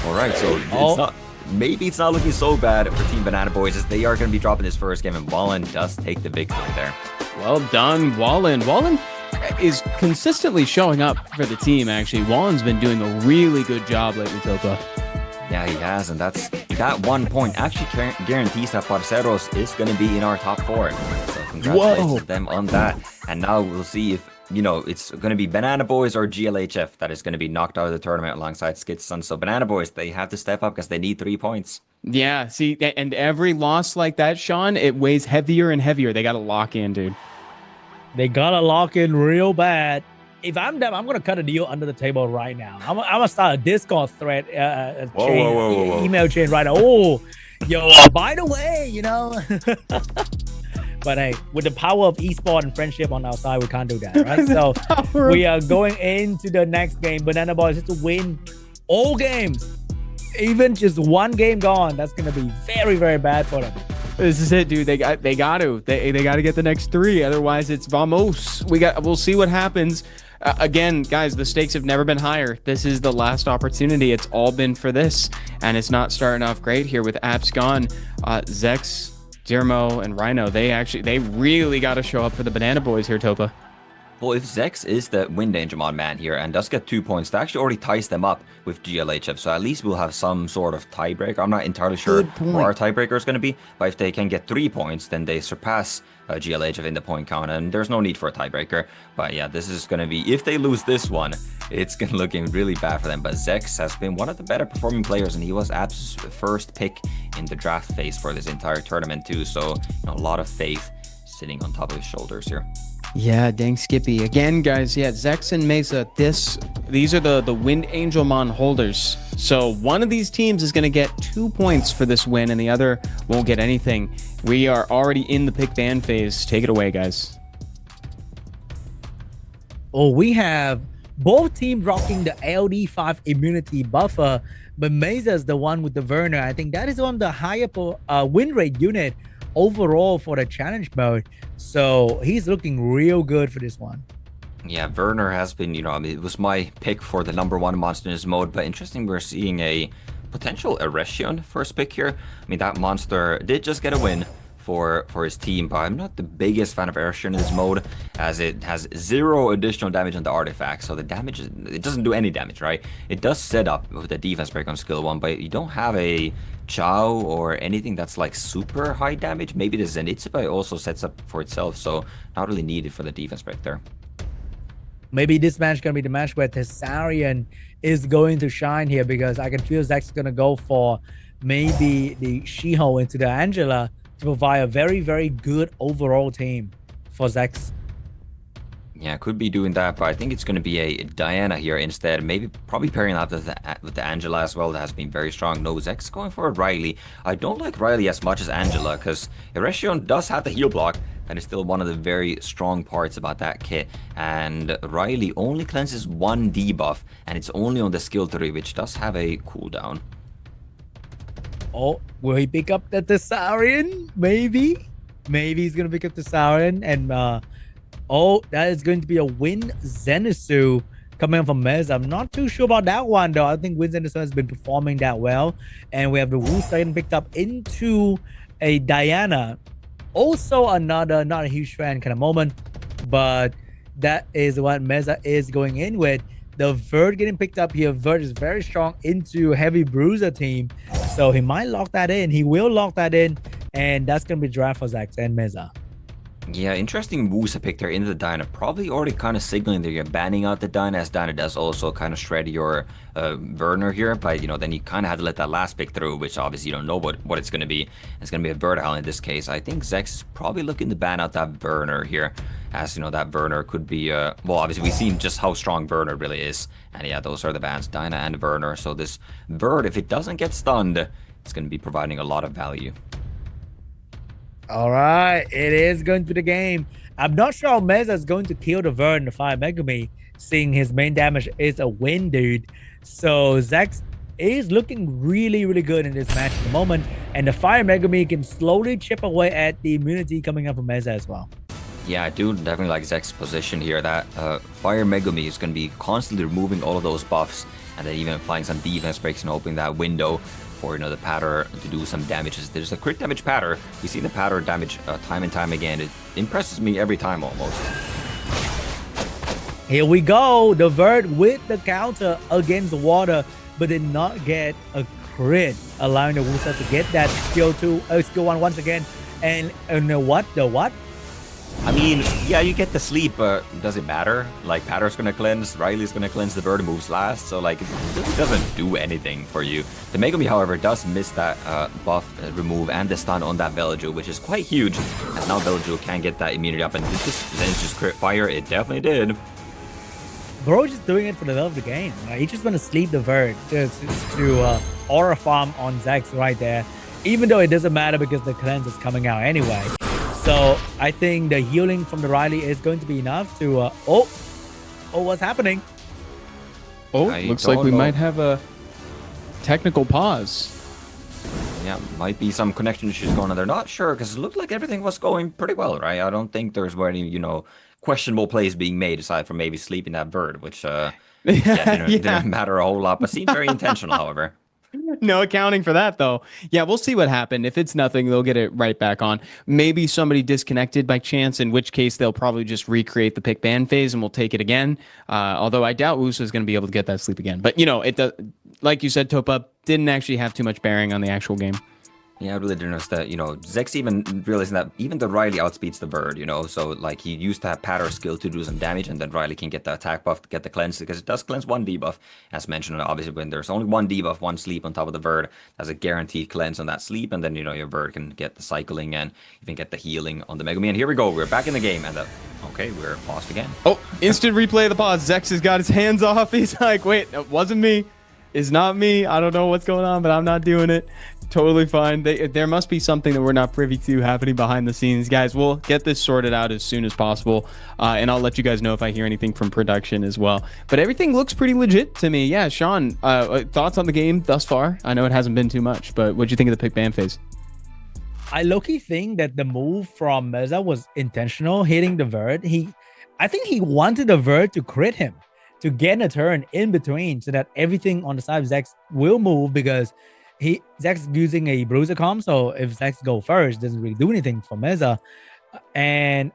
S14: Alright, so maybe it's not looking so bad for Team Banana Boys as they are going to be dropping this first game, and Wallen does take the victory there.
S20: Well done, Wallen. Wallen is consistently showing up for the team, actually. Wallen's been doing a really good job lately, Topa.
S14: Yeah, he has, and that 1 point actually guarantees that Parceros is going to be in our top 4. So congratulations to them on that. And now we'll see if, you know, it's going to be Banana Boys or GLHF that is going to be knocked out of the tournament alongside Skitson. So Banana Boys, they have to step up because they need 3 points.
S20: Yeah, see, and every loss like that, Sean, it weighs heavier and heavier. They got to lock in, dude.
S15: They got to lock in real bad. If I'm them, I'm going to cut a deal under the table right now. I'm going to start a Discord thread email chain right now. Oh, yo, by the way, you know. But hey, with the power of esport and friendship on our side, we can't do that, right? So we are going into the next game. Banana Boys has to win all games. Even just one game gone, that's going to be very, very bad for them.
S20: This is it, dude. They got to get the next 3. Otherwise, it's vamos. We'll see what happens. Again, guys, the stakes have never been higher. This is the last opportunity. It's all been for this, and it's not starting off great here with Apps gone. Zex, Zermo, and Rhino. They really got to show up for the Banana Boys here, Topa.
S14: Well, if Zex is the Wind Angemon man here and does get 2 points, that actually already ties them up with GLHF. So at least we'll have some sort of tiebreaker. I'm not entirely sure what our tiebreaker is going to be, but if they can get 3 points, then they surpass GLHF in the point count, and there's no need for a tiebreaker. But yeah, this is going to be, if they lose this one, it's going to looking really bad for them. But Zex has been one of the better performing players, and he was App's first pick in the draft phase for this entire tournament too. So, you know, a lot of faith sitting on top of his shoulders here.
S20: Yeah, dang Skippy. Again, guys, yeah, Zex and Mesa, these are the Wind Angelmon holders. So one of these teams is going to get 2 points for this win, and the other won't get anything. We are already in the pick ban phase. Take it away, guys.
S15: Oh, we have both teams rocking the LD5 immunity buffer, but Mesa is the one with the Werner. I think that is on the higher win rate unit overall for the challenge mode. So he's looking real good for this one.
S14: Yeah, Werner has been, you know, I mean, it was my pick for the #1 monster in this mode, but interesting, we're seeing a potential Eresion first pick here. I mean, that monster did just get a win for his team, but I'm not the biggest fan of Eresion in this mode, as it has 0 additional damage on the artifact. So the damage, it doesn't do any damage, right? It does set up with the defense break on skill 1, but you don't have a Chow or anything that's like super high damage. Maybe the Zenitsuba also sets up for itself, so not really needed for the defense break there.
S15: Maybe this match is going to be the match where Thessarian is going to shine here, because I can feel Zach's going to go for maybe the Shiho into the Angela to provide a very, very good overall team for Zex.
S14: Yeah, could be doing that, but I think it's going to be a Diana here instead. Maybe probably pairing up with the Angela as well. That has been very strong. No, Zex going for a Riley. I don't like Riley as much as Angela, because Eresion does have the heal block. That is still one of the very strong parts about that kit. And Riley only cleanses 1 debuff, and it's only on the skill 3, which does have a cooldown.
S15: Oh, will he pick up the Thessarian? Maybe. Maybe he's going to pick up the Thessarian. And oh, that is going to be a Wind Zenitsu coming from Mez. I'm not too sure about that one, though. I think Wind Zenitsu has been performing that well. And we have the Wu Saiyan picked up into a Diana. Also another, not a huge fan kind of moment, but that is what Meza is going in with. The Vert getting picked up here. Vert is very strong into Heavy Bruiser team, so he might lock that in. He will lock that in, and that's gonna be draft for Zax and Meza.
S14: Yeah, interesting moves to pick there into the Dyna. Probably already kind of signaling that you're banning out the Dyna, as Dyna does also kind of shred your Werner here. But, you know, then you kind of had to let that last pick through, which obviously you don't know what it's going to be. It's going to be a Vertical in this case. I think Zex is probably looking to ban out that Werner here. As, you know, that Werner could be, well, obviously we've seen just how strong Werner really is. And yeah, those are the bans, Dyna and Werner. So this Verd, if it doesn't get stunned, it's going to be providing a lot of value.
S15: All right, it is going to the game. I'm not sure how Meza is going to kill the Vern, the Fire Megami, seeing his main damage is a win, dude. So Zax is looking really, really good in this match at the moment, and the Fire Megami can slowly chip away at the immunity coming up from Meza as well.
S14: Yeah, I do definitely like Zex's position here. That Fire Megami is going to be constantly removing all of those buffs, and then even applying some defense breaks and opening that window for, you know, the patter to do some damages. There's a crit damage patter. You see the patter damage time and time again. It impresses me every time almost.
S15: Here we go. The Vert with the counter against the water, but did not get a crit, allowing the Wusa to get that skill 1 once again. And the what?
S14: I mean, yeah, you get the sleep, but does it matter? Like, Patter's gonna cleanse, Riley's gonna cleanse, the Bird moves last, so like, it really doesn't do anything for you. The Megami, however, does miss that buff remove and the stun on that Velaju, which is quite huge, as now Velaju can get that immunity up, and did this just crit fire? It definitely did.
S15: Bro just doing it for the love of the game. He just want to sleep the Vert just to aura farm on Zax right there, even though it doesn't matter because the cleanse is coming out anyway. So I think the healing from the Riley is going to be enough to oh, what's happening?
S20: Oh, looks like we might have a technical pause.
S14: Yeah, might be some connection issues going on there. Not sure, because it looked like everything was going pretty well, right? I don't think there's any, you know, questionable plays being made aside from maybe sleeping that Bird, which didn't matter a whole lot, but seemed very intentional, however.
S20: No accounting for that, though. Yeah, we'll see what happened. If it's nothing, they'll get it right back on. Maybe somebody disconnected by chance, in which case they'll probably just recreate the pick ban phase and we'll take it again. Although I doubt Wusa is going to be able to get that sleep again. But, you know, it does, like you said, Topa, didn't actually have too much bearing on the actual game.
S14: Yeah, I really didn't notice that, you know, Zex even realizing that even the Riley outspeeds the Bird, you know, so like he used that patter skill to do some damage, and then Riley can get the attack buff to get the cleanse, because it does cleanse one debuff, as mentioned. Obviously, when there's only one debuff, one sleep on top of the Bird, that's a guaranteed cleanse on that sleep, and then, you know, your Bird can get the cycling and even get the healing on the Megami. And here we go, we're back in the game, and okay, we're paused again.
S20: Oh, instant replay of the pause. Zex has got his hands off. He's like, wait, it wasn't me. It's not me. I don't know what's going on, but I'm not doing it. Totally fine. There must be something that we're not privy to happening behind the scenes. Guys, we'll get this sorted out as soon as possible, and I'll let you guys know if I hear anything from production as well. But everything looks pretty legit to me. Yeah, Sean, thoughts on the game thus far? I know it hasn't been too much, but what'd you think of the pick ban phase?
S15: I low-key think that the move from Meza was intentional, hitting the Vert. I think he wanted the Vert to crit him, to get a turn in between, so that everything on the side of Zex will move, because Zex is using a bruiser comp, so if Zex go first, it doesn't really do anything for Meza. And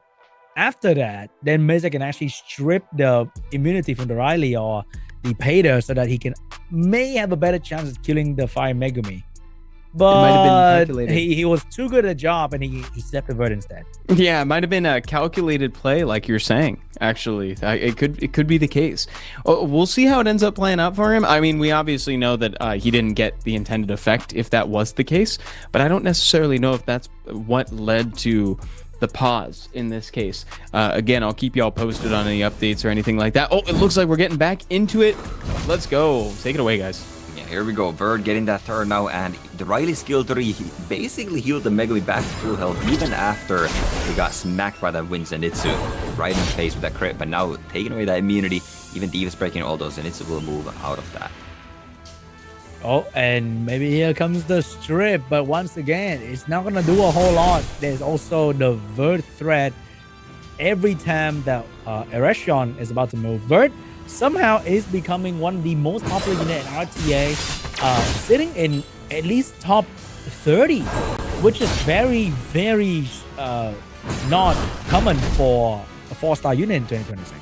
S15: after that, then Meza can actually strip the immunity from the Riley or the Pater, so that he may have a better chance of killing the Fire Megami. But he was too good at a job, and he stepped the Vert instead.
S20: Yeah, it might have been a calculated play, like you're saying. Actually, it could be the case. We'll see how it ends up playing out for him. I mean, we obviously know that he didn't get the intended effect if that was the case, but I don't necessarily know if that's what led to the pause in this case. Again, I'll keep y'all posted on any updates or anything like that. Oh, it looks like we're getting back into it. Let's go. Take it away, guys.
S14: Here we go, Bird getting that turn now, and the Riley skill 3 basically healed the Megami back to full health even after he got smacked by that Wind Zenitsu right in the face with that crit, but now taking away that immunity, even Divas breaking all those, Zenitsu will move out of that.
S15: Oh, and maybe here comes the strip, but once again, it's not going to do a whole lot. There's also the Vert threat every time that Erection is about to move. Vert somehow is becoming one of the most popular units in RTA, sitting in at least top 30, which is very, very not common for a 4-star unit in 2026.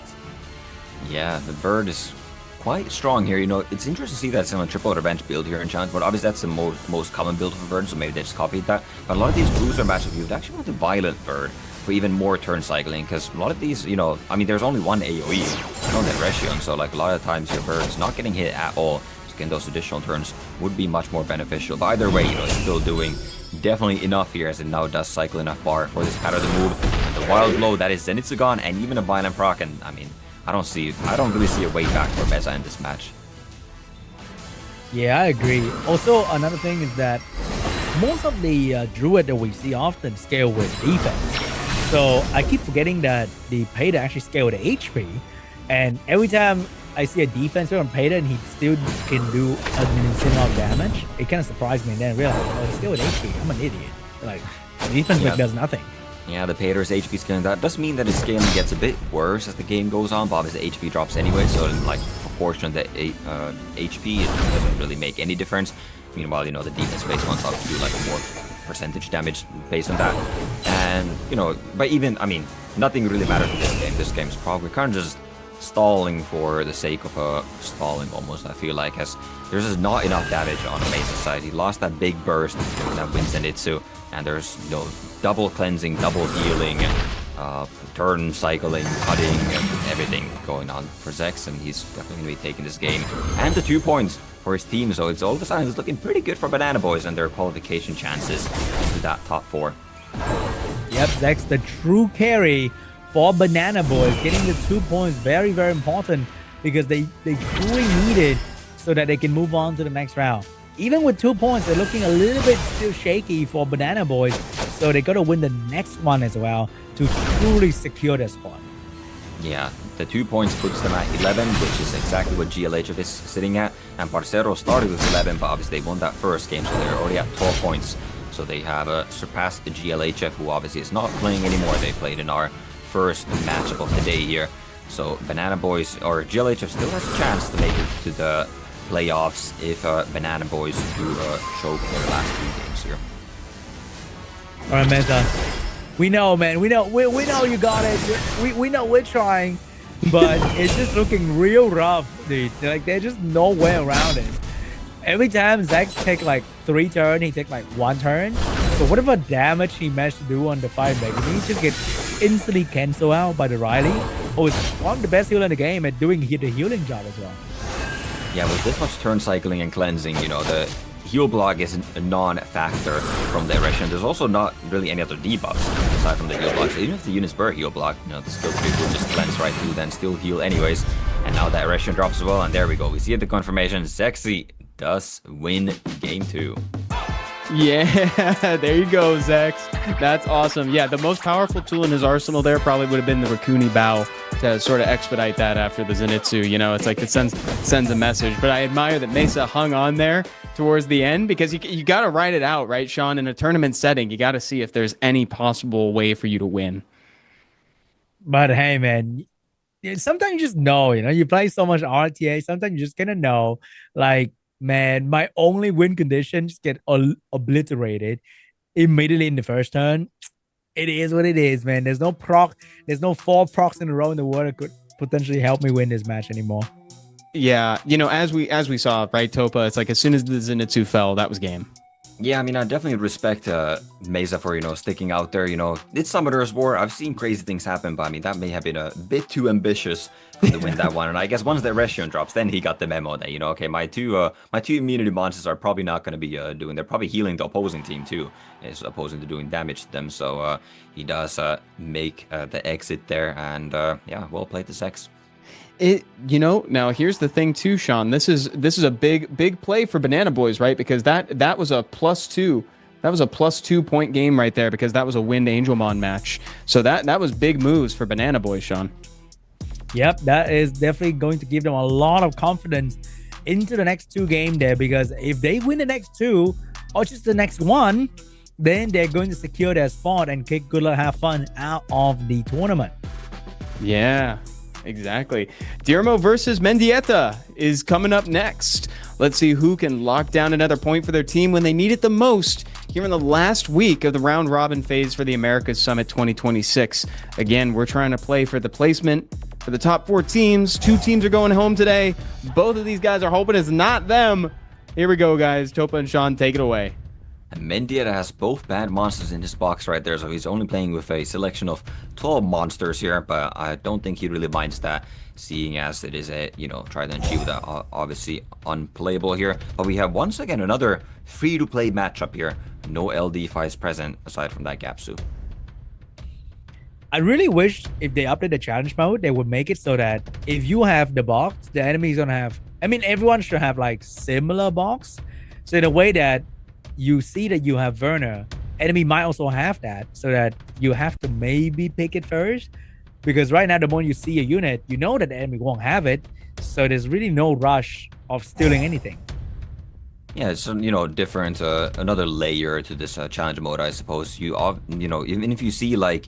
S14: Yeah, the Bird is quite strong here. You know, it's interesting to see that it's on a triple revenge build here in Challenge, but obviously that's the most common build for Bird, so maybe they just copied that. But a lot of these booster matchups, you would actually want the Violent Bird for even more turn cycling, because a lot of these, you know, I mean, there's only one AoE on that Reshion, so like a lot of times your Bird is not getting hit at all. Just getting those additional turns would be much more beneficial. But either way, you know, it's still doing definitely enough here, as it now does cycle enough bar for this pattern to move. And the Wild Blow, that is Zenitsugan, and even a Violent Proc, and I mean, I don't really see a way back for Meza in this match.
S15: Yeah, I agree. Also, another thing is that most of the Druid that we see often scale with defense. So I keep forgetting that the Payda actually scale with HP. And every time I see a defense on Payda and he still can do an insane amount of damage, it kind of surprised me and then realized, oh, it's scale with HP. I'm an idiot. Like, the defense does nothing.
S14: Yeah, the Payder's HP scaling, that does mean that his scaling gets a bit worse as the game goes on, but obviously HP drops anyway, so in like proportion of the HP, it doesn't really make any difference. Meanwhile, you know, the defense-based ones obviously do like more percentage damage based on that. And, you know, but even, I mean, nothing really matters in this game. This game's probably kind of just stalling for the sake of stalling almost, I feel like, as there's just not enough damage on Meza's side. He lost that big burst that wins Zenitsu, and there's, you know, double cleansing, double healing, turn cycling, cutting, and everything going on for Zex, and he's definitely going to be taking this game. And the 2 points for his team, so it's all of a sudden it's looking pretty good for Banana Boys and their qualification chances into that top 4.
S15: Yep, Zex, the true carry for Banana Boys, getting the 2 points, very, very important, because they truly need it so that they can move on to the next round. Even with 2 points, they're looking a little bit still shaky for Banana Boys, so they got to win the next one as well to truly secure their spot.
S14: Yeah, the 2 points puts them at 11, which is exactly what GLHF is sitting at. And Parcero started with 11, but obviously they won that first game, so they're already at 12 points. So they have surpassed the GLHF, who obviously is not playing anymore. They played in our first matchup of the day here. So Banana Boys, or GLHF, still has a chance to make it to the playoffs if Banana Boys do choke their last 2 games here.
S15: All right, Meza. We know, man. We know you got it. We know we're trying, but it's just looking real rough, dude. Like, there's just no way around it. Every time Zach take like 3 turns, he take like 1 turn. So whatever damage he managed to do on the 5 mega, he just gets instantly cancelled out by the Riley, who is one of the best healers in the game at doing the healing job as well.
S14: Yeah, with this much turn cycling and cleansing, you know, the heal block is a non-factor from the Erection. There's also not really any other debuffs aside from the heal block. So even if the units were heal block, you know, the skill tree will just cleanse right through, then still heal anyways. And now that Erection drops as well, and there we go. We see the confirmation. Zexy does win game 2.
S20: Yeah, there you go, Zex. That's awesome. Yeah, the most powerful tool in his arsenal there probably would have been the Rikuni Bow to sort of expedite that after the Zenitsu. You know, it's like it sends a message. But I admire that Meza hung on there towards the end, because you got to ride it out, right, Sean? In a tournament setting, you got to see if there's any possible way for you to win.
S15: But hey, man, sometimes you just know, you know, you play so much RTA, sometimes you just gonna know, like, man, my only win condition just get obliterated immediately in the first turn. It is what it is, man. There's no 4 procs in a row in the world that could potentially help me win this match anymore.
S20: Yeah, you know, as we saw, right, Topa, it's like as soon as the Zenitsu fell, that was game.
S14: Yeah, I mean, I definitely respect Meza for, you know, sticking out there. You know, it's Summoner's War. I've seen crazy things happen, but I mean, that may have been a bit too ambitious to win that one. And I guess once the Reshion drops, then he got the memo that, you know, okay, my two immunity monsters are probably not going to be they're probably healing the opposing team too, as opposing to doing damage to them. So he does make the exit there, and yeah, well played to Zex.
S20: You know, now here's the thing too, Sean. This is a big play for Banana Boys, right? Because that was a +2. That was a +2 point game right there, because that was a Wind Angelmon match. So that was big moves for Banana Boys, Sean.
S15: Yep, that is definitely going to give them a lot of confidence into the next 2 games there, because if they win the next 2 or just the next one, then they're going to secure their spot and kick Good Luck Have Fun out of the tournament.
S20: Yeah. Exactly. Dirmo versus Mendieta is coming up next. Let's see who can lock down another point for their team when they need it the most here in the last week of the round robin phase for the Americas Summit 2026. Again, we're trying to play for the placement, for the top 4 teams. 2 teams are going home today. Both of these guys are hoping it's not them. Here we go, guys. Topa and Sean, take it away.
S14: And Mendieta has both bad monsters in this box right there, so he's only playing with a selection of 12 monsters here, but I don't think he really minds that, seeing as it is a, Trident Shield that are obviously unplayable here. But we have once again another free-to-play matchup here. No LD fights present aside from that Gapsu.
S15: I really wish if they update the challenge mode, they would make it so that if you have the box, the enemy is gonna have, everyone should have like similar box. So in a way that you see that you have Werner, enemy might also have that, so that you have to maybe pick it first. Because right now, the moment you see a unit, you know that the enemy won't have it. So there's really no rush of stealing anything.
S14: Yeah, it's different, another layer to this challenge mode, I suppose. Even if you see like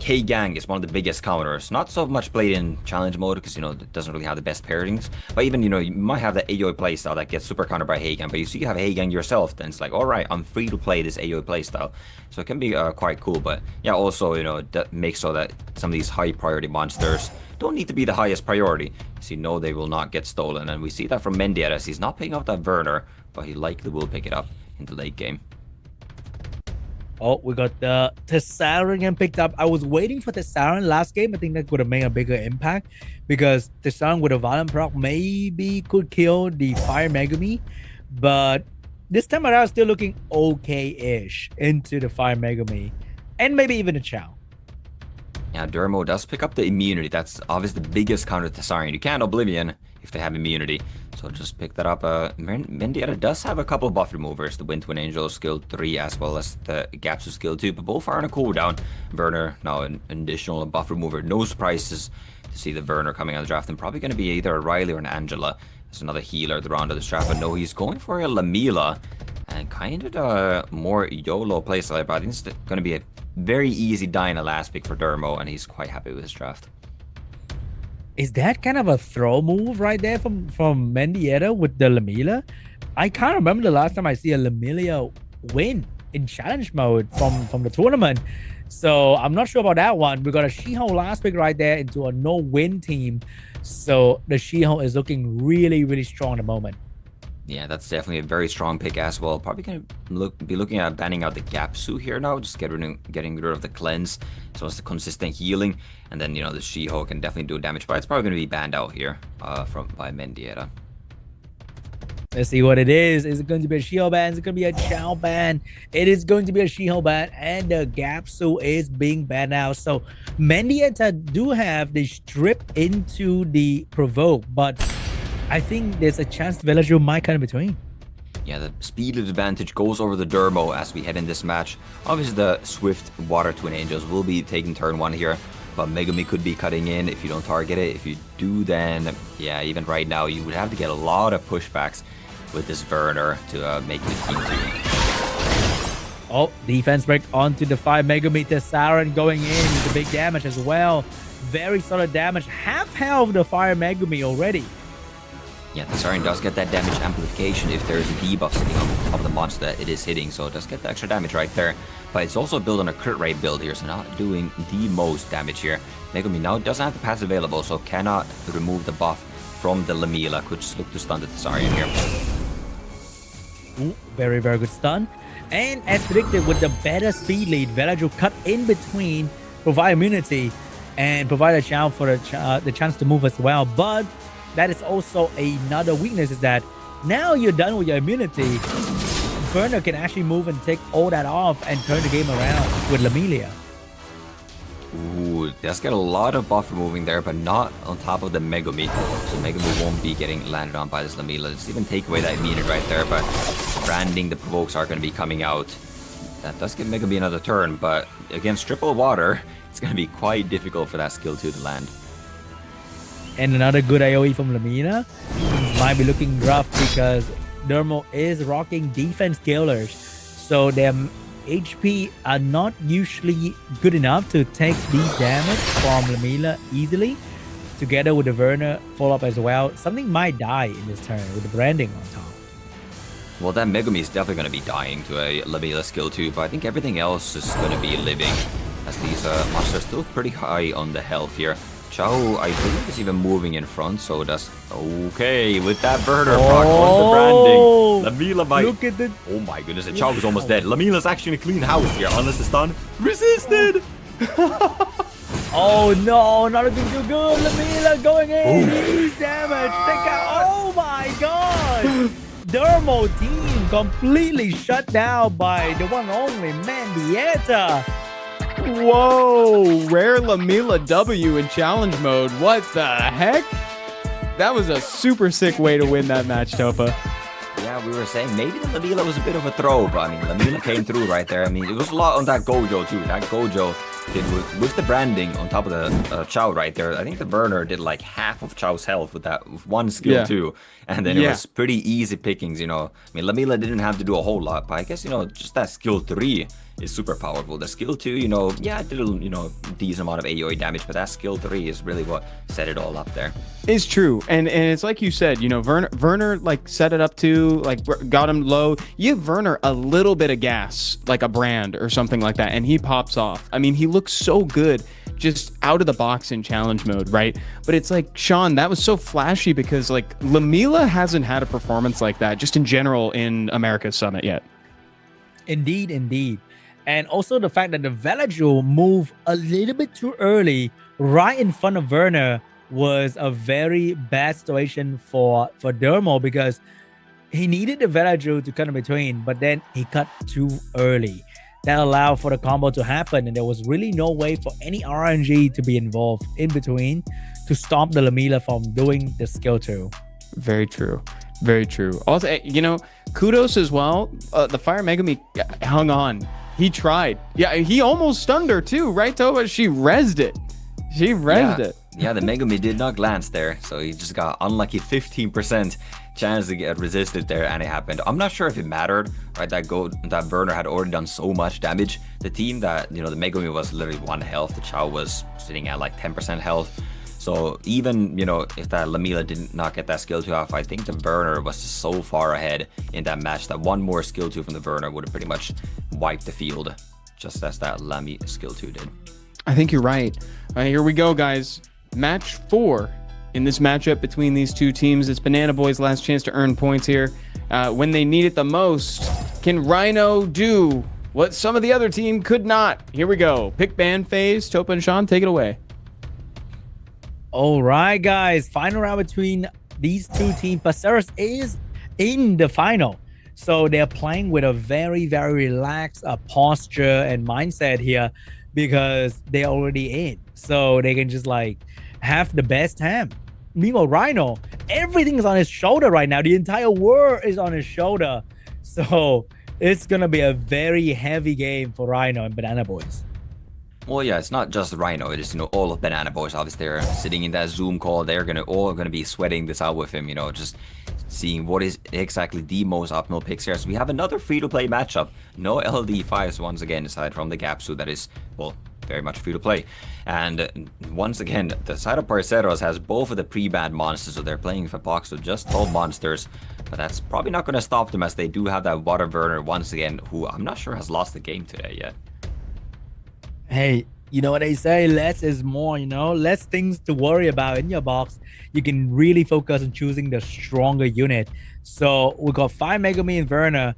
S14: Hey Gang is one of the biggest counters. Not so much played in challenge mode because, it doesn't really have the best pairings. But even, you might have the AoE playstyle that gets super countered by Hey Gang. But you see you have Hey Gang yourself, then it's like, alright, I'm free to play this AoE playstyle. So it can be quite cool. But yeah, also, that makes so that some of these high priority monsters don't need to be the highest priority. So they will not get stolen. And we see that from Mendieta as he's not picking up that Werner, but he likely will pick it up in the late game.
S15: Oh, we got the Tessaran getting picked up. I was waiting for Tessaran last game. I think that would have made a bigger impact because Tessaran with a Violent proc maybe could kill the Fire Megumi. But this time around, still looking okay-ish into the Fire Megumi and maybe even a Chow.
S14: Yeah, Dermo does pick up the immunity. That's obviously the biggest counter to Tessarian. You can't Oblivion if they have immunity. So just pick that up. Mendieta does have a couple of buff removers. The Wind Twin Angel skill 3 as well as the Gapsu skill 2. But both are on a cooldown. Werner now an additional buff remover. No surprises to see the Werner coming out of the draft. And probably going to be either a Riley or an Angela. There's another healer at the round of the draft. But no, he's going for a Lamila. And kind of a more YOLO playstyle. But I think it's going to be a very easy die in the last pick for Dermo. And he's quite happy with his draft.
S15: Is that kind of a throw move right there from Mendieta with the Lamila? I can't remember the last time I see a Lamila win in challenge mode from the tournament. So I'm not sure about that one. We got a She-Hulk last pick right there into a no-win team. So the She-Hulk is looking really, really strong at the moment.
S14: Yeah, that's definitely a very strong pick as well. Probably going to be looking at banning out the Gapsu here now. Just getting rid of the cleanse. So it's the consistent healing. And then, the She-Hulk can definitely do damage. But it's probably going to be banned out here by Mendieta.
S15: Let's see what it is. Is it going to be a She-Hulk ban? Is it going to be a Chow ban? It is going to be a She-Hulk ban. And the Gapsu is being banned now. So Mendieta do have the strip into the provoke. But I think there's a chance Villager might cut in between.
S14: Yeah, the speed advantage goes over the Dermo as we head in this match. Obviously, the Swift Water Twin Angels will be taking turn 1 here. But Megumi could be cutting in if you don't target it. If you do, then, yeah, even right now, you would have to get a lot of pushbacks with this Werner to make it team 2.
S15: Oh, defense break onto the 5 Megumi. Tessaran going in with the big damage as well. Very solid damage. Half health of the Fire Megumi already.
S14: Yeah, Tessarian does get that damage amplification if there is a debuff sitting on top of the monster that it is hitting, so it does get the extra damage right there. But it's also built on a crit rate build here, so not doing the most damage here. Megumi now doesn't have the pass available, so cannot remove the buff from the Lamila. Could just look to stun the Tessarian here.
S15: Ooh, very, very good stun. And as predicted, with the better speed lead, Villager cut in between, provide immunity, and provide a chance for the chance to move as well. But that is also another weakness, is that now you're done with your immunity, Werner can actually move and take all that off and turn the game around with Lamila.
S14: Ooh, does get a lot of buff removing there, but not on top of the Megumi. So Megumi won't be getting landed on by this Lamila. Just even take away that immunity right there, but branding the provokes are going to be coming out. That does give Megumi another turn, but against triple water, it's going to be quite difficult for that skill 2 to land.
S15: And another good AoE from Lamina. Might be looking rough because Dermo is rocking defense killers. So their HP are not usually good enough to take these damage from Lamila easily. Together with the Werner follow-up as well. Something might die in this turn with the branding on top.
S14: Well, that Megumi is definitely going to be dying to a Lamila skill 2, but I think everything else is going to be living. As these monsters still pretty high on the health here. Chow, I believe, is even moving in front, so that's okay with that burner proc on the branding. Lamila might.
S15: Look at the.
S14: Oh my goodness, the Chow is almost dead. Lamila's actually in a clean house here, unless the stun resisted.
S15: Oh no, not looking too good. Lamila going in. Huge damage. Take out. Oh my god. Dermo team completely shut down by the one and only Mendieta.
S20: Whoa, rare Lamila W in challenge mode. What the heck? That was a super sick way to win that match, Topa.
S14: Yeah, we were saying maybe the Lamila was a bit of a throw, but I mean, Lamila came through right there. I mean, it was a lot on that Gojo too. That Gojo did with the branding on top of the Chow right there. I think the burner did like half of Chow's health with that one skill too. And then it was pretty easy pickings, you know. I mean, Lamila didn't have to do a whole lot, but I guess, you know, just that skill 3 is super powerful. The skill 2, you know, yeah, it did a, you know, decent amount of AoE damage, but that skill 3 is really what set it all up there.
S20: It's true. And it's like you said, you know, Werner like set it up to, like got him low. You give Werner a little bit of gas, like a brand or something like that, and he pops off. I mean, he looks so good just out of the box in challenge mode, right? But it's like, Sean, that was so flashy because like Lamila hasn't had a performance like that just in general in America's Summit yet.
S15: Indeed, indeed. And also the fact that the Velagio moved a little bit too early right in front of Werner was a very bad situation for Dermo because he needed the Velagio to cut in between, but then he cut too early. That allowed for the combo to happen, and there was really no way for any RNG to be involved in between to stop the Lamila from doing the skill 2.
S20: Very true. Very true. Also, you know, kudos as well. The Fire Megami hung on. He tried. Yeah, he almost stunned her too, right, Toba? She rezzed it. She rezzed it.
S14: Yeah, the Megami did not glance there, so he just got unlucky 15% chance to get resisted there, and it happened. I'm not sure if it mattered, right? That burner had already done so much damage. The team that, you know, the Megami was literally 1 health. The Chow was sitting at like 10% health. So even, you know, if that Lamila did not get that skill 2 off, I think the burner was so far ahead in that match that one more skill 2 from the burner would have pretty much wiped the field, just as that Lami skill 2 did.
S20: I think you're right. Here we go, guys. Match 4 in this matchup between these two teams. It's Banana Boy's last chance to earn points here. When they need it the most, can Rhino do what some of the other team could not? Here we go. Pick ban phase. Topa and Sean, take it away.
S15: All right, guys. Final round between these two teams. Paceros is in the final. So they're playing with a very, very relaxed posture and mindset here because they're already in. So they can just like have the best time. Meanwhile, Rhino, everything is on his shoulder right now. The entire world is on his shoulder. So it's going to be a very heavy game for Rhino and Banana Boys.
S14: Well, yeah, it's not just Rhino. It is, you know, all of Banana Boys. Obviously, they're sitting in that Zoom call. They're all gonna be sweating this out with him. You know, just seeing what is exactly the most optimal picks here. So we have another free-to-play matchup. No LD5s once again, aside from the Gapsu that is, well, very much free-to-play. And once again, the side of Parceros has both of the pre-banned monsters, so they're playing for box, so just 12 monsters. But that's probably not gonna stop them as they do have that Water Burner once again, who I'm not sure has lost the game today yet.
S15: Hey, you know what they say, less is more, you know, less things to worry about in your box. You can really focus on choosing the stronger unit. So we got 5 Megami and Werner.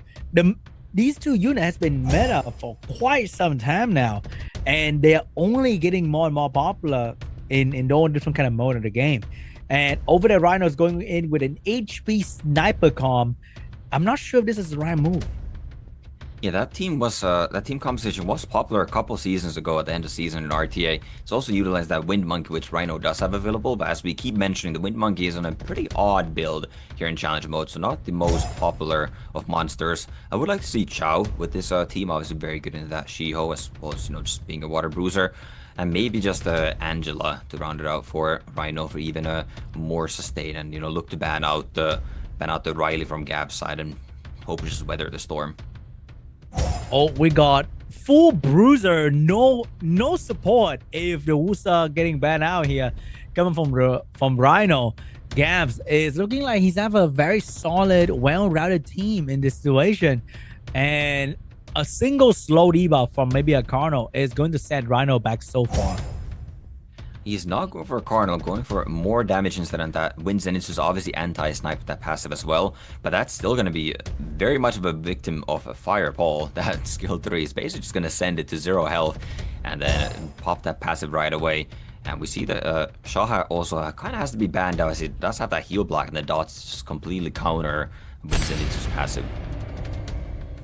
S15: These two units has been meta for quite some time now, and they're only getting more and more popular in all different kind of mode of the game. And over there, Rhino's going in with an HP sniper comp. I'm not sure if this is the right move.
S14: Yeah, that team composition was popular a couple seasons ago at the end of season in RTA. It's also utilized that Wind Monkey, which Rhino does have available, but as we keep mentioning, the Wind Monkey is on a pretty odd build here in challenge mode, so not the most popular of monsters. I would like to see Chow with this team, obviously very good in that Shiho, as well as, you know, just being a water bruiser, and maybe just Angela to round it out for Rhino for even a more sustain, and, you know, look to ban out the Riley from Gab's side and hope to just weather the storm.
S15: Oh, we got full bruiser, no support if the Wusa getting banned out here, coming from Rhino. Gabs is looking like he's have a very solid, well-routed team in this situation, and a single slow debuff from maybe a Carno is going to set Rhino back so far.
S14: He's not going for a Cardinal, going for more damage instead of that. Zenitsu is obviously anti-snipe with that passive as well, but that's still going to be very much of a victim of a Fireball. That skill 3 is basically just going to send it to 0 health and then pop that passive right away. And we see that Shaha also kind of has to be banned out as he does have that heal block, and the dots just completely counter Zenitsu's passive.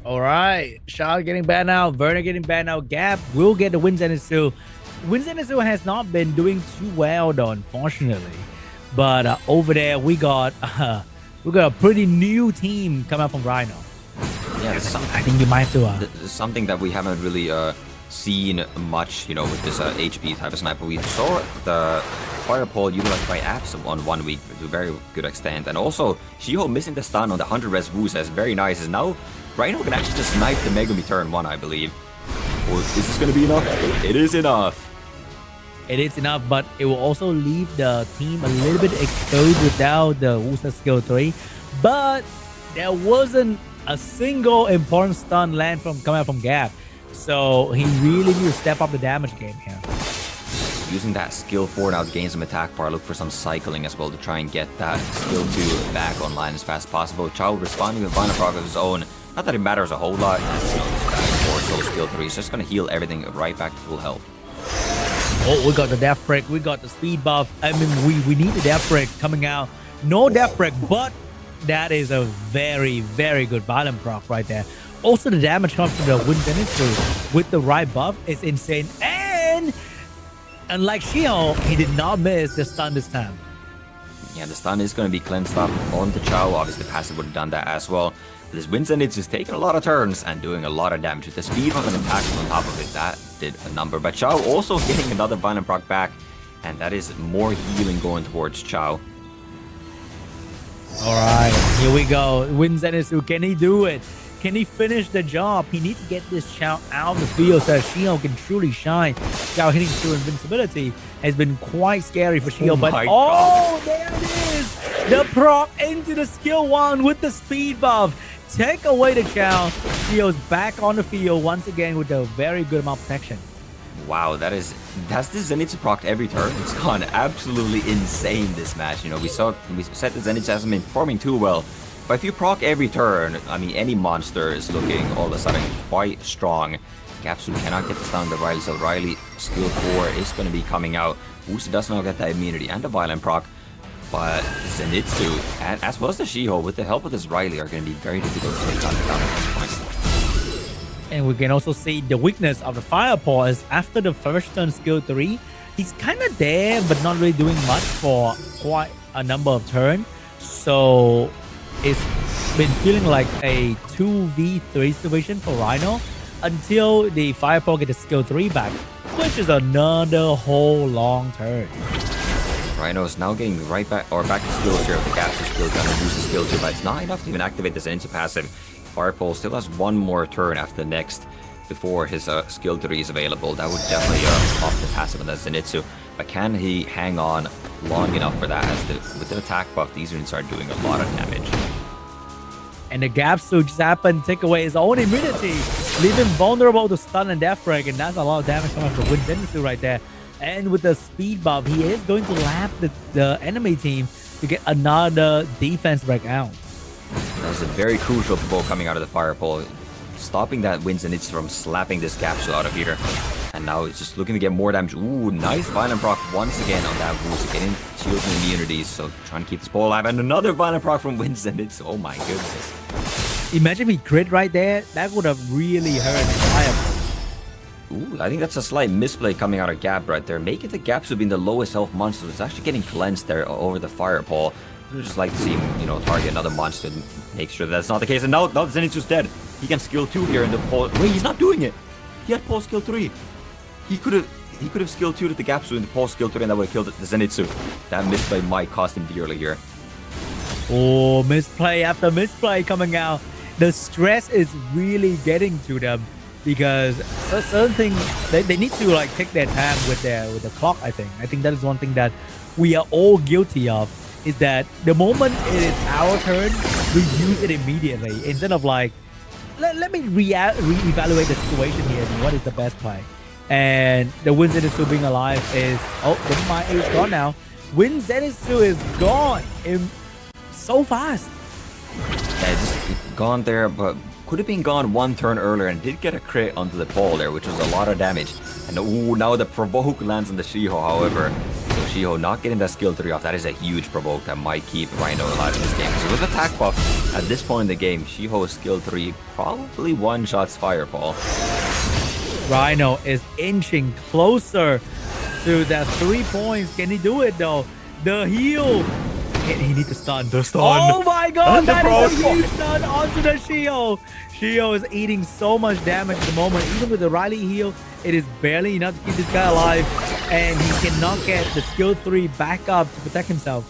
S15: All right, Shaw getting banned out, Werner getting banned out, Gap will get the Zenitsu. Zenitsu has not been doing too well though, unfortunately. But over there we got a pretty new team coming out from Rhino.
S14: Yeah,
S15: I think you might have to.
S14: Something that we haven't really seen much, you know, with this HP type of sniper. We saw the Fireball utilized by Apps on 1 week to a very good extent, and also Shiho missing the stun on the 100 res Wu says very nice. Is now Rhino can actually just snipe the Megumi turn 1, I believe. Or is this going to be enough? It is enough.
S15: It is enough, but it will also leave the team a little bit exposed without the Wusa skill 3. But there wasn't a single important stun land coming out from Gap. So he really needs to step up the damage game here.
S14: Using that skill 4 now to gain some attack power, look for some cycling as well to try and get that skill 2 back online as fast as possible. Chao responding with Vinyl Proc of his own. Not that it matters a whole lot. So skill 3 is just going to heal everything right back to full health.
S15: Oh, we got the death break, we got the speed buff. I mean, we need the death break coming out. No death break, but that is a very, very good violent proc right there. Also, the damage comes from the Zenitsu with the right buff is insane. And unlike Shiho, he did not miss the stun this time.
S14: Yeah, the stun is going to be cleansed up on the Chao. Obviously, the passive would have done that as well. This Zenitsu is taking a lot of turns and doing a lot of damage. With the speed of an attack on top of it, that did a number. But Chao also getting another violent proc back, and that is more healing going towards Chao.
S15: All right, here we go. Zenitsu, can he do it? Can he finish the job? He needs to get this Chao out of the field so that Shiho can truly shine. Chao hitting through invincibility has been quite scary for Shiho, but God. There it is! The proc into the skill 1 with the speed buff. Take away the Chao. Shiho's back on the field once again with a very good amount of protection.
S14: Wow, that's the Zenitsu proc every turn. It's gone absolutely insane this match. You know, we said the Zenitsu hasn't been performing too well. But if you proc every turn, I mean, any monster is looking all of a sudden quite strong. Gapsu cannot get the stun on the Riley, so Riley skill 4 is going to be coming out. Wusa does not get that immunity and the violent proc. But Zenitsu, and as well as the Shiho, with the help of this Riley, are going to be very difficult to take down at this point.
S15: And we can also see the weakness of the Fireball is after the first turn skill 3, he's kind of there, but not really doing much for quite a number of turns. So it's been feeling like a 2v3 situation for Rhino until the Fireball gets the skill 3 back, which is another whole long turn.
S14: Rhino is now getting right back to skills here. The Gaps is still gonna use the skill 2, but it's not enough to even activate this into passive. Fireball still has one more turn after the next before his skill 3 is available. That would definitely off the passive on the Zenitsu. But can he hang on long enough for that? As with the attack buff, these units are doing a lot of damage.
S15: And the Gapsu just happened to take away his own immunity, leave him vulnerable to stun and death break, and that's a lot of damage coming from Zenitsu right there. And with the speed buff, he is going to lap the enemy team to get another defense break out.
S14: That was a very crucial blow coming out of the Fireball, stopping that Zenitsu from slapping this Gapsu out of here. And now it's just looking to get more damage. Ooh, nice violent proc once again on that Wusa, getting shields and immunities, so trying to keep this ball alive. And another violent proc from Zenitsu. Oh my goodness.
S15: Imagine if he crit right there, that would have really hurt Fireball.
S14: Ooh, I think that's a slight misplay coming out of Gap right there. Making the Gapsu being the lowest health monster. It's actually getting cleansed there over the Fireball. I would just like to see him, you know, target another monster and make sure that's not the case. And now Zenitsu's dead. He can skill 2 here in the pole. Wait, he's not doing it. He had pole skill 3. He could have skill 2 to the Gapsu in the pole skill 3, and that would have killed the Zenitsu. That misplay might cost him dearly here.
S15: Oh, misplay after misplay coming out. The stress is really getting to them because certain things they need to like take their time with the clock. I think that is one thing that we are all guilty of, is that the moment it is our turn, we use it immediately instead of like let me reevaluate the situation here and what is the best play. And the Win Zenitsu being alive is... Oh, never mind. It's gone now. Win Zenitsu is gone so fast.
S14: Yeah, just gone there, but could have been gone one turn earlier and did get a crit onto the pole there, which was a lot of damage. And ooh, now the provoke lands on the Shiho, however. So Shiho not getting that skill 3 off. That is a huge provoke that might keep Rhino alive in this game. So with attack buff, at this point in the game, Shiho's skill 3 probably one-shots Fireball.
S15: Rhino is inching closer to that 3 points. Can he do it though? The heal. He needs to stun. The stun. Oh my god, that is a huge stun onto the Shiho. Shiho is eating so much damage at the moment. Even with the Riley heal, it is barely enough to keep this guy alive. And he cannot get the skill 3 back up to protect himself.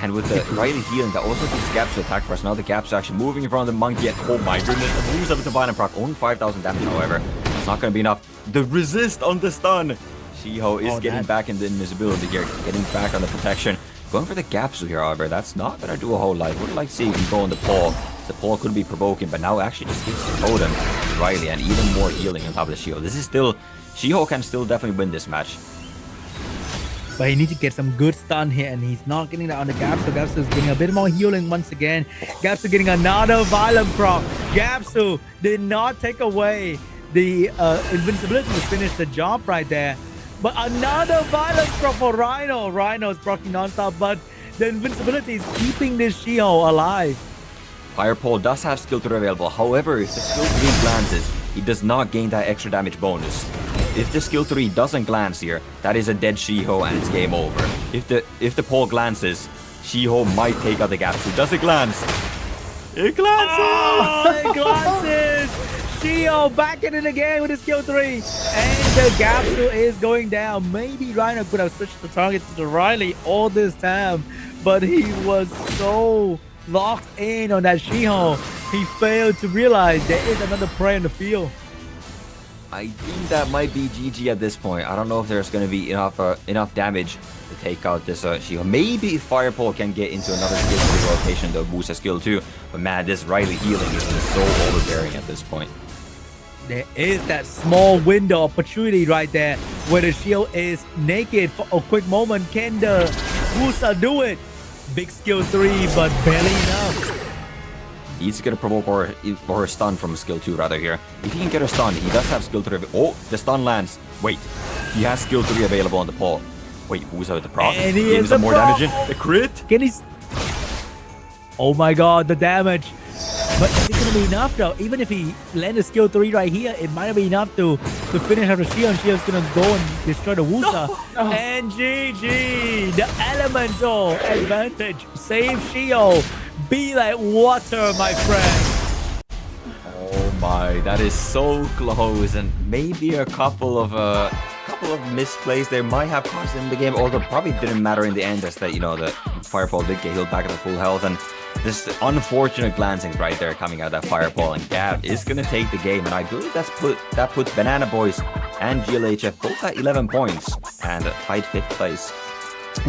S14: And with the Riley healing, that also gives Gaps to attack first. Now the Gaps are actually moving in front of the Monkey. And oh my goodness, the moves of the Divine proc. Only 5,000 damage, however. It's not going to be enough. The resist on the stun. Shiho is getting back in the invisibility here. Getting back on the protection. Going for the Gapsu here, however. That's not going to do a whole lot. Would like to see him go on the pole. The pole could be provoking, but now actually just gives the totem to Riley and even more healing on top of the Shiho. This is still... Shiho can still definitely win this match.
S15: But he needs to get some good stun here, and he's not getting that on the Gapsu. Gapsu is getting a bit more healing once again. Gapsu getting another violent proc. Gapsu did not take away the invincibility to finish the job right there. But another violent proc for Rhino. Rhino is proccing non-stop, but the invincibility is keeping this Shiho alive.
S14: Fire Pole does have skill 3 available. However, if the skill 3 glances, he does not gain that extra damage bonus. If the skill 3 doesn't glance here, that is a dead Shiho and it's game over. If the pole glances, Shiho might take out the Gapsu. Does it glance? It glances!
S15: Oh, it glances! Shiho back in the game with his skill 3. And the Gapsu is going down. Maybe Rhino could have switched the target to Riley all this time, but he was so locked in on that Shiho. He failed to realize there is another prey in the field.
S14: I think that might be GG at this point. I don't know if there's going to be enough damage to take out this Shiho. Maybe if Fire Pole can get into another skill 3 rotation, they'll boost a skill 2. But man, this Riley healing is just so overbearing at this point.
S15: There is that small window opportunity right there where the shield is naked for a quick moment. Can the Wusa do it? Big skill 3, but barely enough.
S14: He's going to provoke or stun from skill 2 rather here. If he can get a stun, he does have skill 3. Oh, the stun lands. Wait, he has skill 3 available on the pole. Wait, who's with the proc?
S15: And he
S14: Give
S15: is
S14: some
S15: the
S14: more
S15: proc.
S14: damage in. The crit?
S15: Can he... Oh my god, the damage. But is it going to be enough though? Even if he landed skill 3 right here, it might not be enough to finish off the shield. And shield's going to go and destroy the Wusa.
S20: No.
S15: And GG, the elemental advantage. Save shield. Be like water, my friend.
S14: Oh my, that is so close, and maybe a couple of misplays there might have cost him the game, although probably didn't matter in the end, as that, you know, the Fireball did get healed back at the full health, and this unfortunate glancings right there coming out of that Fireball, and Gab is gonna take the game, and I believe that puts Banana Boys and GLHF both at 11 points and tied 5th place.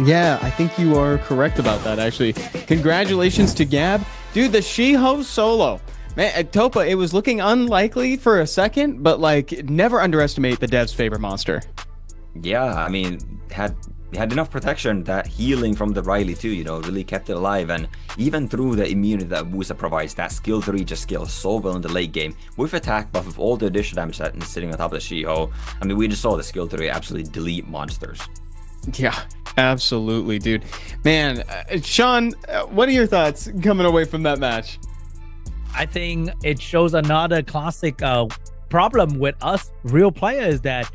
S20: Yeah, I think you are correct about that, actually. Congratulations to Gab. Dude, the Shiho solo. Man, at Topa, it was looking unlikely for a second, but like, never underestimate the dev's favorite monster.
S14: Yeah, I mean, had enough protection, that healing from the Riley too, you know, really kept it alive, and even through the immunity that Wusa provides, that skill 3 just scales so well in the late game, with attack buff, with all the additional damage that is sitting on top of the Shiho. I mean, we just saw the skill 3 absolutely delete monsters.
S20: Yeah, absolutely, dude. Man, Sean, what are your thoughts coming away from that match?
S15: I think it shows another classic problem with us real players, that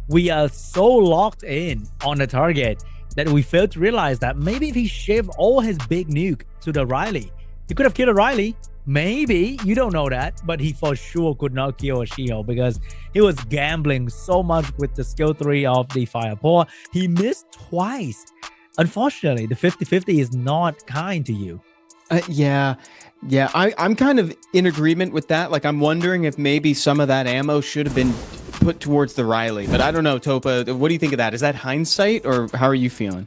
S15: we are so locked in on the target that we fail to realize that maybe if he shaved all his big nuke to the Riley, he could have killed a Riley. Maybe, you don't know that, but he for sure could not kill a Shiho because he was gambling so much with the skill 3 of the Fireball. He missed twice. Unfortunately, the 50-50 is not kind to you.
S20: Yeah, I'm kind of in agreement with that. Like, I'm wondering if maybe some of that ammo should have been put towards the Riley, but I don't know, Topa, what do you think of that? Is that hindsight, or how are you feeling?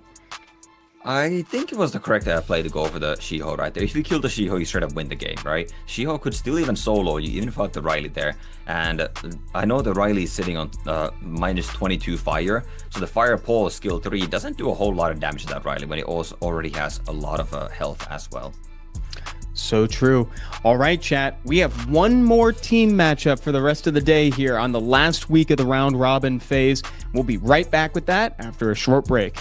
S14: I think it was the correct play to go for the Shiho right there. If you kill the Shiho, you straight up win the game, right? Shiho could still even solo you, even without the Riley there. And I know the Riley is sitting on minus 22 fire, so the fire pole skill 3 doesn't do a whole lot of damage to that Riley when it also already has a lot of health as well.
S20: So true. All right, chat. We have one more team matchup for the rest of the day here on the last week of the round robin phase. We'll be right back with that after a short break.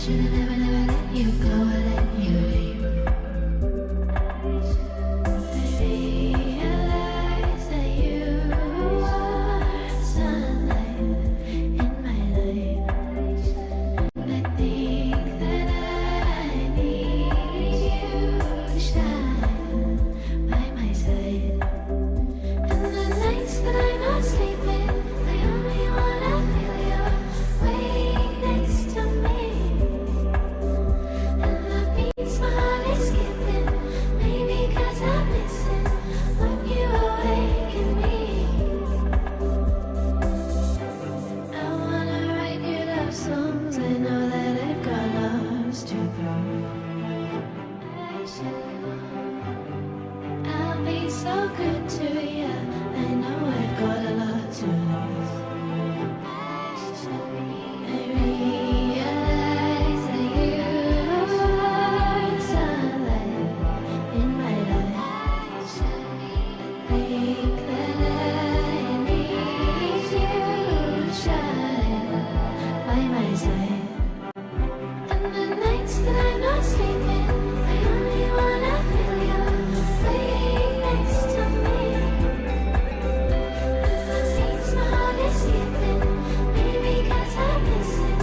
S1: should've never, never let you go or let you leave. I realize that you are sunlight in my life. And I think that I need you to shine by my side. And the nights that I'm not sleeping, I only wanna feel your weight next to me. And the beats my heart is skipping, maybe 'cause I'm missing when you awaken me. I wanna write you love songs, I know that I've got lost to prove. I should know I'll be so good to you. I know I've got a lot to lose. I realize that you are sunlight in my life. I think that I need you to shine by my side. And the nights that I'm not sleeping, I only wanna feel your weight next to me. And the beats my heart is skipping, maybe 'cause I'm missing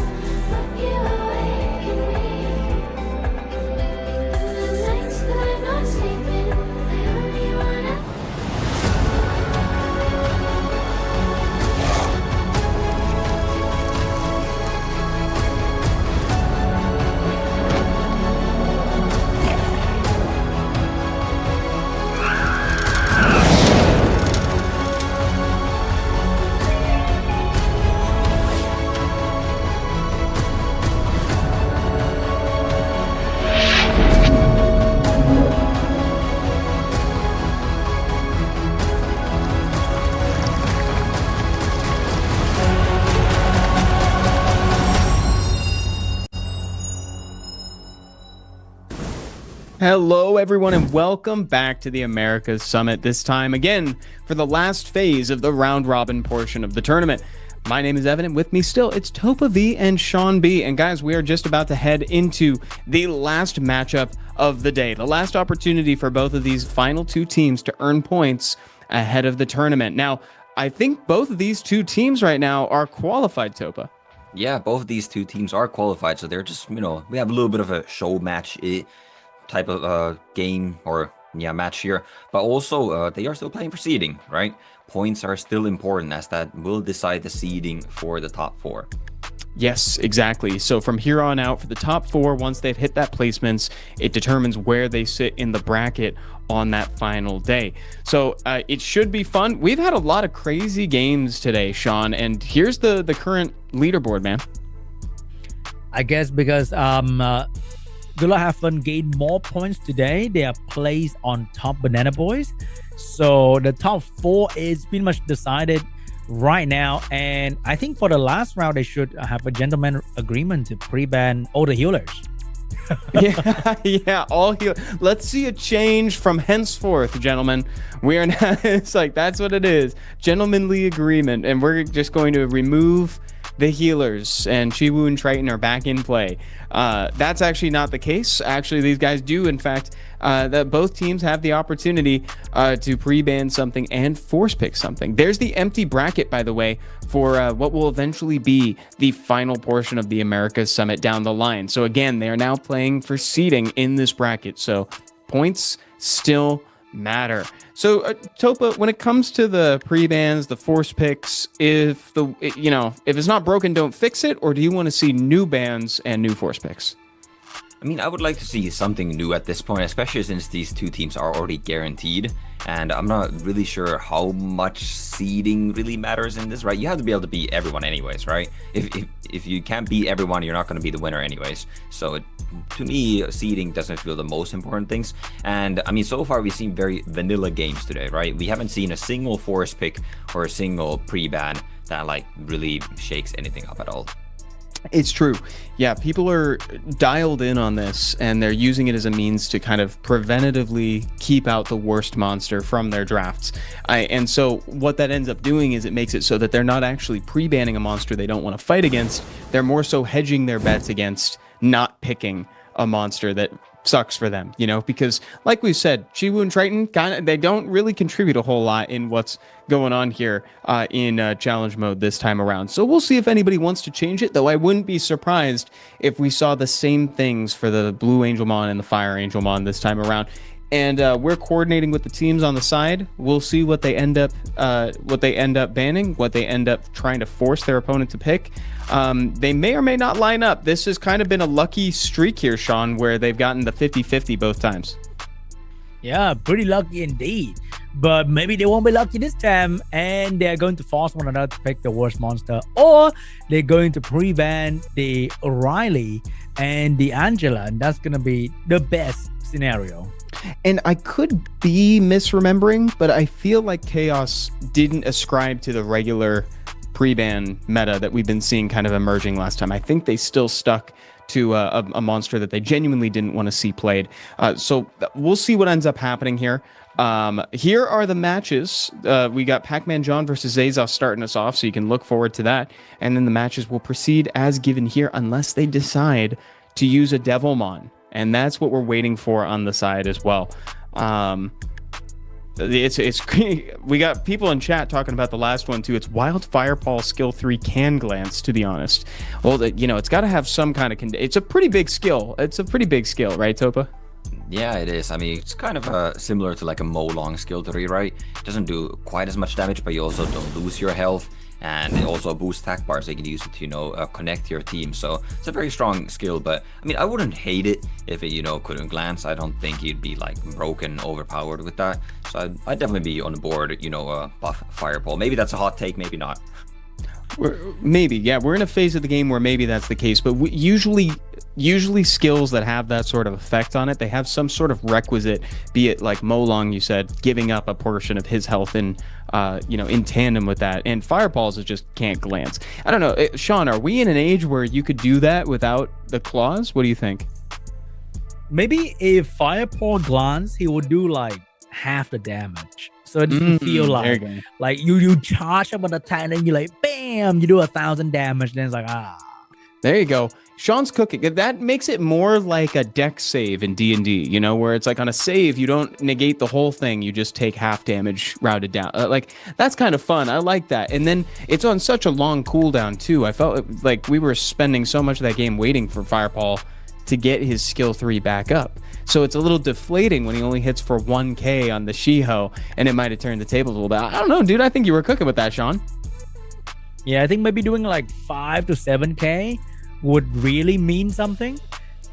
S1: when you awaken me. And the nights that I'm not sleeping, I only wanna.
S20: Hello, everyone, and welcome back to the Americas Summit. This time, again, for the last phase of the round-robin portion of the tournament. My name is Evan, and with me still, it's Topa V and Sean B. And guys, we are just about to head into the last matchup of the day, the last opportunity for both of these final two teams to earn points ahead of the tournament. Now, I think both of these two teams right now are qualified, Topa.
S14: Yeah, both of these two teams are qualified, so they're just, we have a little bit of a show match type of game or match here, but also they are still playing for seeding, right? Points are still important, as that will decide the seeding for the top four.
S20: Yes, exactly. So from here on out, for the top four, once they've hit that placements, it determines where they sit in the bracket on that final day. So it should be fun. We've had a lot of crazy games today, Sean, and here's the current leaderboard, man.
S15: I guess because Villa have fun gained more points today. They are placed on top Banana Boys. So the top four is pretty much decided right now. And I think for the last round, they should have a gentleman agreement to pre-ban all the healers.
S20: yeah, all heal. Let's see a change from henceforth, gentlemen. We are now, it's like, that's what it is. Gentlemanly agreement. And we're just going to remove the healers, and Chiwu and Triton are back in play. That's actually not the case. Actually, these guys do, in fact, that both teams have the opportunity to pre-ban something and force pick something. There's the empty bracket, by the way, for what will eventually be the final portion of the Americas Summit down the line. So again, they are now playing for seeding in this bracket. So points still matter. So Topa, when it comes to the pre-bans, the force picks, if it's not broken, don't fix it, or do you want to see new bans and new force picks?
S14: I mean, I would like to see something new at this point, especially since these two teams are already guaranteed. And I'm not really sure how much seeding really matters in this, right? You have to be able to beat everyone anyways, right? If you can't beat everyone, you're not going to be the winner anyways. So to me, seeding doesn't feel the most important things. And I mean, so far we've seen very vanilla games today, right? We haven't seen a single force pick or a single pre-ban that like really shakes anything up at all.
S20: It's true. Yeah, people are dialed in on this, and they're using it as a means to kind of preventatively keep out the worst monster from their drafts. And so what that ends up doing is it makes it so that they're not actually pre-banning a monster they don't want to fight against. They're more so hedging their bets against not picking a monster that sucks for them, because like we said, Chiwu and Triton they don't really contribute a whole lot in what's going on here in challenge mode this time around. So we'll see if anybody wants to change it, though I wouldn't be surprised if we saw the same things for the Blue Angelmon and the Fire Angelmon this time around. And we're coordinating with the teams on the side. We'll see what they end up banning, what they end up trying to force their opponent to pick. They may or may not line up. This has kind of been a lucky streak here, Sean, where they've gotten the 50-50 both times.
S15: Yeah, pretty lucky indeed. But maybe they won't be lucky this time, and they're going to force one another to pick the worst monster, or they're going to pre-ban the Riley and the Angela, and that's going to be the best scenario.
S20: And I could be misremembering, but I feel like Chaos didn't ascribe to the regular pre-ban meta that we've been seeing kind of emerging last time. I think they still stuck to a monster that they genuinely didn't want to see played. So we'll see what ends up happening here. Here are the matches. We got Pac-Man John versus Zazos starting us off, so you can look forward to that. And then the matches will proceed as given here unless they decide to use a Devilmon. And that's what we're waiting for on the side as well. It's we got people in chat talking about the last one too. It's Wild Firepaw skill 3 can glance, to be honest. Well, it's got to have some kind of it's a pretty big skill. It's a pretty big skill, right, Topa?
S14: Yeah, it is. I mean, it's kind of similar to like a Molong skill 3, right? It doesn't do quite as much damage, but you also don't lose your health. And also a boost attack bar, so you can use it to, connect your team. So it's a very strong skill, but I mean, I wouldn't hate it if it, couldn't glance. I don't think you'd be like broken, overpowered with that. So I'd definitely be on the board, buff Fireball. Maybe that's a hot take, maybe not.
S20: Maybe, yeah. We're in a phase of the game where maybe that's the case, but usually skills that have that sort of effect on it, they have some sort of requisite, be it like Molong, you said, giving up a portion of his health in tandem with that. And Fireballs just can't glance. I don't know. Sean, are we in an age where you could do that without the claws? What do you think?
S15: Maybe if Firepaw glance, he would do like half the damage. So it doesn't feel like you charge up an attack and then you like, bam, you do 1,000 damage. Then it's like,
S20: There you go. Sean's cooking. That makes it more like a deck save in D&D, where it's like on a save, you don't negate the whole thing. You just take half damage routed down. That's kind of fun. I like that. And then it's on such a long cooldown too. I felt like we were spending so much of that game waiting for Firepaw to get his skill 3 back up. So it's a little deflating when he only hits for 1k on the Shiho, and it might have turned the tables a little bit. I don't know, dude. I think you were cooking with that, Sean.
S15: Yeah, I think maybe doing like 5 to 7k would really mean something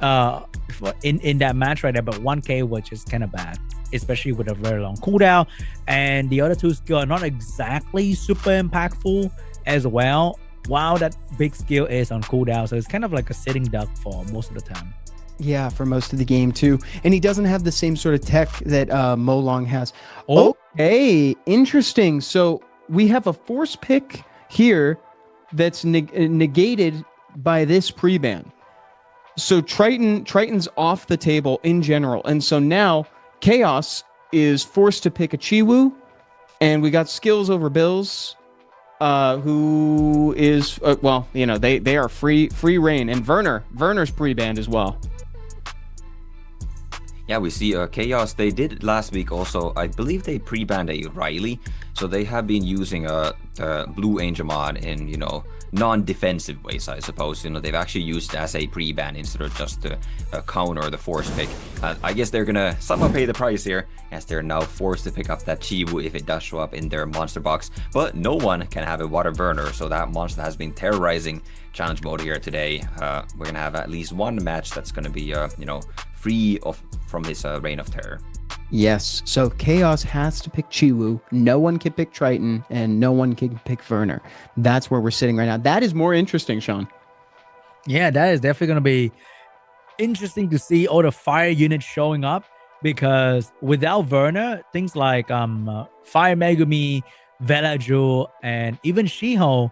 S15: in that match right there. But 1k was just kind of bad, especially with a very long cooldown. And the other two skills are not exactly super impactful as well, while that big skill is on cooldown. So it's kind of like a sitting duck for most of the time.
S19: Yeah, for most of the game too. And he doesn't have the same sort of tech that Molong has.
S20: Oh. Okay, interesting. So we have a force pick here that's negated by this pre-ban. So Triton's off the table in general. And so now Chaos is forced to pick a Chiwu, and we got Skills over Bills, who is, they are free reign. And Werner's pre-banned as well.
S14: Yeah, we see Chaos. They did last week also. I believe they pre-banned a Riley. So they have been using Blue Angelmon in, non-defensive ways, I suppose. They've actually used it as a pre-ban instead of just to counter the force pick. I guess they're gonna somehow pay the price here, as they're now forced to pick up that Chiwu if it does show up in their monster box. But no one can have a Water Burner, so that monster has been terrorizing challenge mode here today. We're gonna have at least one match that's gonna be, free from his reign of terror.
S19: Yes, so Chaos has to pick Chiwu. No one can pick Triton, and no one can pick Werner. That's where we're sitting right now.
S20: That is more interesting, Sean.
S15: Yeah, that is definitely going to be interesting to see all the fire units showing up, because without Werner, things like Fire Megumi, Velaju, and even Shiho,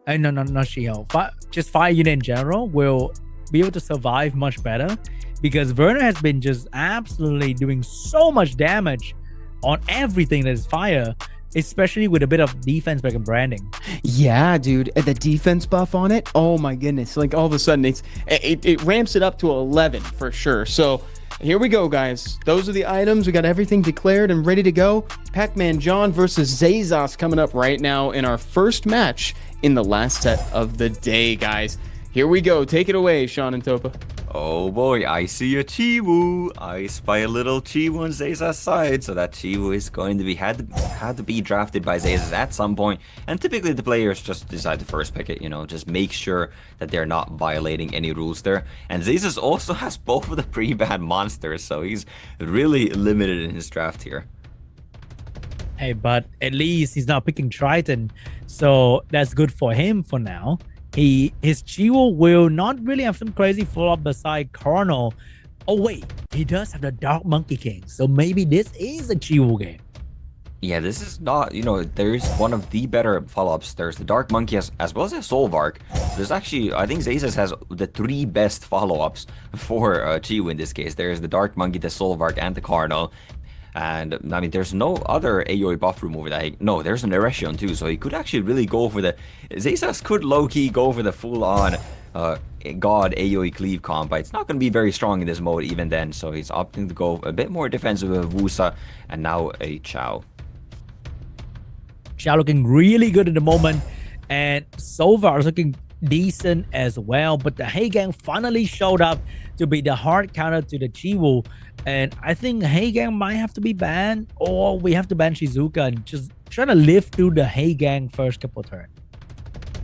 S15: not Shiho, just fire unit in general will be able to survive much better, because Werner has been just absolutely doing so much damage on everything that is fire especially with a bit of defense back and branding.
S20: Yeah, dude, the defense buff on it. Oh my goodness! Like all of a sudden, it ramps it up to 11 for sure. So here we go, guys. Those are the items. We got everything declared and ready to go. Pac-Man John versus Zazas coming up right now in our first match in the last set of the day, guys. Here we go. Take it away, Sean and Topa.
S14: Oh boy, I see a Chiwu. I spy a little Chiwu on Zazas' side, so that Chiwu is going to be had to be drafted by Zazas at some point. And typically the players just decide to first pick it, you know, just make sure that they're not violating any rules there. And Zazas also has both of the pre-banned monsters, so he's really limited in his draft here.
S15: Hey, but at least he's not picking Triton, so that's good for him for now. His Chiwu will not really have some crazy follow-up beside Colonel. Oh wait, he does have the Dark Monkey King, so maybe this is a Chiwu game.
S14: Yeah, this is not, you know, there's one of the better follow-ups. There's the Dark Monkey as well as a Solvark. So there's actually, I think Zazas has the 3 best follow-ups for Chiwu in this case. There's the Dark Monkey, the Solvark, and the Cardinal. And I mean, there's no other AoE buff remover that no, there's an Erection too, so he could actually really go for the Zazas could low-key go for the full-on God AoE cleave comp, but it's not going to be very strong in this mode even then, so he's opting to go a bit more defensive with Wusa and now a Chao.
S15: Chao looking really good at the moment, and Solvar is looking decent as well, but the Heigang finally showed up to be the hard counter to the Chiwu. And I think Heigang might have to be banned, or we have to ban Shizuka and just try to live through the Heigang first couple turns.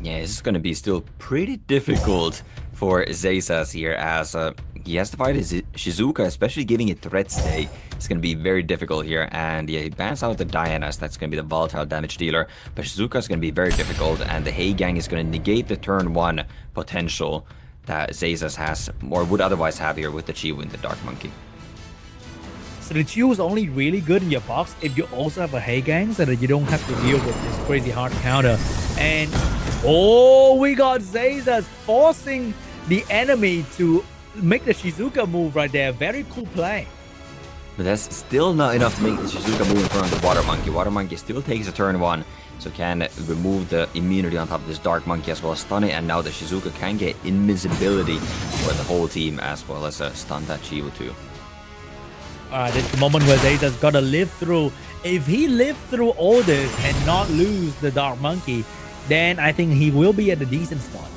S14: Yeah, this is going to be still pretty difficult for Zazas here, as he has to fight his Shizuka, especially giving it threat stay. It's going to be very difficult here, and yeah, he bans out the Diana's. That's going to be the volatile damage dealer, but Shizuka is going to be very difficult, and the Heigang is going to negate the turn 1 potential that Zazas has, or would otherwise have here with the Chiwu and the Dark Monkey.
S15: So the Chiwu is only really good in your box if you also have a Heigang, so that you don't have to deal with this crazy hard counter. And oh, we got Zazas forcing the enemy to make the Shizuka move right there. Very cool play.
S14: But that's still not enough to make the Shizuka move in front of the Water Monkey. Water Monkey still takes a turn 1, so can remove the immunity on top of this Dark Monkey as well as stun it, and now the Shizuka can get invisibility for the whole team as well as stun that Chiwu too.
S15: Alright, it's the moment where Zazas gotta live through. If he lives through all this and not lose the Dark Monkey, then I think he will be at a decent spot.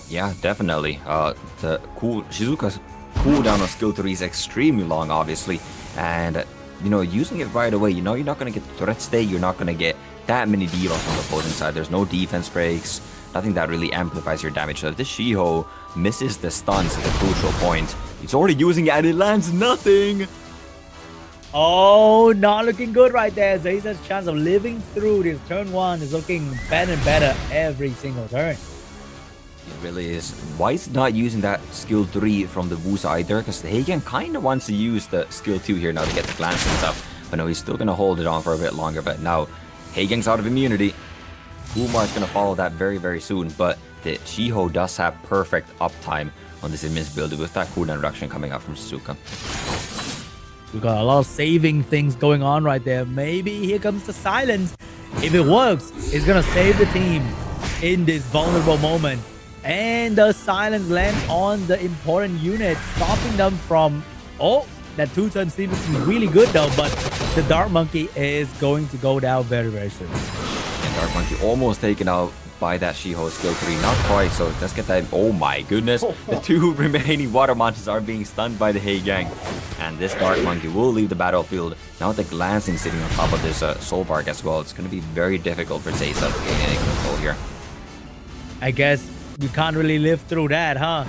S14: Yeah, definitely. The Shizuka's cooldown on skill 3 is extremely long, obviously, and you know, using it right away, you know, you're not gonna get the threat stay, you're not gonna get that many debuffs on the opposing side. There's no defense breaks, nothing that really amplifies your damage. So if this Shiho misses the stuns at the crucial point, it's already using it and it lands nothing.
S15: Oh, not looking good right there. Zazas' chance of living through this turn 1 is looking better and better every single turn.
S14: It really is. Why is not using that skill 3 from the Wusa either? Because the Heigang kind of wants to use the skill 2 here now to get the glance and stuff. But no, he's still going to hold it on for a bit longer. But now, Heigang's out of immunity. Umar's going to follow that very, very soon. But the Shiho does have perfect uptime on this invincibility with that cooldown reduction coming out from Shizuka.
S15: We got a lot of saving things going on right there. Maybe here comes the silence. If it works, it's going to save the team in this vulnerable moment. And the silence lands on the important unit, stopping them from... Oh, that 2-turn sleep is really good though, but the Dark Monkey is going to go down very, very soon.
S14: And Dark Monkey almost taken out by that Shiho skill 3. Not quite, so let's get that... Oh my goodness. The 2 remaining water monsters are being stunned by the Heigang. And this Dark Monkey will leave the battlefield. Now the glancing sitting on top of this Solvark as well. It's going to be very difficult for Zazas to gain any control here.
S15: I guess you can't really live through that, huh?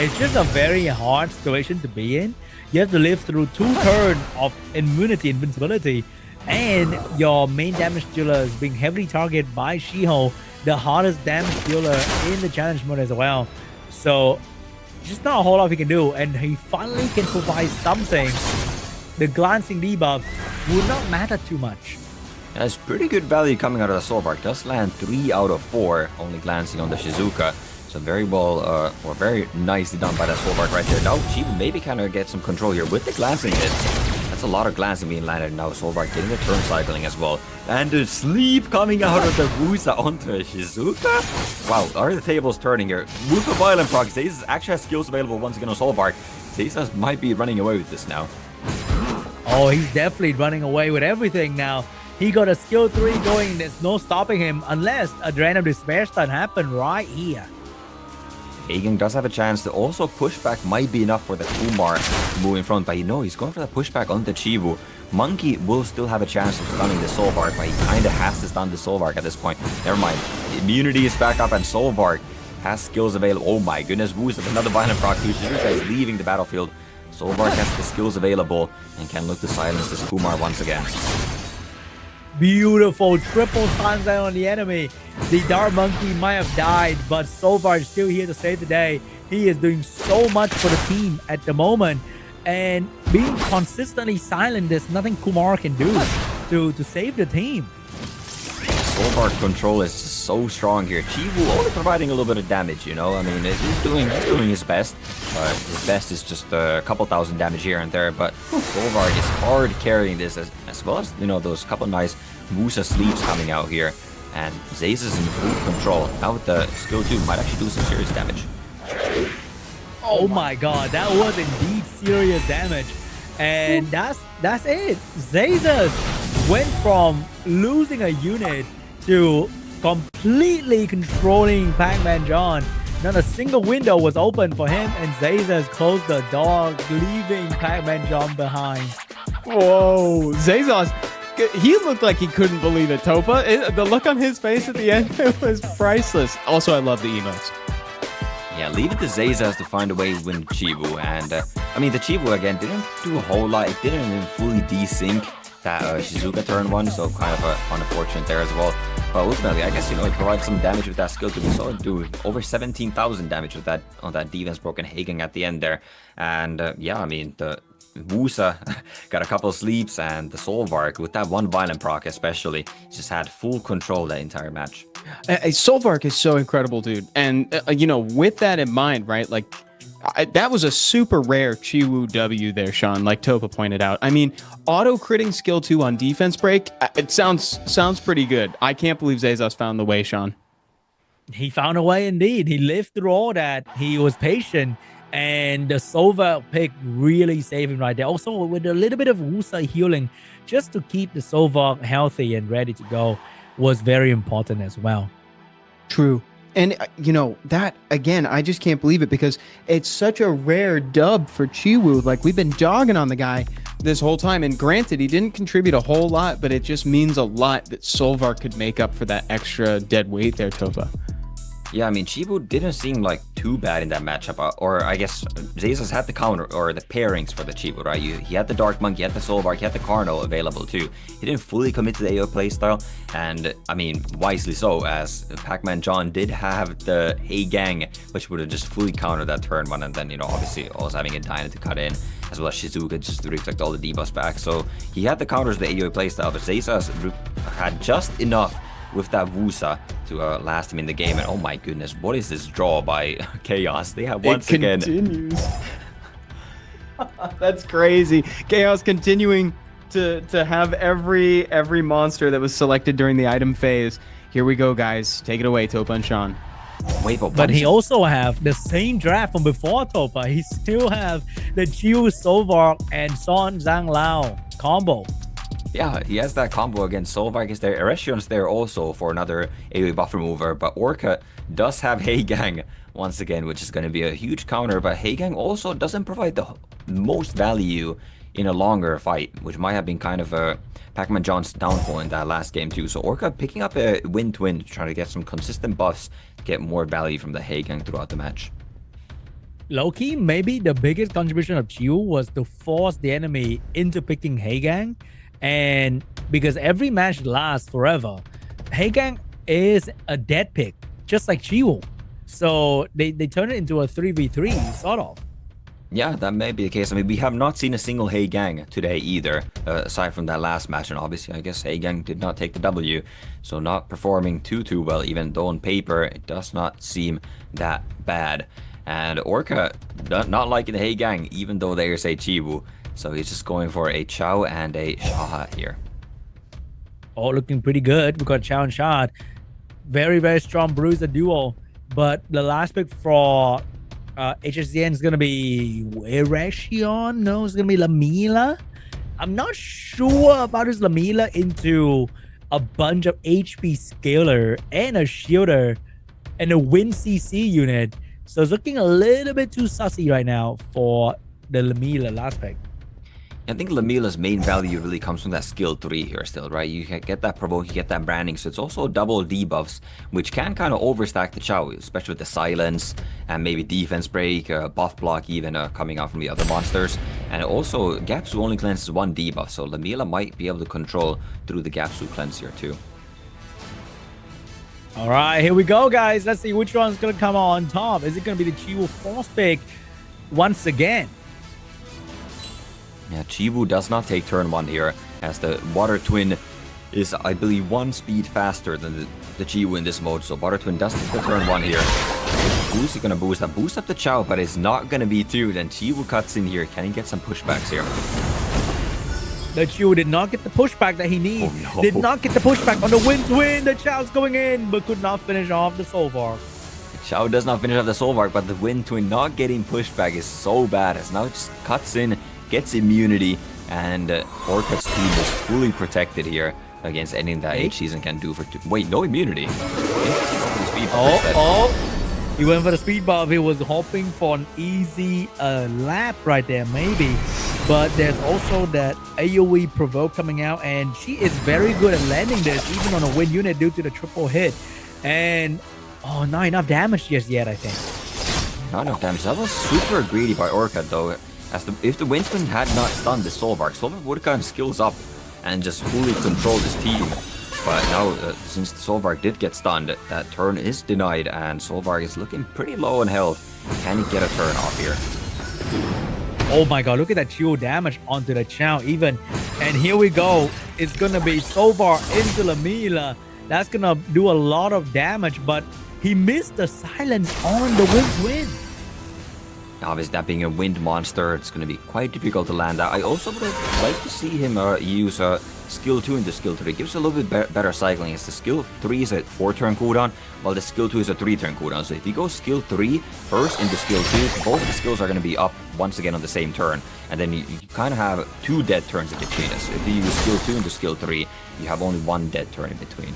S15: It's just a very hard situation to be in. You have to live through 2 turns of immunity, invincibility, and your main damage dealer is being heavily targeted by Shiho, the hardest damage dealer in the challenge mode as well. So just not a whole lot he can do, and he finally can provide something. The glancing debuff will not matter too much.
S14: That's pretty good value coming out of the Solvark. Does land 3 out of 4, only glancing on the Shizuka. So very well, or very nicely done by that Solvark right there. Now Chiwu maybe kind of get some control here with the glancing hits. That's a lot of glancing being landed now. Solvark getting the turn cycling as well. And the sleep coming out of the Wusa onto Shizuka. Wow, are the tables turning here? Wusa Violent proc. Zazas actually has skills available once again on Solvark. Zazas might be running away with this now.
S15: Oh, he's definitely running away with everything now. He got a skill 3 going. There's no stopping him unless a random despair stun happened right here.
S14: Hagen does have a chance to also pushback might be enough for the Kumar to move in front, but he's going for the pushback on the Chivu. Monkey will still have a chance of stunning the Solvark, but he kind of has to stun the Solvark at this point. Never mind. Immunity is back up and Solvark has skills available. Oh my goodness, Woos with another violent proc. Shizuka is leaving the battlefield. Solvark has the skills available and can look to silence this Kumar once again.
S15: Beautiful triple stun on the enemy. The Dark Monkey might have died, but Solvark is still here to save the day. He is doing so much for the team at the moment, and being consistently silent, there's nothing Kumar can do to save the team.
S14: Solvark control is so strong here. Chivu only providing a little bit of damage, you know. I mean, he's doing his best. His best is just a couple thousand damage here and there, but Solvark is hard carrying this as well as, you know, those couple nice Musa sleeps coming out here. And Zayz is in full control. Now with the skill 2, might actually do some serious damage.
S15: Oh my god, that was indeed serious damage. And that's it. Zayz went from losing a unit to completely controlling Pac-Man John. Not a single window was open for him, and Zayz closed the door, leaving Pac-Man John behind.
S20: Whoa, Zayz, he looked like he couldn't believe it, Topa. The look on his face at the end, it was priceless. Also, I love the emotes.
S14: Yeah, leave it to Zayzas to find a way to win Chivu. And, I mean, the Chivu, again, didn't do a whole lot. It didn't even fully desync that Shizuka turn 1, so kind of unfortunate there as well. But ultimately, I guess, you know, it provides some damage with that skill too. We saw it do over 17,000 damage with that on that defense broken Hagen at the end there. And, yeah, I mean, the Wusa got a couple of sleeps, and the Solvark with that one violent proc especially just had full control that entire match.
S20: Solvark is so incredible, dude. And you know, with that in mind, right, like that was a super rare Chiwu W there, Sean, like Topa pointed out. I mean, auto critting skill 2 on defense break, it sounds pretty good. I can't believe Zayzas found the way, Sean.
S15: He found a way indeed. He lived through all that. He was patient. And the Sova pick really saved him right there. Also, with a little bit of Wusa healing, just to keep the Sova healthy and ready to go, was very important as well.
S19: True. And, you know, that, again, I just can't believe it because it's such a rare dub for Chiwu. Like, we've been dogging on the guy
S20: this whole time. And granted, he didn't contribute a whole lot, but it just means a lot that Solvark could make up for that extra dead weight there, Topa.
S14: Yeah, I mean, Chivu didn't seem like too bad in that matchup, or I guess Zayzas had the counter, or the pairings for the Chivu, right? He had the Dark Monk, he had the Solvark, he had the Carno available too. He didn't fully commit to the AO playstyle, and I mean, wisely so, as Pac-Man John did have the Hey Gang, which would have just fully countered that turn 1, and then, you know, obviously also having a Dyna to cut in, as well as Shizuka just to reflect all the debuffs back. So he had the counters, the AOE playstyle, but Zayzas had just enough with that Wusa to last him in the game. And oh my goodness, what is this draw by Chaos? They have once again...
S20: continues. That's crazy. Chaos continuing to have every monster that was selected during the item phase. Here we go, guys. Take it away, Topa and Sean.
S14: Wait,
S15: but he also have the same draft from before Topa. He still have the Chiu Solvark and Son Zhang Lao combo.
S14: Yeah, he has that combo against Solvark is there. Eresion's there also for another AoE buff remover, but Orca does have Hey Gang once again, which is going to be a huge counter, but Hey Gang also doesn't provide the most value in a longer fight, which might have been kind of a Pac-Man John's downfall in that last game too. So Orca picking up a win-to-win to try to get some consistent buffs, get more value from the Hey Gang throughout the match.
S15: Low-key, maybe the biggest contribution of Chiu was to force the enemy into picking Hey Gang. And because every match lasts forever, Hey Gang is a dead pick, just like Chiwu. So they turn it into a 3v3, sort of.
S14: Yeah, that may be the case. I mean, we have not seen a single Hey Gang today either, aside from that last match. And obviously, I guess Hey Gang did not take the W, so not performing too well, even though on paper, it does not seem that bad. And Orca, not liking the Hey Gang, even though they say Chiwu. So he's just going for a Chow and a Shah here.
S15: Oh, looking pretty good. We got Chow and Shah. Very, very strong bruiser duo. But the last pick for HSCN is going to be Erection. No, it's going to be Lamila. I'm not sure about his Lamila into a bunch of HP scaler and a shielder and a win CC unit. So it's looking a little bit too sussy right now for the Lamila last pick.
S14: I think Lamila's main value really comes from that skill 3 here still, right? You can get that provoke, you get that branding, so it's also double debuffs, which can kind of overstack the Chow, especially with the silence and maybe defense break, buff block even coming out from the other monsters. And also, Gapsu only cleanses 1 debuff, so Lamila might be able to control through the Gapsu cleanse here too.
S15: All right, here we go, guys. Let's see which one's going to come on top. Is it going to be the Chiwu Force pick once again?
S14: Yeah, Chiwu does not take turn 1 here, as the Water Twin is, I believe, 1 speed faster than the Chiwu in this mode. So Water Twin does take the turn 1 here. Boost is going to boost up the Chow, but it's not going to be 2. Then Chiwu cuts in here. Can he get some pushbacks here?
S15: The Chiwu did not get the pushback that he needs.
S14: Oh, no.
S15: Did not get the pushback on the Wind Twin. The Chow's going in, but could not finish off the Solvar.
S14: Chow does not finish off the Solvark, but the Wind Twin not getting pushback is so bad, as now it just cuts in, gets immunity, and Orcut's team is fully protected here against anything that H-Season can do for wait, no immunity.
S15: He went for the speed buff. He was hoping for an easy lap right there, maybe. But there's also that AoE provoke coming out, and she is very good at landing this, even on a win unit due to the triple hit. And, oh, not enough damage just yet, I think.
S14: Not enough damage. That was super greedy by Orcut, though. If the Wind Twin had not stunned the Solvark would have gotten skills up and just fully controlled his team. But now, since the Solvark did get stunned, that turn is denied, and Solvark is looking pretty low in health. Can he get a turn off here?
S15: Oh my god, look at that Chiwu damage onto the Chow even. And here we go. It's going to be Solvar into Lamila. That's going to do a lot of damage, but he missed the silence on the Wind Twin.
S14: Obviously, that being a wind monster, it's going to be quite difficult to land that. I also would like to see him use skill 2 into skill 3. It gives a little bit better cycling. As the skill 3 is a 4-turn cooldown, while the skill 2 is a 3-turn cooldown. So if you go skill 3 first into skill 2, both of the skills are going to be up once again on the same turn. And then you kind of have 2 dead turns in between us. So if you use skill 2 into skill 3, you have only 1 dead turn in between.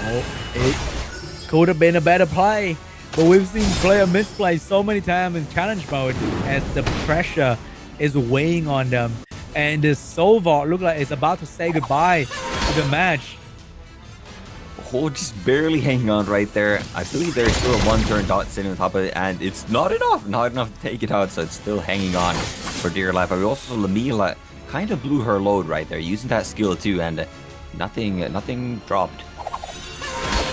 S15: Oh, it could have been a better play. But we've seen player misplay so many times in challenge mode as the pressure is weighing on them. And the Solvar look like it's about to say goodbye to the match.
S14: Oh, just barely hanging on right there. I believe there's still a 1-turn dot sitting on top of it, and it's not enough to take it out, so it's still hanging on for dear life. But we also saw Lamila kind of blew her load right there, using that skill too, and nothing dropped.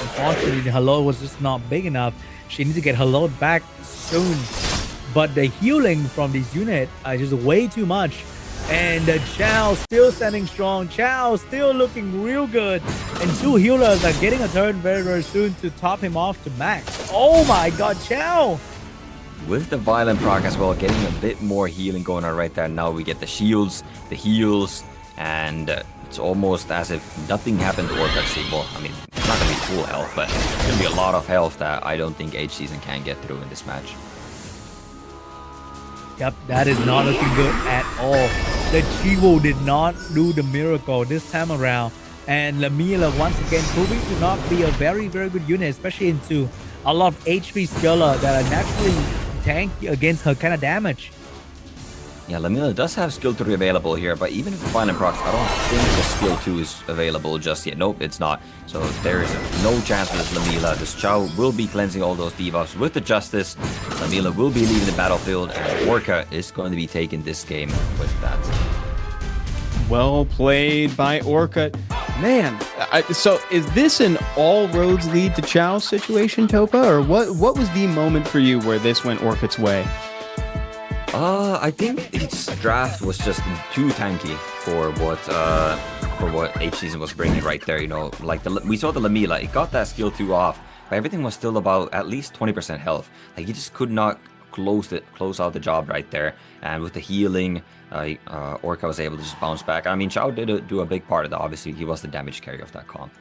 S15: Unfortunately, her load was just not big enough. She needs to get her load back soon. But the healing from these units are just way too much. And the Chow still standing strong. Chow still looking real good. And 2 healers are getting a turn very, very soon to top him off to max. Oh my god, Chow!
S14: With the violent proc as well, getting a bit more healing going on right there. Now we get the shields, the heals, and it's almost as if nothing happened to Orcut's team. Well, I mean, it's not going to be full health, but it's going to be a lot of health that I don't think H-Season can get through in this match.
S15: Yep, that is not looking good at all. The Chiwu did not do the miracle this time around. And Lamila once again proving to not be a very, very good unit, especially into a lot of HP scaler that are naturally tanky against her kind of damage.
S14: Yeah, Lamila does have skill 3 available here, but even if the violent procs, I don't think the skill 2 is available just yet. Nope, it's not. So there is no chance for this Lamila. This Chow will be cleansing all those debuffs with the Justice. Lamila will be leaving the battlefield, and Orca is going to be taking this game with that.
S19: Well played by Orca. Man, so is this an all roads lead to Chow situation, Topa? Or what was the moment for you where this went Orcut's way?
S14: I think its draft was just too tanky for what H-Season was bringing right there. You know, like we saw the Lamila, it got that skill 2 off, but everything was still about at least 20% health. Like, you just could not close out the job right there. And with the healing, Orca was able to just bounce back. I mean, Chao did do a big part of that. Obviously, he was the damage carrier of that comp.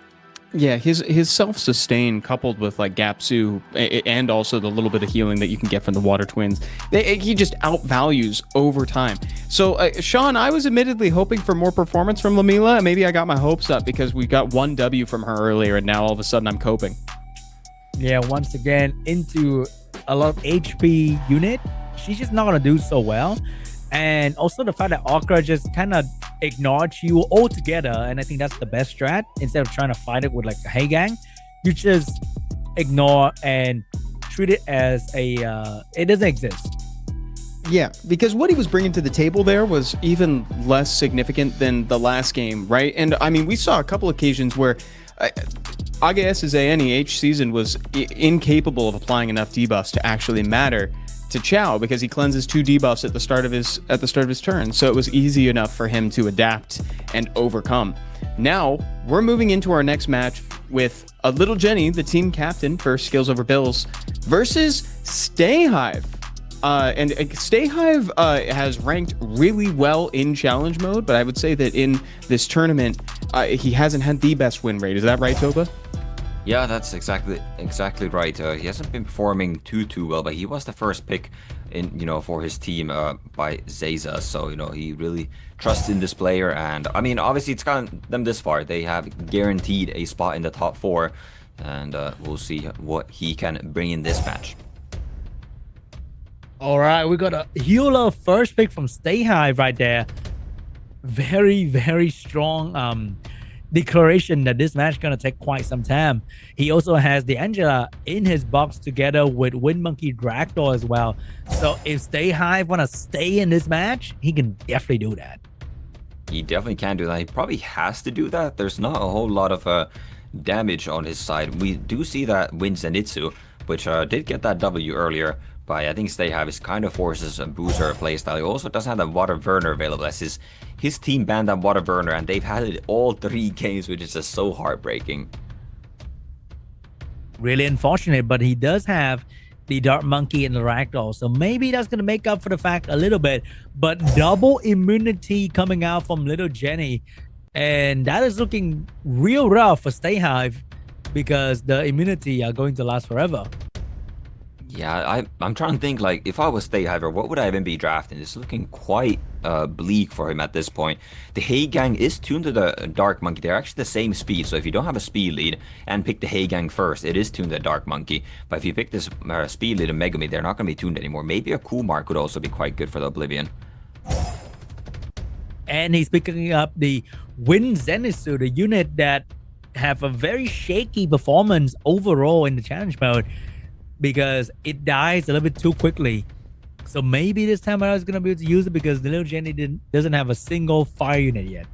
S20: Yeah, his self-sustain coupled with like Gapsu and also the little bit of healing that you can get from the Water Twins, he just outvalues over time. So, Sean, I was admittedly hoping for more performance from Lamila. Maybe I got my hopes up because we got 1 W from her earlier, and now all of a sudden I'm coping.
S15: Yeah, once again, into a lot of HP unit, she's just not going to do so well. And also the fact that Orca just kind of ignored you altogether, and I think that's the best strat. Instead of trying to fight it with like a hey gang, you just ignore and treat it as a it doesn't exist.
S20: Yeah, because what he was bringing to the table there was even less significant than the last game, right? And I mean, we saw a couple occasions where AGS's NEH season was incapable of applying enough debuffs to actually matter to Chao, because he cleanses 2 debuffs at the start of his turn, so it was easy enough for him to adapt and overcome. Now we're moving into our next match with a little Jenny, the team captain for Skills Over Bills, versus Stayhive. And Stayhive has ranked really well in challenge mode, but I would say that in this tournament he hasn't had the best win rate. Is that right, Topa?
S14: Yeah, that's exactly right. He hasn't been performing too well, but he was the first pick in for his team by Zayza, so he really trusts in this player. And I mean, obviously it's gotten them this far. They have guaranteed a spot in the top 4, and we'll see what he can bring in this match.
S15: All right, we got a healer first pick from Stayhive right there. Very, very strong declaration that this match gonna take quite some time. He also has the Angela in his box together with Wind Monkey Dragdoor as well. So if Stayhive wanna stay in this match, he can definitely do that.
S14: He definitely can do that. He probably has to do that. There's not a whole lot of damage on his side. We do see that Wind Zenitsu, which did get that W earlier, but I think Stayhive is kind of forces a booster playstyle. He also doesn't have that Water Burner available, as his team banned that Water Burner, and they've had it all 3 games, which is just so heartbreaking.
S15: Really unfortunate, but he does have the Dark Monkey and the Ragdoll, so maybe that's going to make up for the fact a little bit. But double immunity coming out from little Jenny, and that is looking real rough for Stayhive, because the immunity are going to last forever.
S14: Yeah, I'm trying to think, like, if I was Stayhiver, what would I even be drafting? It's looking quite bleak for him at this point. The Hey Gang is tuned to the Dark Monkey. They're actually the same speed, so if you don't have a speed lead and pick the Hey Gang first, it is tuned to the Dark Monkey. But if you pick this speed lead and Megami, they're not going to be tuned anymore. Maybe a Kumar could also be quite good for the Oblivion.
S15: And he's picking up the Wind Zenitsu, the unit that have a very shaky performance overall in the challenge mode, because it dies a little bit too quickly. So maybe this time I was going to be able to use it, because the little Jenny doesn't have a single fire unit yet.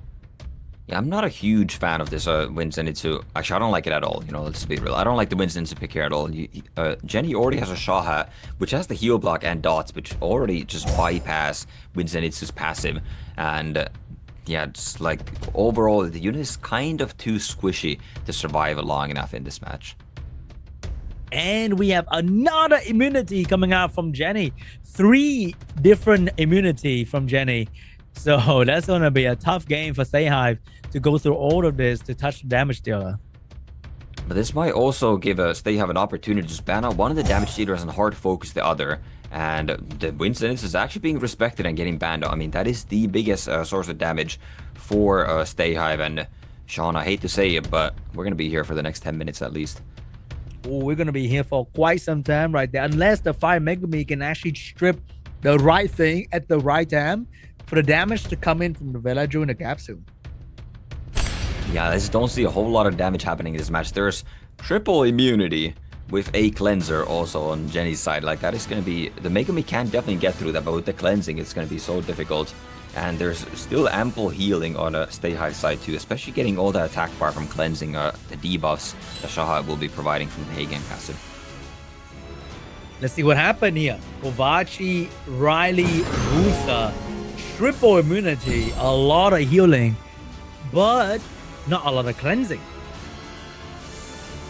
S14: Yeah, I'm not a huge fan of this Wind Zenitsu. Actually, I don't like it at all. Let's be real. I don't like the Wind Zenitsu pick here at all. Jenny already has a Shaw Hat, which has the heal block and dots, which already just bypass Wind Zenitsu's passive. And yeah, it's like overall, the unit is kind of too squishy to survive long enough in this match.
S15: And we have another immunity coming out from Jenny. 3 different immunity from Jenny. So that's going to be a tough game for Stayhive to go through all of this to touch the damage dealer.
S14: But this might also give Stayhive an opportunity to just ban out one of the damage dealers and hard focus the other. And the Wind Zenitsu is actually being respected and getting banned out. I mean, that is the biggest source of damage for Stayhive. And Sean, I hate to say it, but we're going to be here for the next 10 minutes at least.
S15: Oh, we're going to be here for quite some time right there, unless the Fire Megami can actually strip the right thing at the right time for the damage to come in from the Vela during the Gapsu.
S14: Yeah, I just don't see a whole lot of damage happening in this match. There's triple immunity with a cleanser also on Jenny's side. Like, that is going to be, the Megami can definitely get through that, but with the cleansing, it's going to be so difficult. And there's still ample healing on a Stayhive side too, especially getting all the attack bar from cleansing the debuffs that Shaha will be providing from the Hagen passive.
S15: Let's see what happened here. Kovaci, Riley, Musa, triple immunity, a lot of healing, but not a lot of cleansing.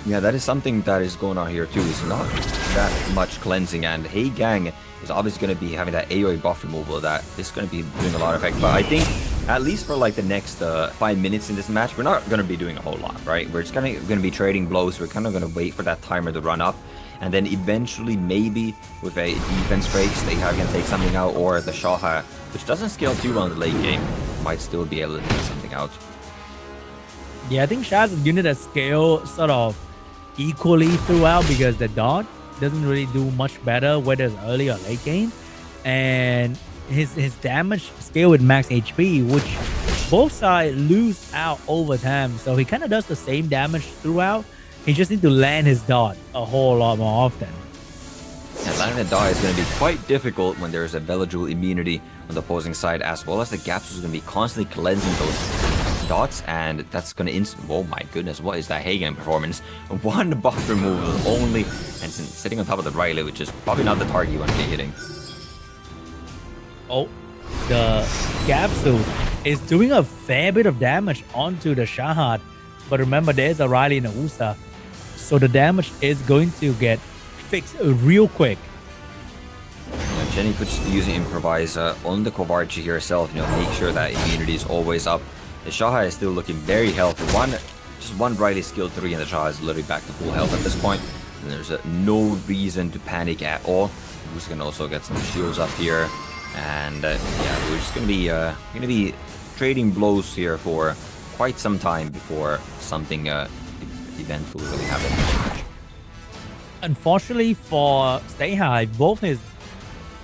S14: Yeah, that is something that is going on here too. It's not that much cleansing, and Hey Gang is obviously going to be having that AoE buff removal that is going to be doing a lot of effect. But I think at least for like the next 5 minutes in this match, we're not going to be doing a whole lot, right? We're just going to be trading blows. We're kind of going to wait for that timer to run up, and then eventually maybe with a defense break, they can take something out, or the Shaha, which doesn't scale too well in the late game, might still be able to take something out.
S15: Yeah, I think Shah's unit that scale sort of equally throughout because the dot doesn't really do much better whether it's early or late game, and his damage scale with max HP, which both sides lose out over time, so he kind of does the same damage throughout. He just needs to land his dot a whole lot more often.
S14: And landing the dot is going to be quite difficult when there's a Velajul immunity on the opposing side, as well as the Gaps is going to be constantly cleansing those dots, and that's going to oh my goodness, what is that Hagen performance? One buff removal only, and sitting on top of the Riley, which is probably not the target you want to be hitting.
S15: Oh, the Capsule is doing a fair bit of damage onto the Shahad, but remember there's a Riley and a Usa, so the damage is going to get fixed real quick.
S14: Jenny could just be using Improvise on the Kovarchi herself, make sure that immunity is always up. The Shaha is still looking very healthy. Just one Riley skill 3 and the Shaha is literally back to full health at this point. And there's no reason to panic at all. Who's can also get some shields up here. And yeah, we're just gonna be trading blows here for quite some time before something eventful really happens.
S15: Unfortunately for Stay High, both his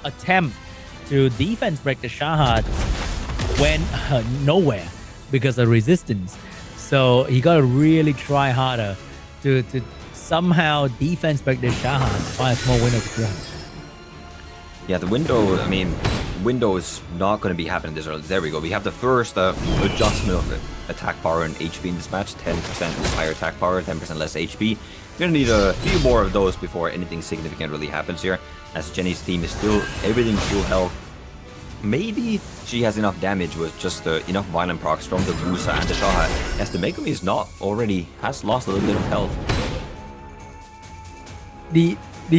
S15: attempt to defense break the Shahad went nowhere because of resistance. So he gotta really try harder to somehow defense break the Shahad, find a small window to grab.
S14: Yeah, the window, I mean, window is not going to be happening this early. There we go. We have the first adjustment of attack power and HP in this match. 10% higher attack power, 10% less HP. We're going to need a few more of those before anything significant really happens here. As Jenny's team is still, everything's full health. Maybe she has enough damage with just enough violent procs from the Wusa and the Shaha, as the Megumi is not already, has lost a little bit of health.
S15: The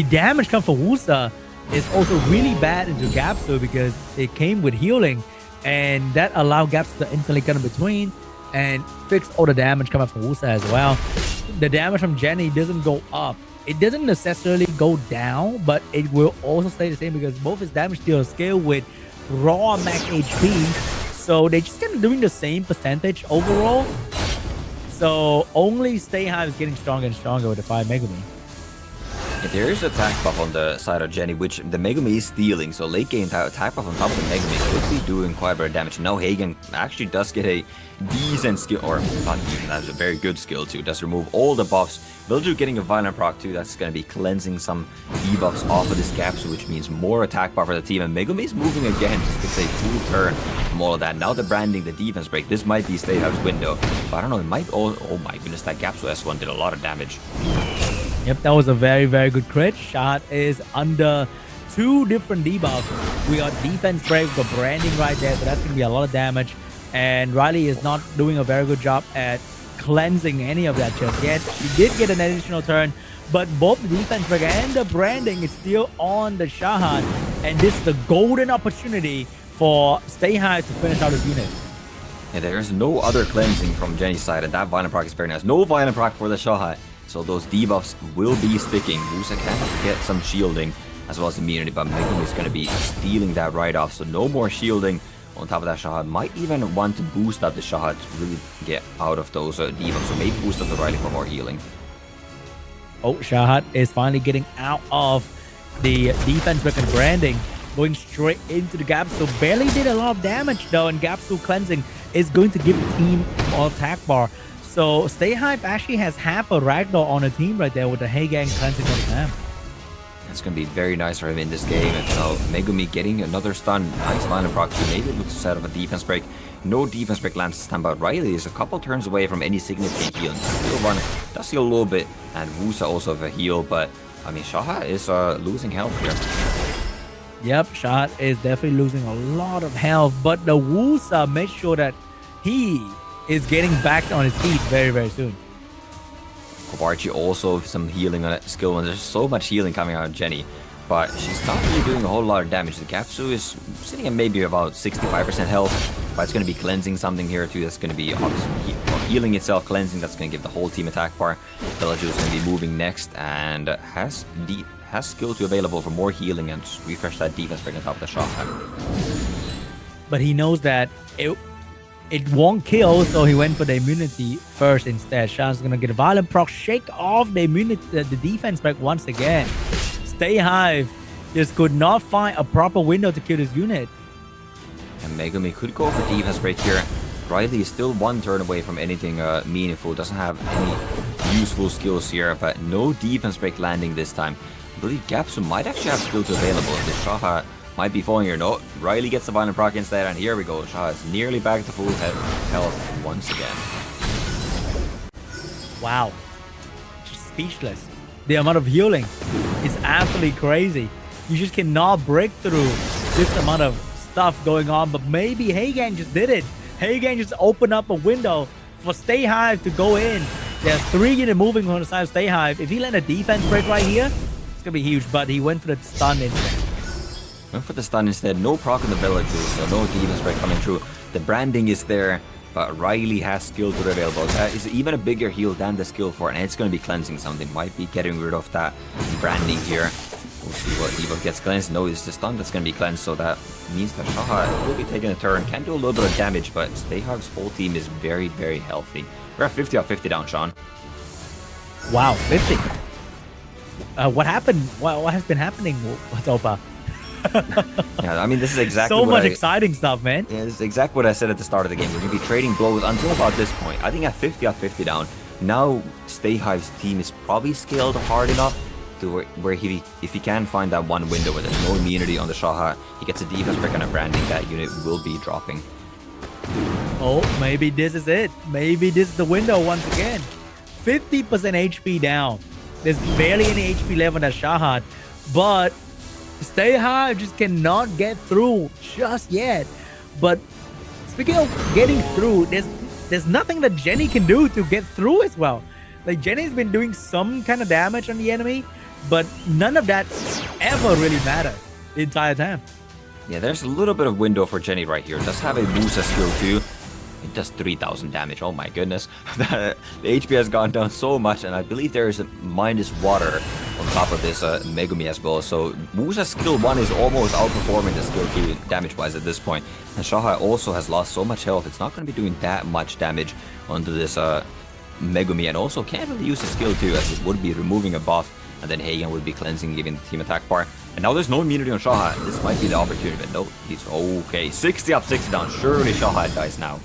S15: damage come from Wusa is also really bad into Gapsu because it came with healing, and that allowed Gapsu to instantly cut in between and fix all the damage coming from Wusa as well. The damage from Jenny doesn't go up. It doesn't necessarily go down, but it will also stay the same because both his damage deal scale with raw max HP. So they're just kind of doing the same percentage overall. So only Stay High is getting stronger and stronger with the 5 Megumi.
S14: There is attack buff on the side of Jenny, which the Megumi is stealing, so late game attack buff on top of the Megumi could be doing quite a bit of damage. Now Hagen actually does get a decent skill, or not even, that's a very good skill too. Does remove all the buffs. Vilju getting a violent proc too, that's going to be cleansing some debuffs off of this Capsule, which means more attack buff for the team. And Megumi is moving again, just gets a full turn from all of that. Now the branding, the defense break, this might be Stay House's window, but I don't know, it might, oh my goodness, that Capsule S1 did a lot of damage.
S15: Yep, that was a very, very good crit. Shot is under 2 different debuffs. We got defense break, we got branding right there, so that's going to be a lot of damage. And Riley is not doing a very good job at cleansing any of that just yet. She did get an additional turn, but both the defense break and the branding is still on the Shahan. And this is the golden opportunity for Stay High to finish out his unit.
S14: Yeah, there's no other cleansing from Jenny's side, and that violent proc is very nice. No violent proc for the Shahan. So those debuffs will be sticking. Musa can get some shielding as well as immunity, but Megumi is going to be stealing that right off. So no more shielding on top of that. Shahad might even want to boost up the Shahad to really get out of those debuffs. So maybe boost up the Riley for more healing.
S15: Oh, Shahad is finally getting out of the defense break and branding, going straight into the gap. So barely did a lot of damage though, and Gapsu cleansing is going to give the team more attack bar. So Stay Hype actually has half a Ragdoll on a team right there with the Hey Gang cleansing all the time.
S14: It's going to be very nice for him in this game. And now Megumi getting another stun. Nice violent proc. Maybe able to set up a defense break. No defense break lands this time, but Riley is a couple turns away from any significant heal. Still one does heal a little bit, and Wusa also have a heal, but I mean Shaha is losing health here.
S15: Yep, Shaha is definitely losing a lot of health, but the Wusa made sure that he is getting back on his feet very, very soon.
S14: Kovarchi also some healing on it, skill 1. There's so much healing coming out of Jenny, but she's not really doing a whole lot of damage. The Gapsu is sitting at maybe about 65% health, but it's going to be cleansing something here too. That's going to be obviously healing itself, cleansing. That's going to give the whole team attack bar. Bellaju is going to be moving next and has skill 2 available for more healing and just refresh that defense break on top of the shot.
S15: But he knows that it won't kill, so he went for the immunity first instead. Sean's gonna get a violent proc, shake off the immunity, the defense break once again. Stay Hive just could not find a proper window to kill this unit.
S14: And Megumi could go for defense break here. Riley is still 1 turn away from anything meaningful. Doesn't have any useful skills here, but no defense break landing this time. I believe Gapsu might actually have skill 2 available. The Shaha might be falling here. No, Riley gets the violent proc instead, and here we go. Shaha is nearly back to full health once again.
S15: Wow. Just speechless. The amount of healing is absolutely crazy. You just cannot break through this amount of stuff going on, but maybe Hagan just did it. Hagan just opened up a window for Stay Hive to go in. There's 3 units moving on the side of Stay Hive. If he let a defense break right here, it's gonna be huge, but he went for the stun instead.
S14: Went for the stun instead. No proc on the Bellaju, so no defense break coming through. The branding is there, but Riley has skill 2 available. That is even a bigger heal than the skill 4, and it's going to be cleansing something. Might be getting rid of that branding here. We'll see what Evo gets cleansed. No, it's the stun that's going to be cleansed, so that means that Shaha will be taking a turn. Can do a little bit of damage, but Stayhawk's whole team is very, very healthy. We're at 50 off 50 down, Sean.
S15: Wow, 50. What happened? What has been happening, Topa?
S14: Yeah, I mean, this is exactly
S15: so much exciting stuff, man.
S14: Yeah, this is exactly what I said at the start of the game. We're going to be trading blows until about this point. I think at 50 off 50 down, now Stay Hive's team is probably scaled hard enough to where if he can find that one window where there's no immunity on the Shaha, he gets a defense break and a branding, that unit will be dropping.
S15: Oh, maybe this is it. Maybe this is the window once again. 50% HP down. There's barely any HP left on that Shahad, but Stay Hive just cannot get through just yet. But speaking of getting through, there's nothing that Jenny can do to get through as well. Like, Jenny's been doing some kind of damage on the enemy, but none of that ever really mattered the entire time.
S14: Yeah, there's a little bit of window for Jenny right here. It does have a Musa skill too. It does 3,000 damage. Oh my goodness. The HP has gone down so much, and I believe there is a minus water on top of this Megumi as well. So Musa's skill 1 is almost outperforming the skill 2 damage-wise at this point. And Shaha also has lost so much health. It's not going to be doing that much damage onto this Megumi, and also can't really use the skill 2 as it would be removing a buff, and then Hagen would be cleansing, giving the team attack bar. And now there's no immunity on Shaha. This might be the opportunity, but no, he's okay. 60 up, 60 down. Surely Shaha dies now.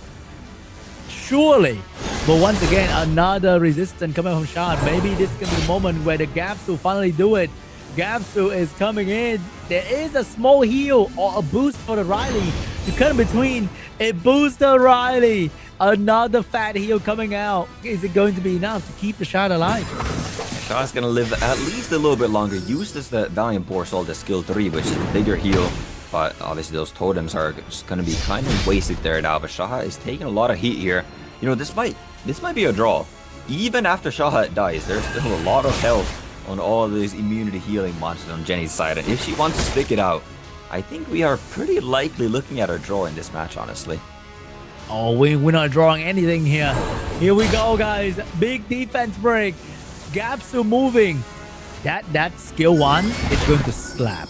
S15: Surely. But once again, another resistance coming from Sean. Maybe this is going to be the moment where the Gapsu finally do it. Gapsu is coming in. There is a small heal or a boost for the Riley to cut in between. It boosts the Riley. Another fat heal coming out. Is it going to be enough to keep the shot alive?
S14: Shah's going to live at least a little bit longer. Used as the Valiant Borsal, the skill 3, which is a bigger heal. But obviously those totems are just going to be kind of wasted there now. But Shaha is taking a lot of heat here. You know, this might be a draw. Even after Shaha dies, there's still a lot of health on all of these immunity healing monsters on Jenny's side. And if she wants to stick it out, I think we are pretty likely looking at a draw in this match, honestly.
S15: Oh, we're not drawing anything here. Here we go, guys. Big defense break. Gapsu moving. That skill 1 is going to slap,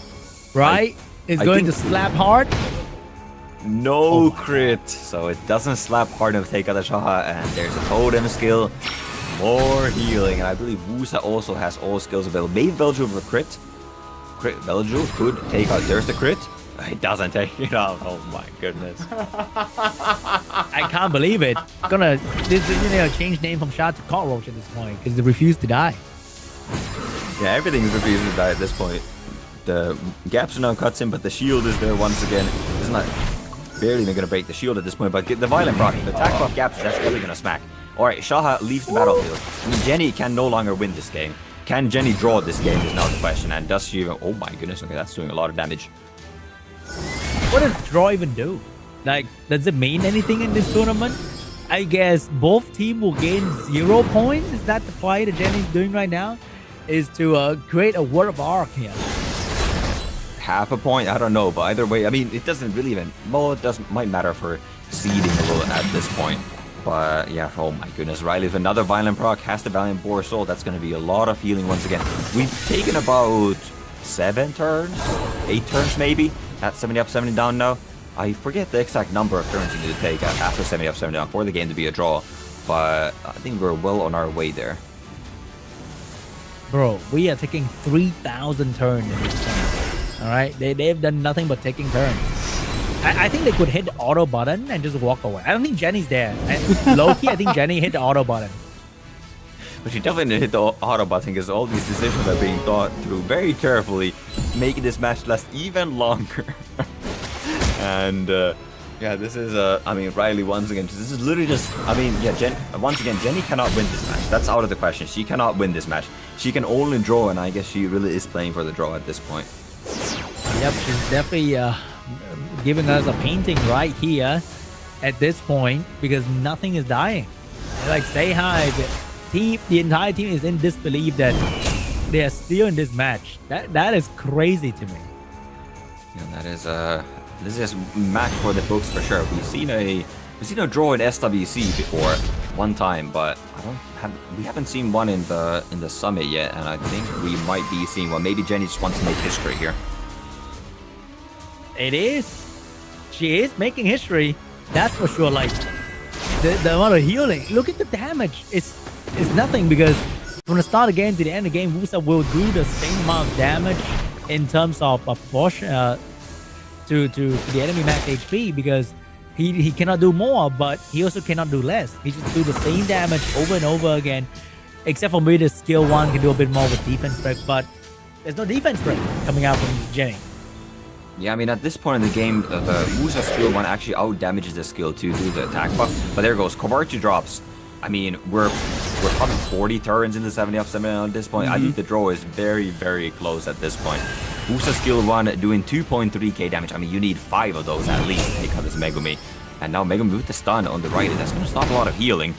S15: right? It's going to slap hard.
S14: No crit, so it doesn't slap hard enough to take out the Shaha, and there's a totem skill, more healing, and I believe Wusa also has all skills available. Maybe Belju with a crit. Belju could take out, there's the crit. It doesn't take it out. Oh my goodness.
S15: I can't believe it. This is gonna change name from Shah to Cockroach at this point because they refuse to die.
S14: Yeah, everything is refusing to die at this point. The gaps now cuts in, but the shield is there once again. It's not barely even gonna break the shield at this point, but get the violent proc, the attack buff gaps, that's really gonna smack. Alright, Shaha leaves the battlefield. I mean, Jenny can no longer win this game. Can Jenny draw this game is now the question, and does she even, oh my goodness, okay, that's doing a lot of damage.
S15: What does draw even do? Like, does it mean anything in this tournament? I guess both team will gain 0 points. Is that the play that Jenny's doing right now? Is to create a word of arc here.
S14: Half a point, I don't know, but either way, I mean, it doesn't really even, well, it doesn't, might matter for seeding a little at this point. But yeah, oh my goodness, Riley with another violent proc, has the Valiant Boar Soul. That's going to be a lot of healing once again. We've taken about 7 turns, 8 turns maybe, at 70 up, 70 down now. I forget the exact number of turns you need to take after 70 up, 70 down for the game to be a draw. But I think we're well on our way there.
S15: Bro, we are taking 3,000 turns in this game. Alright, they've done nothing but taking turns. I think they could hit the auto button and just walk away. I don't think Jenny's there. Low-key, I think Jenny hit the auto button.
S14: But she definitely didn't hit the auto button because all these decisions are being thought through very carefully, making this match last even longer. And yeah, this is I mean, Riley once again, this is literally just, I mean, yeah, once again, Jenny cannot win this match. That's out of the question. She cannot win this match. She can only draw, and I guess she really is playing for the draw at this point.
S15: Yep, she's definitely giving us a painting right here at this point because nothing is dying. Like, stay high. The entire team is in disbelief that they are still in this match. That is crazy to me.
S14: Yeah, that is this is match for the books for sure. We've seen a draw in SWC before one time, but we haven't seen one in the summit yet, and I think we might be seeing one. Maybe Jenny just wants to make history here.
S15: It is. She is making history. That's for sure. Like the amount of healing. Look at the damage. It's nothing because from the start of the game to the end of the game, Wusa will do the same amount of damage in terms of proportion to the enemy max HP because he cannot do more, but he also cannot do less. He just do the same damage over and over again, except for maybe the skill 1 can do a bit more with defense break, but there's no defense break coming out from Jenny.
S14: Yeah, I mean, at this point in the game, the Wusa skill 1 actually out-damages the skill 2 due to the attack buff. But there goes. Kovarchi drops. I mean, we're probably 40 turns into 70 up, 70 down at this point. I think the draw is very, very close at this point. Wusa skill 1 doing 2.3k damage. I mean, you need 5 of those at least to take out this Megumi. And now Megumi with the stun on the right. That's going to stop a lot of healing.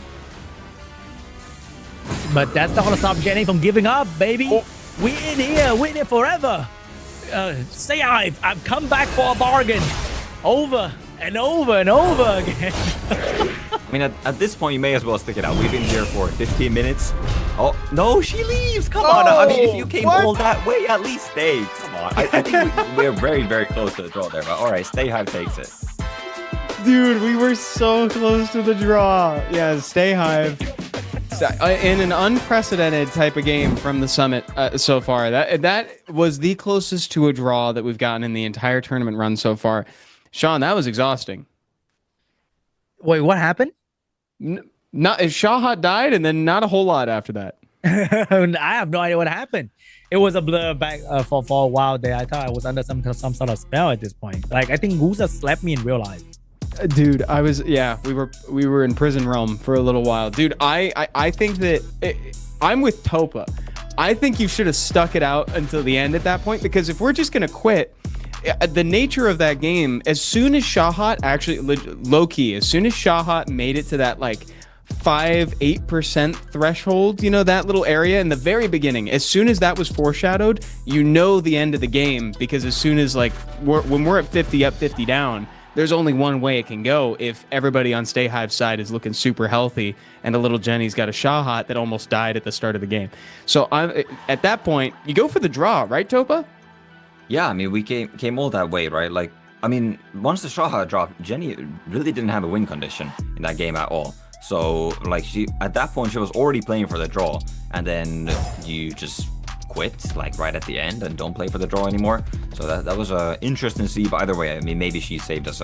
S15: But that's not going to stop Jenny from giving up, baby. Oh. We in here. We're in here forever. Say I've come back for a bargain over and over and over again.
S14: I mean, at this point, you may as well stick it out. We've been here for 15 minutes. Oh, no, she leaves. Come on. I mean, if you came all that way, at least stay. Come on. I think we're very, very close to the draw there. But all right, Stay Hive takes it.
S20: Dude, we were so close to the draw. Yeah, Stay Hive. In an unprecedented type of game from the summit so far, that was the closest to a draw that we've gotten in the entire tournament run so far. Sean, that was exhausting.
S15: Wait, what happened?
S20: Shahat died, and then not a whole lot after that.
S15: I have no idea what happened. It was a blur back for a while there. I thought I was under some sort of spell at this point. Like, I think Wusa slapped me in real life.
S20: Dude, we were in prison realm for a little while. Dude, I think that I'm with Topa. I think you should have stuck it out until the end at that point, because if we're just gonna quit, the nature of that game, as soon as Shahat actually low-key, as soon as Shahat made it to that like 5-8% threshold, you know, that little area in the very beginning, as soon as that was foreshadowed, you know the end of the game, because as soon as like when we're at 50 up, 50 down, there's only one way it can go if everybody on Stay Hive's side is looking super healthy and a little Jenny's got a Shahat that almost died at the start of the game. So at that point, you go for the draw, right, Topa?
S14: Yeah, I mean, we came all that way, right? Like, I mean, once the Shahat dropped, Jenny really didn't have a win condition in that game at all. So, like, at that point, she was already playing for the draw, and then you just quit, like, right at the end and don't play for the draw anymore. So that was interesting to see, but either way, I mean, maybe she saved us,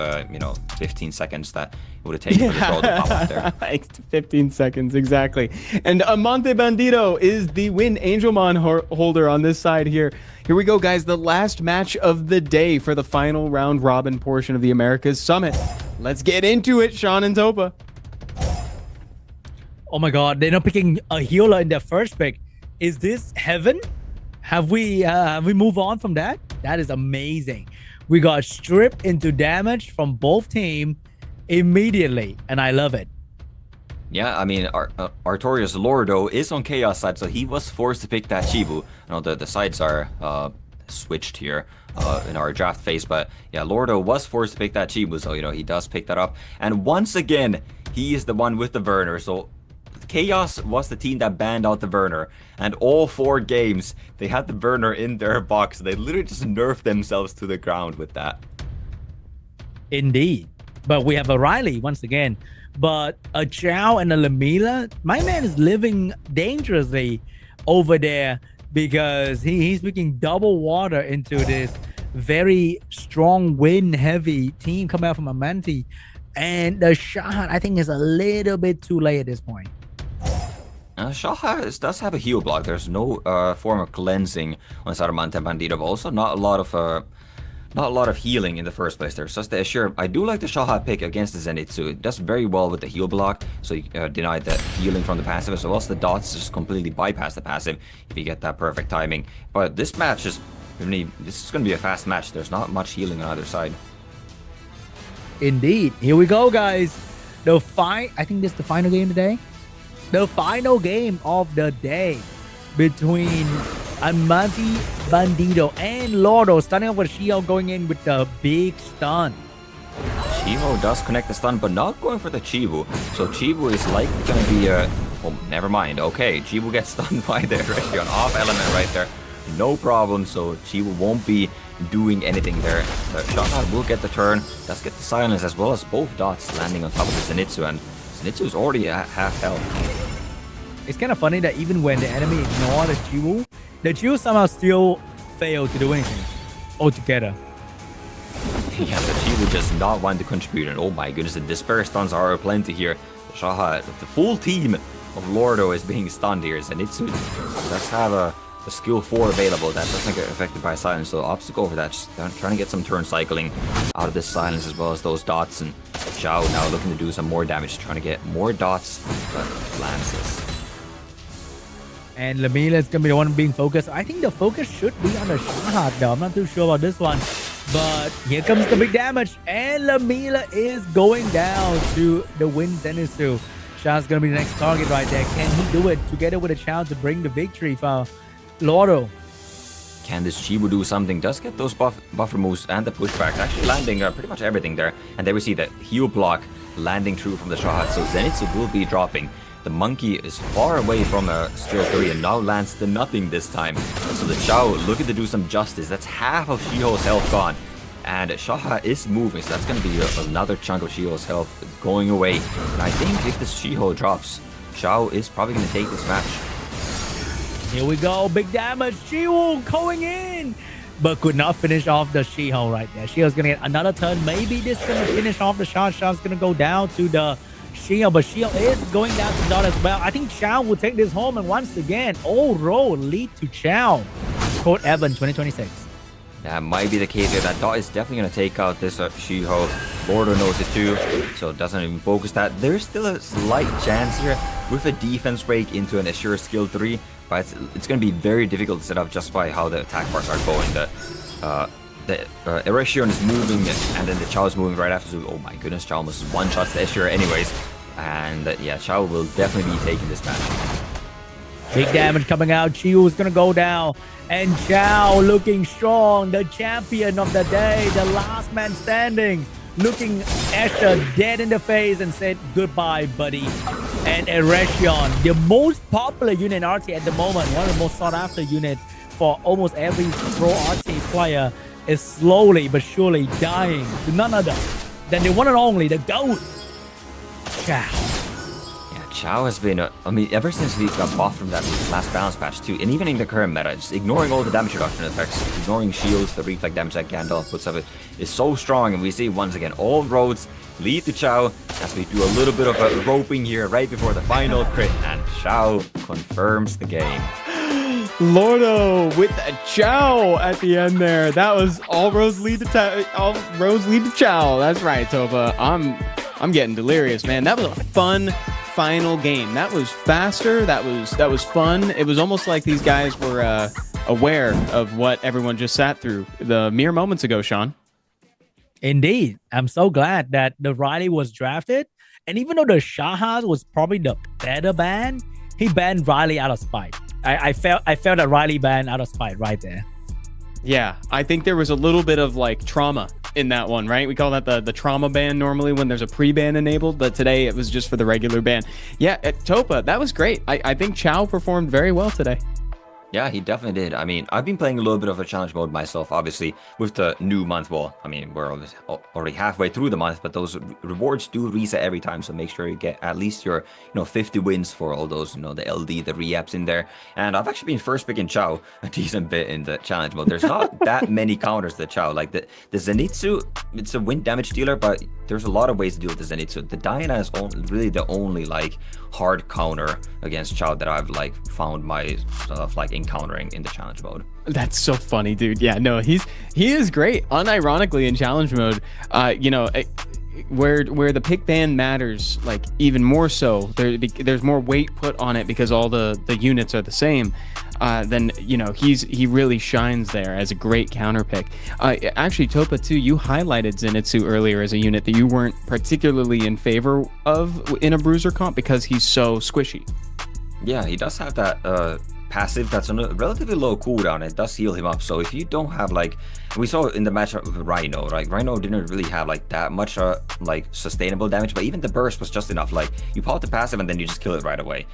S14: 15 seconds that it would have taken for the draw to pop out there.
S20: 15 seconds, exactly. And Amante Bandido is the Win Angelmon holder on this side here. Here we go, guys. The last match of the day for the final round robin portion of the Americas Summit. Let's get into it, Sean and Topa.
S15: Oh my god, they're not picking a healer in their first pick. Is this heaven? Have we moved on from that? That is amazing. We got stripped into damage from both teams immediately, and I love it.
S14: Yeah, I mean, Artorius Lordo is on Chaos side, so he was forced to pick that Chibu. I know the sides are switched here in our draft phase, but yeah, Lordo was forced to pick that Chibu, so, you know, he does pick that up. And once again, he is the one with the Werner, so Chaos was the team that banned out the Werner, and all 4 games, they had the Werner in their box. They literally just nerfed themselves to the ground with that.
S15: Indeed. But we have a Riley once again. But a Chow and a Lamila, my man is living dangerously over there because he's picking double water into this very strong win-heavy team coming out from Amanti. And the shot, I think, is a little bit too late at this point.
S14: Shaha does have a heal block. There's no form of cleansing on the side of Mante Bandito, but also not a lot of healing in the first place. There's just the Assure. I do like the Shaha pick against the Zenitsu. It does very well with the heal block, so you deny the healing from the passive, as well as the dots just completely bypass the passive if you get that perfect timing. But this match is really, this is going to be a fast match. There's not much healing on either side.
S15: Indeed. Here we go, guys. I think this is the final game today. The final game of the day between Amanti Bandito and Lordo, starting off with Shiho going in with the big stun.
S14: Shiho does connect the stun, but not going for the Chibu. So Chibu is likely going to be a... Oh, never mind. Okay, Chibu gets stunned by the Reshion off element right there. No problem, so Chibu won't be doing anything there. The Shaha will get the turn, does get the silence, as well as both dots landing on top of the Zenitsu, and Zenitsu is already at half health.
S15: It's kind of funny that even when the enemy ignore the Chibu somehow still fail to do anything altogether.
S14: Yeah, the Chibu does not want to contribute, and oh my goodness, the Despair stuns are plenty here. The Shaha, the full team of Lordo is being stunned here. Zenitsu does have a skill 4 available that doesn't get affected by silence, so opts to go for that, just trying to get some turn cycling out of this silence as well as those dots. And Zhao now looking to do some more damage, trying to get more dots, but lands this.
S15: And Lamila is going to be the one being focused. I think the focus should be on the Shahat though. I'm not too sure about this one. But here comes the big damage. And Lamila is going down to the Win Zenitsu. Shahat's going to be the next target right there. Can he do it together with a chance to bring the victory for Lordo?
S14: Can this Chibu do something? Does get those buffer moves and the pushbacks, actually landing pretty much everything there. And there we see the heal block landing true from the Shahat. So Zenitsu will be dropping. The monkey is far away from a skill 3 and now lands the nothing this time. So the Chao looking to do some justice. That's half of Shiho's health gone. And Shaha is moving, so that's going to be another chunk of Shiho's health going away. And I think if this Shiho drops, Chao is probably going to take this match.
S15: Here we go, big damage. Shiho going in, but could not finish off the Shiho right there. Shiho's going to get another turn. Maybe this is going to finish off the Shah. Shah's going to go down to the Shiho, but Shiho is going down to Dot as well. I think Chow will take this home, and once again, all road lead to Chow. Code Evan 2026.
S14: That might be the case here. That Dot is definitely going to take out this Shiho. Lordo knows it too, so doesn't even focus that. There's still a slight chance here with a defense break into an Assure skill 3, but it's going to be very difficult to set up just by how the attack parts are going. The Erection is moving, and then the Chao is moving right after. So, oh my goodness, Chao almost one-shots the Assure anyways. And yeah, Chao will definitely be taking this match.
S15: Big damage coming out. Chiu is going to go down. And Chao looking strong. The champion of the day. The last man standing. Looking Asher dead in the face and said, goodbye, buddy. And Erection, the most popular unit in RT at the moment. One of the most sought after units for almost every pro RT player. Is slowly but surely dying to none other than the one and only, the GOAT, Chao.
S14: Yeah, Chao has been, I mean, ever since he got buffed from that last balance patch too, and even in the current meta, just ignoring all the damage reduction effects, ignoring shields, the reflect damage that Gandalf puts up, it is so strong, and we see once again, all roads lead to Chao as we do a little bit of a roping here right before the final crit, and Chao confirms the game.
S20: Lordo with a Chao at the end there. That was all roads lead to Chao. That's right, Tova. I'm getting delirious, man. That was a fun final game. That was faster. That was fun. It was almost like these guys were aware of what everyone just sat through the mere moments ago, Sean.
S15: Indeed. I'm so glad that the Riley was drafted And even though the Shahaz was probably the better ban, he banned Riley out of spite. I felt that Riley banned out of spite right there.
S20: Yeah, I think there was a little bit of like trauma in that one, right? We call that the trauma ban normally when there's a pre-ban enabled, but today it was just for the regular ban. Yeah, Topa, that was great. I think Chow performed very well today.
S14: Yeah, he definitely did. I mean, I've been playing a little bit of a challenge mode myself, obviously, with the new month. Well, I mean, we're already halfway through the month, but those rewards do reset every time. So make sure you get at least your, 50 wins for all those, the LD, the re-apps in there. And I've actually been first picking Chow a decent bit in the challenge mode. There's not that many counters to Chow. Like the Zenitsu, it's a wind damage dealer, but there's a lot of ways to deal with the Zenitsu. The Diana is really the only like hard counter against Chow that I've like found myself like encountering in the challenge mode.
S20: That's so funny, dude. Yeah, no, he is great. Unironically in challenge mode, where the pick ban matters, like even more so, there's more weight put on it because all the units are the same. Then he really shines there as a great counter pick. Actually, Topa too, you highlighted Zenitsu earlier as a unit that you weren't particularly in favor of in a bruiser comp because he's so squishy.
S14: Yeah, he does have that passive that's on a relatively low cooldown. It does heal him up. So if you don't have like, we saw in the matchup with Rhino, like Rhino didn't really have like that much like sustainable damage, but even the burst was just enough. Like you pop the passive and then you just kill it right away.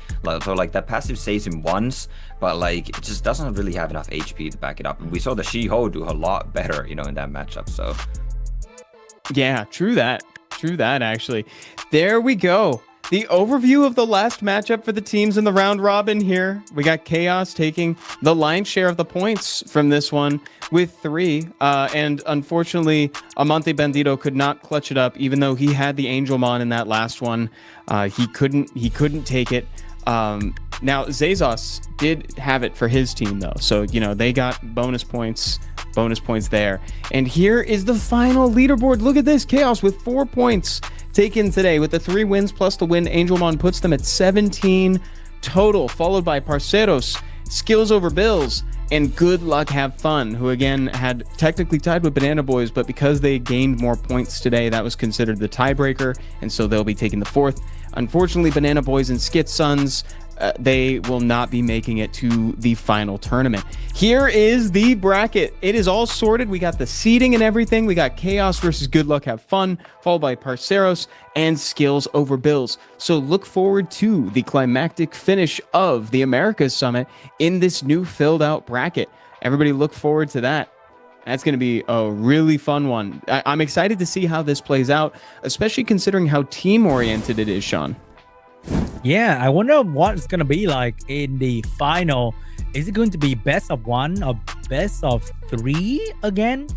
S14: So like that passive saves him once, but like it just doesn't really have enough HP to back it up. And we saw the She-Ho do a lot better, in that matchup. So
S20: yeah, true that actually. There we go. The overview of the last matchup for the teams in the round robin here. We got Chaos taking the lion's share of the points from this one with 3. And unfortunately, Amante Bandito could not clutch it up, even though he had the Angelmon in that last one. He couldn't take it. Now, Zazos did have it for his team, though. So, they got bonus points there. And here is the final leaderboard. Look at this. Chaos with 4 points taken today. With the 3 wins plus the win, Angelmon puts them at 17 total, followed by Parceros, Skills Over Bills, and Good Luck Have Fun, who again had technically tied with Banana Boys, but because they gained more points today, that was considered the tiebreaker, and so they'll be taking the 4th. Unfortunately, Banana Boys and Skit Sons, they will not be making it to the final tournament. Here is the bracket. It is all sorted. We got the seeding and everything. We got Chaos versus Good Luck Have Fun, followed by Parceros and Skills Over Bills. So look forward to the climactic finish of the Americas Summit in this new filled out bracket. Everybody look forward to that. That's going to be a really fun one. I'm excited to see how this plays out, especially considering how team-oriented it is, Sean.
S15: Yeah, I wonder what it's gonna be like in the final. Is it going to be best of 1 or best of 3 again,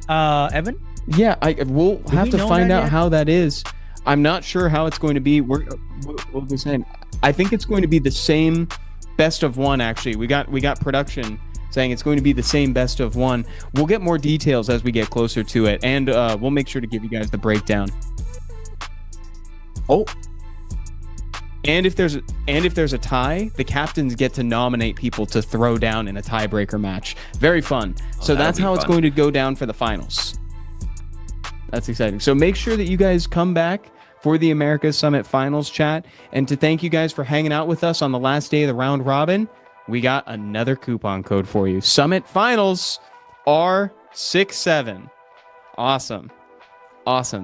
S15: Evan?
S20: Yeah, we'll have to find out how that is. I'm not sure how it's going to be. We'll be saying. I think it's going to be the same best of 1. Actually, we got production saying it's going to be the same best of 1. We'll get more details as we get closer to it, and we'll make sure to give you guys the breakdown. Oh. And if there's a tie, the captains get to nominate people to throw down in a tiebreaker match. Very fun. So that's how it's going to go down for the finals. That's exciting. So make sure that you guys come back for the Americas Summit Finals chat. And to thank you guys for hanging out with us on the last day of the round robin, we got another coupon code for you. Summit Finals R67. Awesome.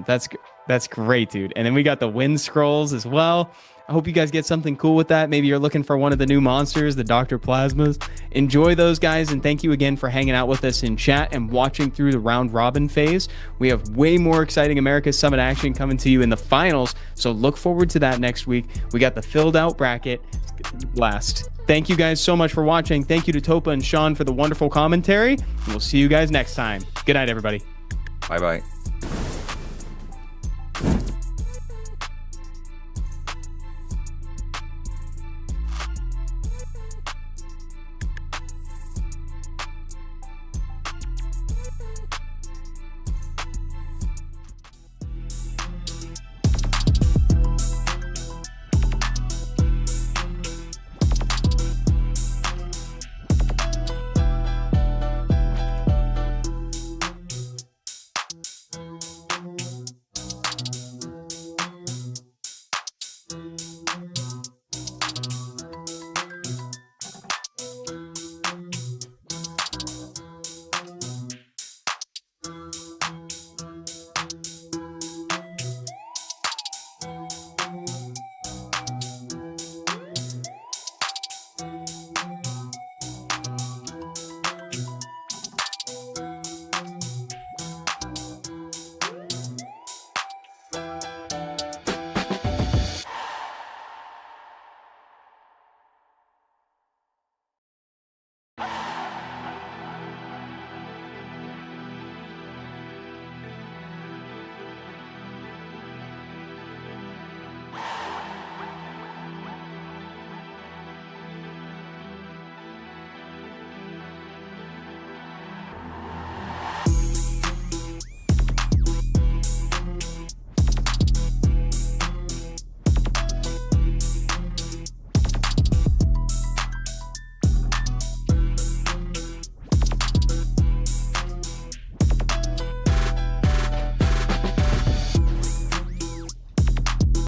S20: That's great, dude. And then we got the win scrolls as well. I hope you guys get something cool with that. Maybe you're looking for one of the new monsters, the Dr. Plasmas. Enjoy those, guys, and thank you again for hanging out with us in chat and watching through the round robin phase. We have way more exciting America's Summit action coming to you in the finals, so look forward to that next week. We got the filled out bracket. It's gonna be a blast. Thank you guys so much for watching. Thank you to Topa and Sean for the wonderful commentary. We'll see you guys next time. Good night, everybody.
S14: Bye-bye.